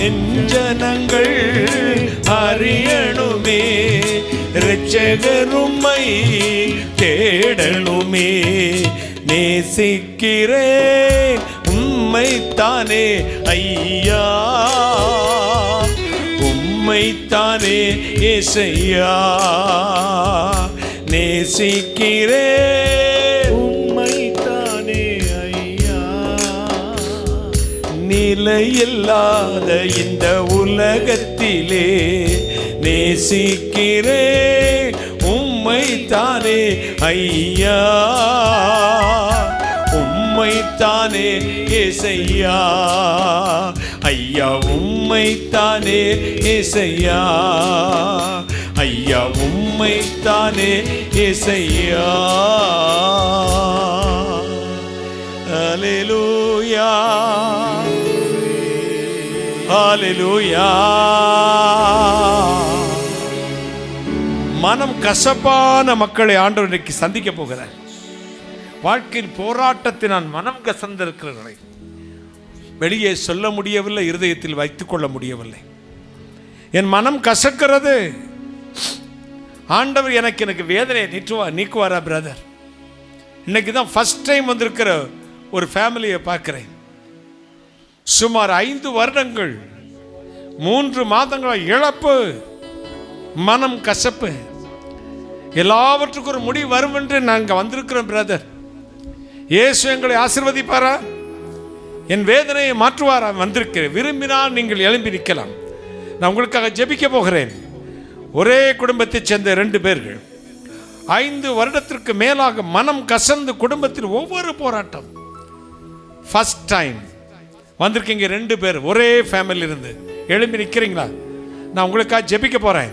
[SPEAKER 1] என் ஜனங்கள் அறியணுமே, இரட்சகருமை தேடணுமே. நேசிக்கிறேன் உம்மைத்தானே ஐயா, உம்மைத்தானே ஏசையா. நேசிக்கிறேன்
[SPEAKER 5] உம்மைத்தானே ஐயா.
[SPEAKER 1] நிலையில்லாத இந்த உலகத்திலே நேசிக்கிறேன் உம்மைத்தானே ஐயா, உம்மைத்தானே ஏசையா, ஐயா உம்மைத்தானே ஏசையா, ஐயா உம்மைத்தானே ஏசையா. ஹல்லேலூயா, ஹல்லேலூயா. மனம் கசப்பான மக்களை ஆண்டவர் இன்றைக்கு சந்திக்க போகிறார். வாழ்க்கையின் போராட்டத்தை நான் மனம் கசந்திருக்கிறவர்களை வெளியே சொல்ல முடியவில்லை, இருதயத்தில் வைத்துக் கொள்ள முடியவில்லை. என் மனம் கசக்கிறது. ஆண்டவர் எனக்கு வேதனையை நீக்குவாரா பிரதர்? இன்னைக்கு தான் ஃபர்ஸ்ட் டைம் வந்திருக்கிற ஒரு ஃபேமிலியை பார்க்கிறேன். சுமார் 5 வருடங்கள் 3 மாதங்கள் இழப்பு, மனம் கசப்பு, எல்லாவற்றுக்கும் ஒரு முடிவு வரும் என்று நாங்கள் வந்திருக்கிறோம் பிரதர். இயேசு எங்களை ஆசீர்வதிப்பாரா? என் வேதனையை மாற்றுவாரா? வந்திருக்கிறேன். விரும்பினால் நீங்கள் எழும்பி நிற்கலாம். நான் உங்களுக்காக ஜெபிக்க போகிறேன். ஒரே குடும்பத்தைச் சேர்ந்த 2 பேர்கள் 5 வருடத்திற்கு மேலாக மனம் கசந்து குடும்பத்தில் ஒவ்வொரு போராட்டம். ஃபர்ஸ்ட் டைம் வந்திருக்கீங்க 2 பேர் ஒரே ஃபேமிலி இருந்து. எழும்பி நிற்கிறீங்களா? நான் உங்களுக்காக ஜெபிக்க போறேன்.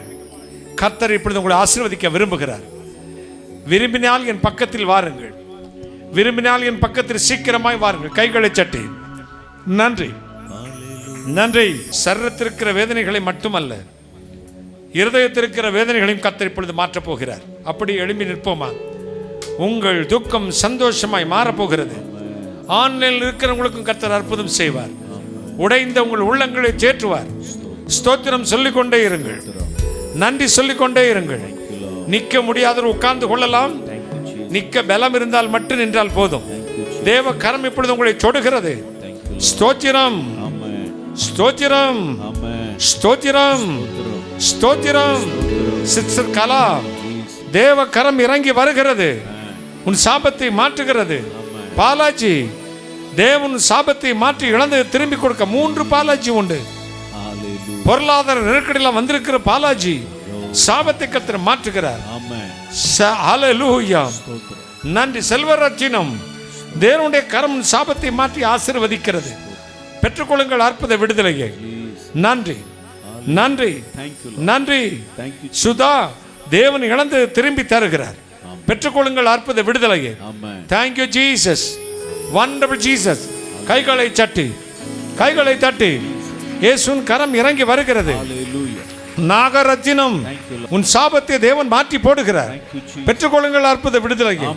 [SPEAKER 1] கர்த்தர் இப்பொழுது உங்களை ஆசீர்வதிக்க விரும்புகிறார். விரும்பினால் என் பக்கத்தில் வாருங்கள். விரும்பினால் என் பக்கத்தில் சீக்கிரமாய் வாருங்கள். கைகளை சட்டி. நன்றி, நன்றி. சரீரத்திற்கிற வேதனைகளை மட்டுமல்ல, இருதயத்திற்கிற வேதனைகளையும் கர்த்தர் இப்பொழுது மாற்றப் போகிறார். அப்படி எழும்பி நிற்போமா? உங்கள் துக்கம் சந்தோஷமாய் மாறப்போகிறது. ஆன்லைனில் இருக்கிறவங்களுக்கும் கர்த்தர் அற்புதம் செய்வார். உடைந்த உங்கள் உள்ளங்களை தேற்றுவார். ஸ்தோத்திரம் சொல்லிக்கொண்டே இருங்கள். நன்றி சொல்லிக்கொண்டே இருங்கள். நிற்க முடியாதவர் உட்கார்ந்து கொள்ளலாம். நிற்க பலம் இருந்தால் மட்டும் நின்றால் போதும். தேவ கரம் இப்பொழுது உங்களை தொடுகிறது. ஸ்தோத்திரம், ஸ்தோத்திரம், ஸ்தோத்திரம், ஸ்தோத்திரம். சிஸ்டர் கலா, தேவ கரம் இறங்கி வருகிறது. உன் சாபத்தை மாற்றுகிறது. பாலாஜி, தேவன் சாபத்தை மாற்றி இழந்ததை திரும்பி கொடுக்க 3 பாலாஜி உண்டு. பொருளாதார நெருக்கடியில் வந்திருக்கிற பாலாஜி சாபத்தை கர்த்தர் மாற்றுகிறார். ஹல்லேலூயா. நன்றி. செல்வரத்தினம், தேவனுடைய கரம் சாபத்தை மாற்றி ஆசீர்வதிக்கிறது. பெற்றுக்கொள்ளுங்கள் அற்புத விடுதலையை. நன்றி, நன்றி, நன்றி. சுதா, தேவன் இழந்து திரும்பி தருகிறார். பெற்றுக்கொள்ளுங்கள் அற்புத விடுதலையை. Thank you Jesus. Wonderful Jesus. கைகளை தட்டி, கைகளை தட்டி. இயேசுவின் கரம் இறங்கி வருகிறது. நாகரத்தினம், உன் சாபத்தை தேவன் மாற்றி போடுகிறார். பெற்றுக்கொள்ளுங்கள் அற்புத விடுதலையை.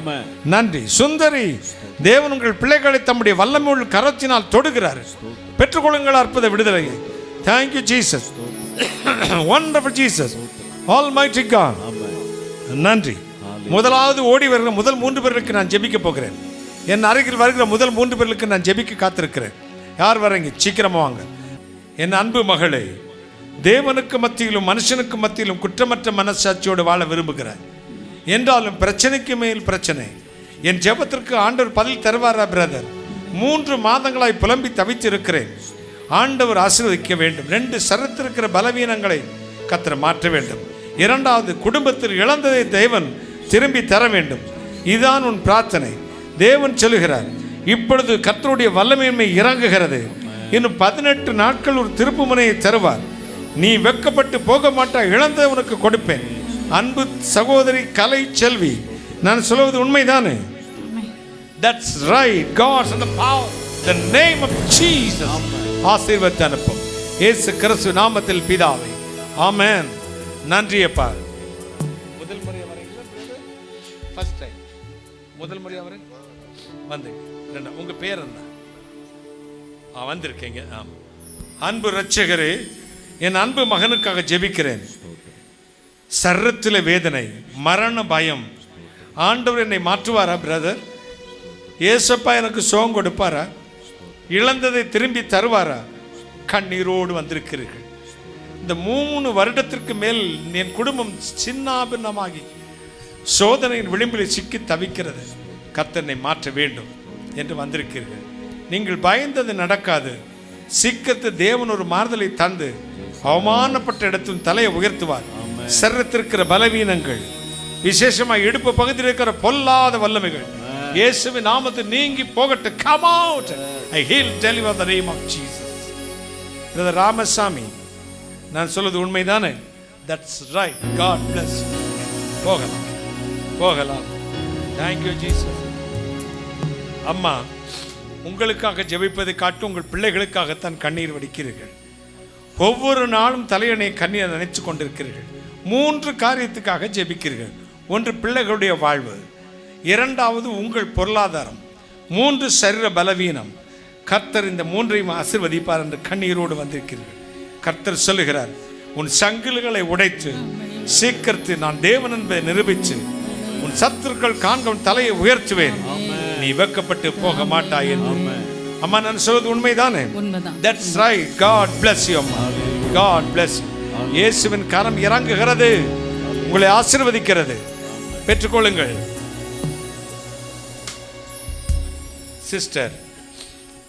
[SPEAKER 1] நன்றி. சுந்தரி, தேவன் உங்கள் பிள்ளைகளை தம்முடைய வல்லமையுள்ள கரத்தினால் தொடுகிறார். பெற்றுக்கொள்ளுங்கள் அற்புத விடுதலையை. Thank you Jesus. Wonderful Jesus. Almighty God. நன்றி. முதலாவது ஓடி வருகிற முதல் 3 பேருக்கு நான் ஜெபிக்க போகிறேன். என் அருகில் வருகிற முதல் 3 பேருக்கு நான் ஜெபிக்க காத்திருக்கிறேன். யார் வரீங்க? சீக்கிரமா வாங்க. என் அன்பு மகளே, தேவனுக்கு மத்தியிலும் மனுஷனுக்கு மத்தியிலும் குற்றமற்ற மனசாட்சியோடு வாழ விரும்புகிறார். என்றாலும் பிரச்சனைக்கு மேல் பிரச்சனை. என் ஜெபத்திற்கு ஆண்டவர் பதில் தருவாரா பிரதர்? 3 மாதங்களாய் புலம்பி தவித்திருக்கிறேன். ஆண்டவர் ஆசீர்வதிக்க வேண்டும். 2 சரத்திருக்கிற பலவீனங்களை கர்த்தர் மாற்ற வேண்டும். 2வது, குடும்பத்தில் இழந்ததை தேவன் திரும்பி தர வேண்டும். இதுதான் உன் பிரார்த்தனை. தேவன் சொல்லுகிறார், இப்பொழுது கர்த்தருடைய வல்லமையின்மை இறங்குகிறது. இன்னும் 18 நாட்கள் ஒரு திருப்பு முனையை தருவார். நீ வெட்கப்பட்டு போக மாட்டாய். இழந்த உனக்கு கொடுப்பேன். அன்பு சகோதரி கலை செல்வி, நான் சொல்வது உண்மைதானே? That's right. God's in the power, the name of Jesus. ஆசீர்வாதத்தை அனுப்பும் இயேசு கிறிஸ்து நாமத்தில் பிதாவே, ஆமென். நன்றி அப்பா. முதல் முறையா வரீங்களா? ஃபர்ஸ்ட் டைம் முதல் முறையா வரீங்க? வந்து உங்க பேர் என்ன? வந்திருக்கீங்க. அன்பு இரட்சகரே, என் அன்பு மகனுக்காக ஜெபிக்கிறேன். சரீரத்தில் வேதனை, மரண பயம். ஆண்டவர் என்னை மாற்றுவாரா பிரதர்? ஏசப்பா எனக்கு சுகம் கொடுப்பாரா? இழந்ததை திரும்பி தருவாரா? கண்ணீரோடு வந்திருக்கிறீர்கள். இந்த 3 வருடத்திற்கு மேல் என் குடும்பம் சின்னாபின்னமாகி சோதனையின் விளிம்பில் சிக்கி தவிக்கிறது. கர்த்தனை மாற்ற வேண்டும் என்று வந்திருக்கிறீர்கள். நீங்கள் பயந்தது நடக்காது. சிக்கத்து தேவன் ஒரு மாறுதலை தந்து அவமானப்பட்ட இடத்தின் தலையை உயர்த்துவார். சரீரத்திற்கிற பலவீனங்கள், விசேஷமாக இடுப்பு பகுதியில் இருக்கிற பொல்லாத வல்லமைகள் இயேசுவின் நாமத்தில் நீங்கி போகட்டும். Come out. I heal, deliver the name of Jesus. Brother Ramasamy, நான் சொல்வது உண்மைதானே? That's right. God bless you. போகலாம், போகலாம். Thank you Jesus. அம்மா, உங்களுக்காக ஜெபிப்பதை காட்டு உங்கள் பிள்ளைகளுக்காகத்தான் கண்ணீர் வடிக்கிறீர்கள். ஒவ்வொரு நாளும் தலையணை கண்ணீர் நினைச்சு கொண்டிருக்கிறீர்கள். 3 காரியத்துக்காக ஜெபிக்கிறீர்கள். 1, பிள்ளைகளுடைய வாழ்வு. 2வது, உங்கள் பொருளாதாரம். 3, சரீர பலவீனம். கர்த்தர் இந்த 3ஐயும் ஆசீர்வதிப்பார் என்று கண்ணீரோடு வந்திருக்கிறீர்கள். கர்த்தர் சொல்லுகிறார், உன் சங்கிலிகளை உடைத்து சீக்கிரத்தில் நான் தேவன் என்பதை நிரூபித்து உன் சத்துருக்கள் காண்க உன் தலையை உயர்த்துவேன். நீ வெட்கப்பட்டு போக மாட்டாய் என்று. அம்மா, நான் சொல்வது உண்மைதானே? That's right. God bless you அம்மா. God bless you. இயேசுவின் கரம் இறங்குகிறது, உங்களை ஆசீர்வதிக்கிறது. பெற்றுக்கொள்ளுங்கள். சிஸ்டர்,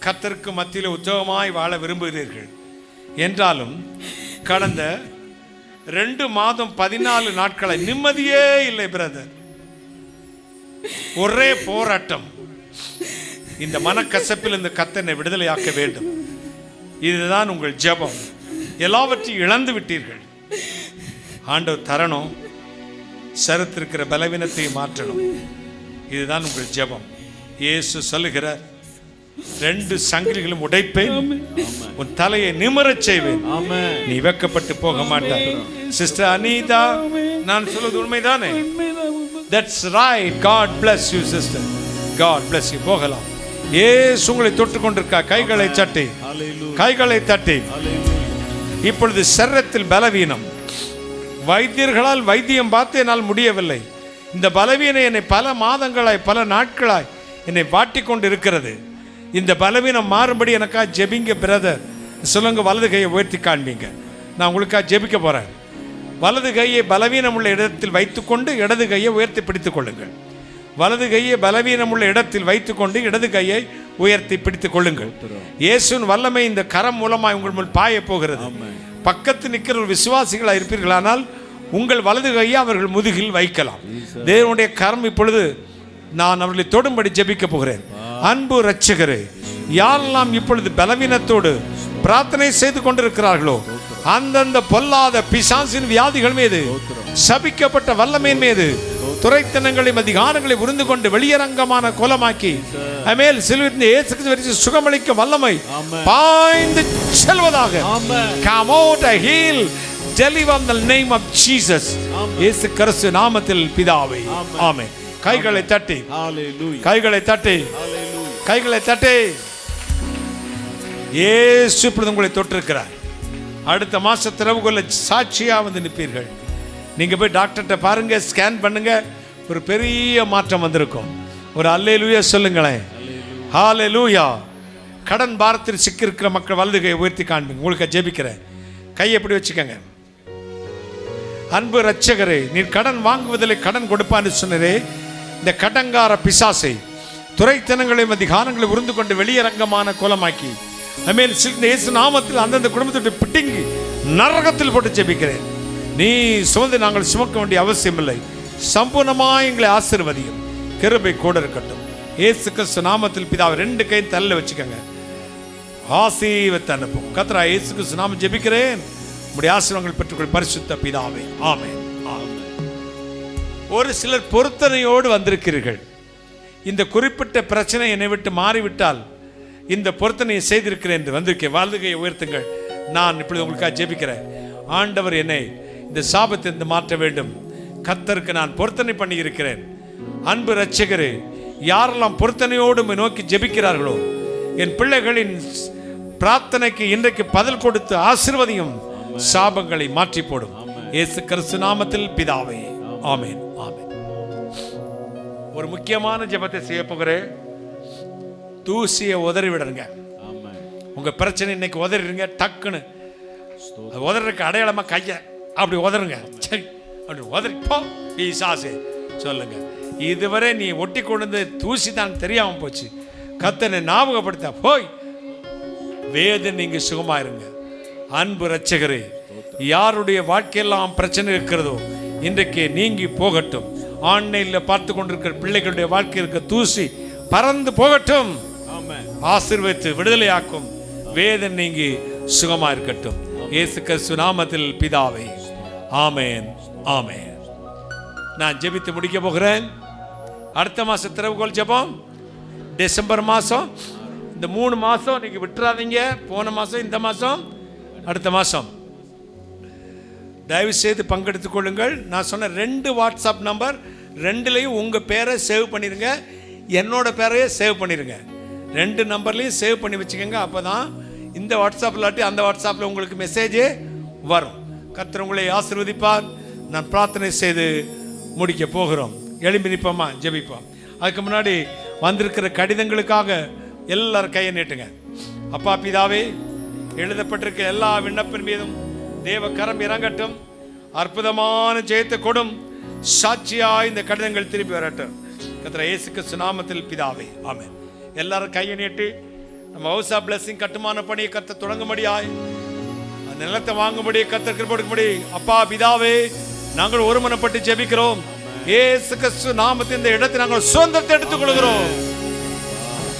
[SPEAKER 1] கர்த்தருக்கு மத்தியில் உத்தமமாய் வாழ விரும்புகிறீர்கள் என்றாலும் கடந்த 2 மாதம் 14 நாட்களை நிம்மதியே இல்லை பிரதர். ஒரே போராட்டம். இந்த மனக்கசப்பில் இந்த கர்த்தனை விடுதலையாக்க வேண்டும். இதுதான் உங்கள் ஜெபம். எல்லாவற்றையும் இழந்து விட்டீர்கள். ஆண்டவர் தரணும், சரித்திருக்கிற பலவீனத்தை மாற்றணும். இதுதான் உங்கள் ஜெபம். இயேசு சொல்லுகிறார், 2 சங்கிலிகளும் உடைப்பேன், உன் தலையை நிமிரச் செய்வேன், நீ வெட்கப்பட்டு போக மாட்டாய். சிஸ்டர் அனிதா, நான் சொல்வது உண்மைதானே? That's right. God bless you sister. God bless you. போகலாம். இயேசு உங்களை தொட்டுக் கொண்டிருக்கா. கைகளை தட்டி, கைகளை தட்டி. இப்பொழுது சரீரத்தில் பலவீனம், வைத்தியர்களால் வைத்தியம் பார்த்து என்னால் முடியவில்லை. இந்த பலவீனம் என்னை பல மாதங்களாய் பல நாட்களாய் என்னை வாட்டி கொண்டு இருக்கிறது. இந்த பலவீனம் மாறும்படி எனக்கா ஜெபிங்க பிரதர். சொல்லுங்க, வலது கையை உயர்த்தி காண்பீங்க. நான் உங்களுக்காக ஜெபிக்க போறேன். வலது கையை பலவீனம் உள்ள இடத்தில் வைத்துக்கொண்டு இடது கையை உயர்த்தி பிடித்துக் கொள்ளுங்கள். வலது கையை பலவீனம் உள்ள இடத்தில் வைத்துக்கொண்டு இடது கையை உயர்த்தி பிடித்துக் கொள்ளுங்கள். இயேசுவின் வல்லமை இந்த கரம் மூலமாக உங்கள் முன் பாய போகிறது. பக்கத்து நிற்கிற விசுவாசிகளாக இருப்பீர்களானால் உங்கள் வலது கையை அவர்கள் முதுகில் வைக்கலாம். தேவனுடைய கரம் இப்பொழுது நான் அவர்களை தொடும்படி ஜெபிக்க போகிறேன். அன்பு இரட்சகரே, யாரெல்லாம் இப்பொழுது பலவீனத்தோடு பிரார்த்தனை செய்து கொண்டிருக்கிறார்களோ அந்தந்த பொல்லாத பிசாசின் வியாதிகள் மீது, சபிக்கப்பட்ட வல்லமையின் மீது, துரைத்தனங்களையும் அதிகாரங்களை உருந்து கொண்டு வெளியரங்கமான கோலமாக்கி அமேல் சிலுவையில் இயேசு கிறிஸ்து சுகமளிக்க வல்லமை பாய்ந்து செல்வதாக. Come out, heal, deliver in the name of Jesus. இயேசு கிறிஸ்து நாமத்தில் பிதாவே, ஆமென். கைகளை தட்டி, கைகளை தட்டி, கைகளை தட்டி. இயேசு இப்பொழுது உங்களை தொட்டிருக்கிறார். அடுத்த மாசம் திறவுகொள்ள சாட்சியா வந்து நிற்பீர்கள். நீங்க போய் டாக்டர்கிட்ட பாருங்க, ஸ்கேன் பண்ணுங்க, ஒரு பெரிய மாற்றம் வந்திருக்கும். ஒரு அல்லேலூயா சொல்லுங்களேன். ஹல்லேலூயா. கடன் பாரத்தில் சிக்கியிருக்கிற மக்கள் வலது கையை உயர்த்தி காண்பீங்க. உங்களுக்கு ஜெபிக்கிறேன். கையை எப்படி வச்சுக்கங்க. அன்பு இரட்சகரே, நீர் கடன் வாங்குவதில்லை கடன் கொடுப்பான்னு சொன்னதே, இந்த கடங்கார பிசாசை துரைத்தனங்களையும் அதிகாரங்களை உருந்து கொண்டு வெளியரங்கமான கோலமாக்கி அமேல் இயேசு நாமத்தில் அந்தந்த குடும்பத்தை பிட்டிங்கி நரகத்தில் போட்டு ஜெபிக்கிறேன். நீ சுமந்து நாங்கள் சுமக்க வேண்டிய அவசியம் இல்லை. சம்பூர்ணமாக எங்களை ஆசீர்வதியும். கிருபை கூட இருக்கட்டும். இயேசு கிறிஸ்து நாமத்தில் பிதாவை 2 கையும் தள்ள வச்சுக்கோங்க. ஆசீர்வத்தை அனுப்பும். கர்த்தரா இயேசு கிறிஸ்து நாமம் ஜெபிக்கிறேன். உம்முடைய ஆசீர்வாதங்கள் பெற்றுக்கொள் பரிசுத்த பிதாவே, ஆமென். ஒரு சிலர் பொருத்தனையோடு வந்திருக்கிறீர்கள். இந்த குறிப்பிட்ட பிரச்சனை என்னை விட்டு மாறிவிட்டால் இந்த பொருத்தனையை செய்திருக்கிறேன் என்று வந்திருக்கேன். வலதுகையை உயர்த்துங்கள். நான் இப்பொழுது உங்களுக்காக ஜெபிக்கிறேன். ஆண்டவர் என்னை இந்த சாபத்திலிருந்து மாற்ற வேண்டும். கர்த்தருக்கு நான் பொருத்தனை பண்ணி இருக்கிறேன். அன்பு இரட்சகரே, யாரெல்லாம் பொருத்தனையோடு நோக்கி ஜெபிக்கிறார்களோ என் பிள்ளைகளின் பிரார்த்தனைக்கு இன்றைக்கு பதில் கொடுத்து ஆசீர்வதியும், சாபங்களை மாற்றி போடும். இயேசு கிறிஸ்து நாமத்தில் பிதாவே, ஆமென், ஆமென். ஒரு முக்கியமான ஜெபத்தை செய்ய போகிறேன். தூசியை உதறி விடுங்க. உங்க பிரச்சனை இன்னைக்கு உதறிடுங்க. டக்குன்னு உதறதுக்கு அடையாளமா கையை அப்படி உதறுங்க. சரி, அப்படி உதறி போ பிசாசே சொல்லுங்க. இதுவரை நீ ஒட்டி கொண்டு தூசி தான் தெரியாம போச்சு. கர்த்தனை ஞாபகப்படுத்த போய் வேதனை நீங்க சுகமாயிருங்க. அன்பு இரட்சகரே, யாருடைய வாழ்க்கையெல்லாம் பிரச்சனை இருக்கிறதோ இன்றைக்கு நீங்கி போகட்டும். ஆன்லைனில் பார்த்து கொண்டிருக்கிற பிள்ளைகளுடைய வாழ்க்கை இருக்க தூசி பறந்து போகட்டும். ஆசீர்வதித்து விடுதலையாக்கும். வேதனை நீங்கி சுகமா இருக்கட்டும். இயேசு கிறிஸ்து நாமத்தில் பிதாவே, ஆமென், ஆமென். நான் ஜெபித்து முடிக்க போகிறேன். அடுத்த மாசம் திறவுகோல் ஜெபம் டிசம்பர் மாசம். இந்த 3 மாசம் நீங்க விட்டுறாதீங்க. போன மாசம், இந்த மாசம், அடுத்த மாசம் தயவு செய்து பங்கெடுத்துக் கொள்ளுங்கள். நான் சொன்ன 2 வாட்ஸ்அப் நம்பர், 2லையும் உங்க பேரை சேவ் பண்ணிருங்க, என்னோட பேரையே சேவ் பண்ணிருங்க. 2 நம்பர்லையும் சேவ் பண்ணி வச்சுக்கோங்க. அப்பதான் இந்த வாட்ஸ்அப் இல்லாட்டி அந்த வாட்ஸ்அப்பில் உங்களுக்கு மெசேஜே வரும். கர்த்தர் உங்களை ஆசீர்வதிப்பார். நான் பிரார்த்தனை செய்து முடிக்க போகிறோம். எழும்பி நிற்போமா, ஜெபிப்போம். அதுக்கு முன்னாடி வந்திருக்கிற கடிதங்களுக்காக எல்லாரும் கையை நீட்டுங்க. அப்பா பிதாவே, எழுதப்பட்டிருக்க எல்லா விண்ணப்பின் மீதும் தேவ கரம் இறங்கட்டும். அற்புதமான ஜெயத்தை கொடும். சாட்சியா இந்த கடிதங்கள் திருப்பி வரட்டும். கர்த்தர் இயேசு கிறிஸ்து நாமத்தில் பிதாவே, ஆமென். எல்லாரும் கையை நீட்டி நம்ம ஹவுஸ் ஆஃப் பிளெஸிங் கட்டுமான பணியை கர்த்தர் தொடங்கும்படியாய் நிலத்தை வாங்கும்படி கர்த்தர் கிருபை கொடுக்கும்படி அப்பா பிதாவே நாங்கள் ஒருமனப்பட்டு ஜெபிக்கிறோம். இயேசு கிறிஸ்து நாமத்தில் இந்த இடத்தை நாங்கள் சுதந்திரத்தை எடுத்துக் கொள்கிறோம்.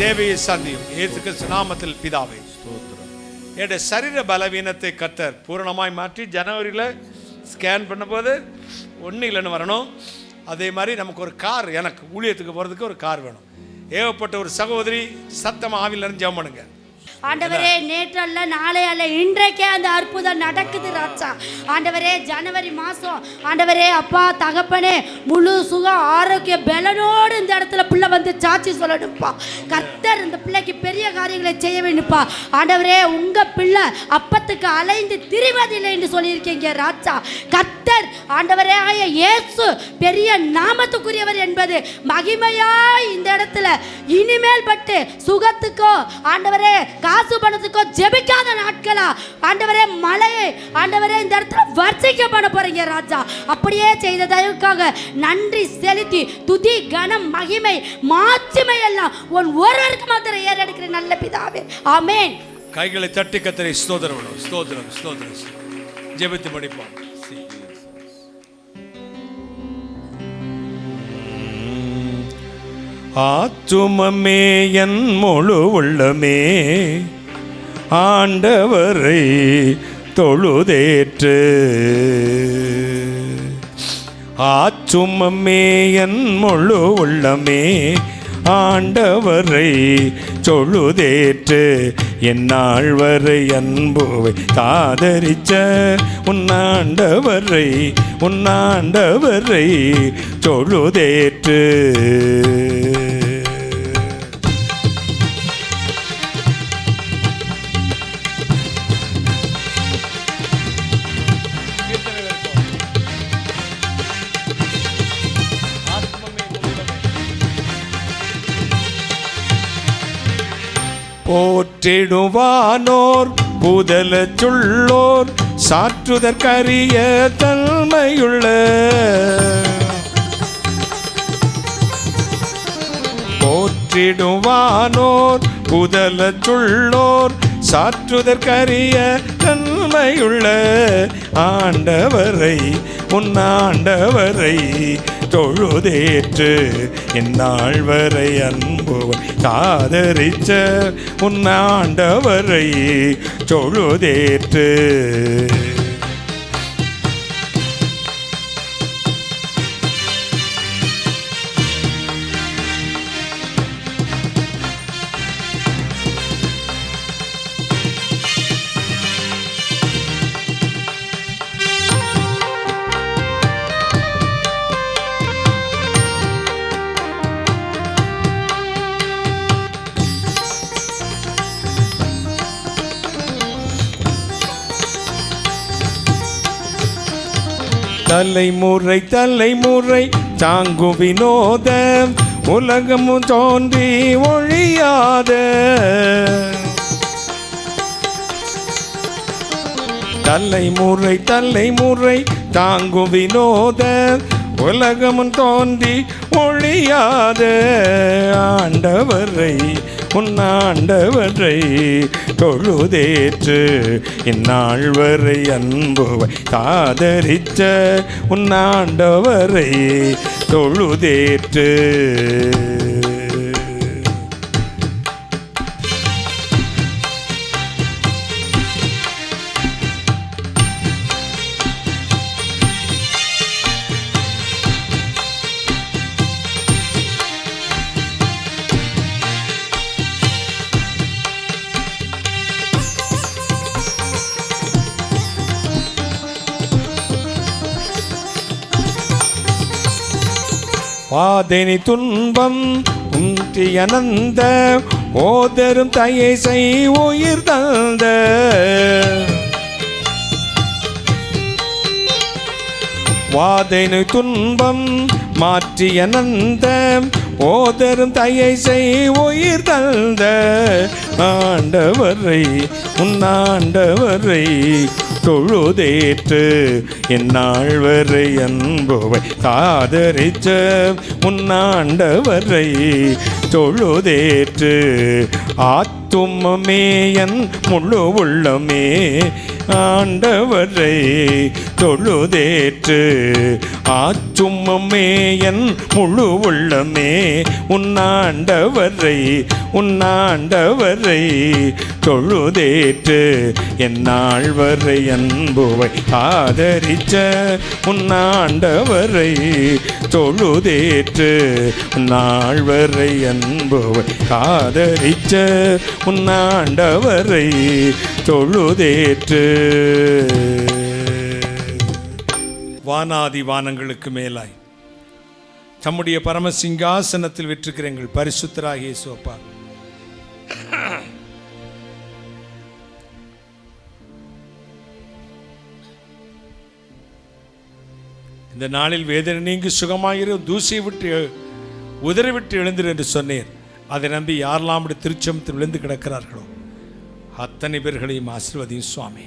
[SPEAKER 1] தேவையை சந்தியும் இயேசு கிறிஸ்து நாமத்தில் பிதாவே. என்னுடைய சரீர பலவீனத்தை கர்த்தர் பூரணமாய் மாற்றி ஜனவரியில் ஸ்கேன் பண்ணும்போது ஒன்றும் இல்லைன்னு வரணும். அதே மாதிரி நமக்கு ஒரு கார், எனக்கு ஊழியத்துக்கு போகிறதுக்கு ஒரு கார் வேணும். ஏகப்பட்ட ஒரு சகோதரி சத்தமாக ஆவிலன்னு ஜெபம் பண்ணுங்க.
[SPEAKER 6] ஆண்டவரே, நேற்று அல்ல நாளை அல்ல இன்றைக்கே அந்த அற்புதம் நடக்குது ராஜா. ஆண்டவரே, ஜனவரி மாதம் ஆண்டவரே அப்பா தகப்பனே முழு சுகம் ஆரோக்கிய பலனோடு இந்த இடத்துல பிள்ளை வந்து சாட்சி சொல்லணும்ப்பா. கர்த்தர் இந்த பிள்ளைக்கு பெரிய காரியங்களை செய்ய வேண்டும்ப்பா. ஆண்டவரே, உங்கள் பிள்ளை அப்பத்துக்கு அலைந்து திரிவதில்லை என்று சொல்லியிருக்கீங்க ராஜா. கர்த்தர் ஆண்டவரே இயேசு பெரிய நாமத்துக்குரியவர் என்பது மகிமையாய் இந்த இடத்துல இனிமேல் பட்டு சுகத்துக்கோ ஆண்டவரே காசு பணத்துக்கோ ஜெபிக்காத நாட்களா ஆண்டவரே மலையை ஆண்டவரே இந்த இடத்துல வர்ஷிக்க பண்ண போறீங்க ராஜா. அப்படியே செய்த தயவுக்காக நன்றி செலுத்தி துதி கனம் மகிமை மாட்சிமை எல்லாம் உன் ஒருவருக்கு மாத்திரம் ஏறெடுக்கிற நல்ல பிதாவே, ஆமென்.
[SPEAKER 1] கைகளை தட்டி கர்த்தரை ஸ்தோத்திரம் ஸ்தோத்திரம் ஸ்தோத்திரம் ஜெபித்து முடிப்போம். ஆத்துமமே என் முழு உள்ளமே ஆண்டவரை தொழுதேற்று. ஆத்துமமே என் முழு உள்ளமே ஆண்டவரை தொழுதேற்று. என்னாள் வரை அன்புவை காதரிச்ச உன்னாண்டவரை தொழுதேற்று. போற்றிடுவானோர் புதல சுள்ளோர் சாற்றுதற்கரிய தன்மையுள்ள. போற்றிடுவானோர் புதல சுள்ளோர் சாற்றுதற்கரிய தன்மையுள்ள ஆண்டவரை உன்னாண்டவரை தொழுதேற்று. என்னாள் வரை அன்புவை காதரிச்ச உன்னாண்டவரை தொழுதேற்று. தலைமுறை தலைமுறை தாங்கும் வினோத உலகமும் தோன்றி ஒழியாத. தலைமுறை தலைமுறை தாங்கும் வினோத உலகமும் தோன்றி ஒழியாத ஆண்டவரை உன்னாண்டவரை தொழுதேற்று. இந்நாள் வரை அன்புவை காதரிச்ச உன்னாண்டவரை தொழுதேற்று. வாதனி துன்பம் உந்தி அனந்த ஓதரும் தயை செய் உயிர் தந்த. வாதனி துன்பம் மாற்றி அனந்த ஓதரும் தயை செய் உயிர் தந்த ஆண்டவரை உன்னாண்டவரை தொழுதேற்று எந்நாள் வரை அன்புவை காதரிச்ச உன்னாண்டவரை தொழுதேற்று ஆத்துமமே என் முழு உள்ளமே ஆண்டவரை தொழுதேற்று ஆத்துமமே என் முழு உள்ளமே உன்னாண்டவரை தொழுதேற்று எந்நாள் வரை அன்புவை ஆதரிச்ச உன்னாண்டவரை தொழுதேற்று நாள் வரை அன்புவை ஆதரிச்ச உன்னாண்டவரை தொழுதேற்று. வானாதி வானங்களுக்கு மேலாய் தம்முடைய பரமசிங்காசனத்தில் விற்றிருக்கிற எங்கள் பரிசுத்தராகிய இயேசு அப்பா, இந்த நாளில் வேதனை நீங்கி சுகமாயிரு, தூசியை விட்டு உதறி விட்டு எழுந்திரு என்று சொன்னேன். அதை நம்பி யாரெல்லாம் அப்படி திருச்சமத்தில் விழுந்து கிடக்கிறார்களோ அத்தனை பேர்களையும் ஆசீர்வதியும் சுவாமி.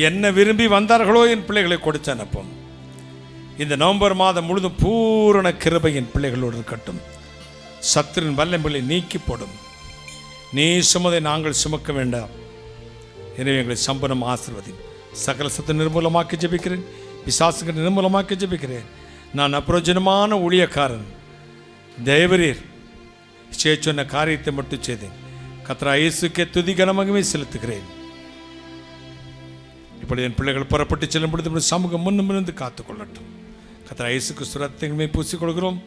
[SPEAKER 1] என்ன விரும்பி வந்தார்களோ என் பிள்ளைகளை கொடுத்து அனுப்பும். இந்த நவம்பர் மாதம் முழுதும் பூரண கிருபை என் பிள்ளைகளோடு இருக்கட்டும். சத்துரின் வல்லமைகளை நீக்கி போடும். நீ சுமதை நாங்கள் சுமக்க வேண்டாம். எனவே எங்களை சம்பனம் ஆசீர்வதி. சகல சத்து நிர்மூலமாக்கி ஜெபிக்கிறேன். பிசாசுகள் நிர்மூலமாக்கி ஜெபிக்கிறேன். நான் அப்பிரயோஜனமான ஊழியக்காரன். தேவரீர் சொன்ன காரியத்தை மட்டும் செய்தேன். கர்த்தராகிய இயேசுக்கே துதி கனமகமே செலுத்துகிறேன். இப்படி என் பிள்ளைகள் புறப்பட்டு செல்லும் பொழுது சமூகம் முன்னிருந்து காத்துக்கொள்ளட்டும். கர்த்தராகிய இயேசு கிறிஸ்து ரத்தங்களை பூசிக்கொள்கிறோம்.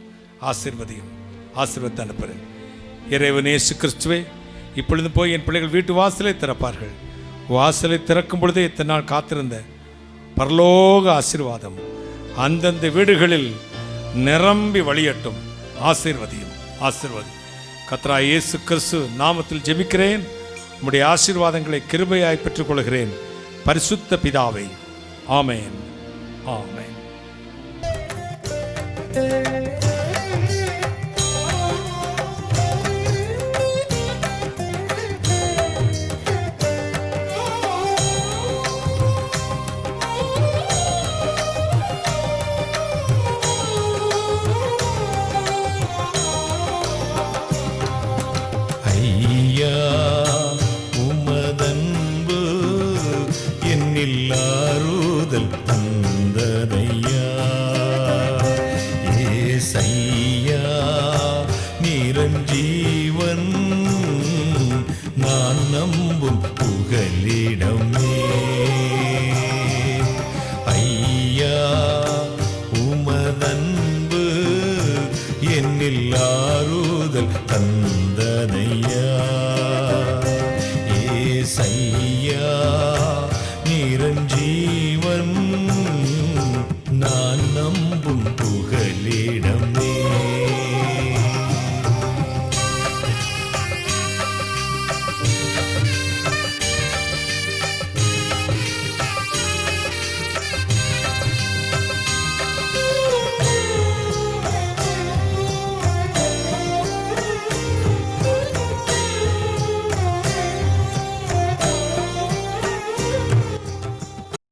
[SPEAKER 1] ஆசீர்வதியும் ஆசீர்வத்தை அனுப்புகிறேன். இறைவன் இயேசு கிறிஸ்துவே, இப்பொழுது போய் என் பிள்ளைகள் வீட்டு வாசலை திறப்பார்கள். வாசலை திறக்கும் பொழுதே இத்தனை நாள் காத்திருந்த பரலோக ஆசீர்வாதம் அந்தந்த வீடுகளில் நிரம்பி வழியட்டும். ஆசீர்வதியும் ஆசீர்வதி. கர்த்தராகிய இயேசு கிறிஸ்து நாமத்தில் ஜெபிக்கிறேன். உம்முடைய ஆசீர்வாதங்களை கிருபையாய் பெற்றுக்கொள்கிறேன். பரிசுத்த பிதாவே, ஆமென் ஆமென்.
[SPEAKER 5] உமதன்பு என்னில் ஆறுதல்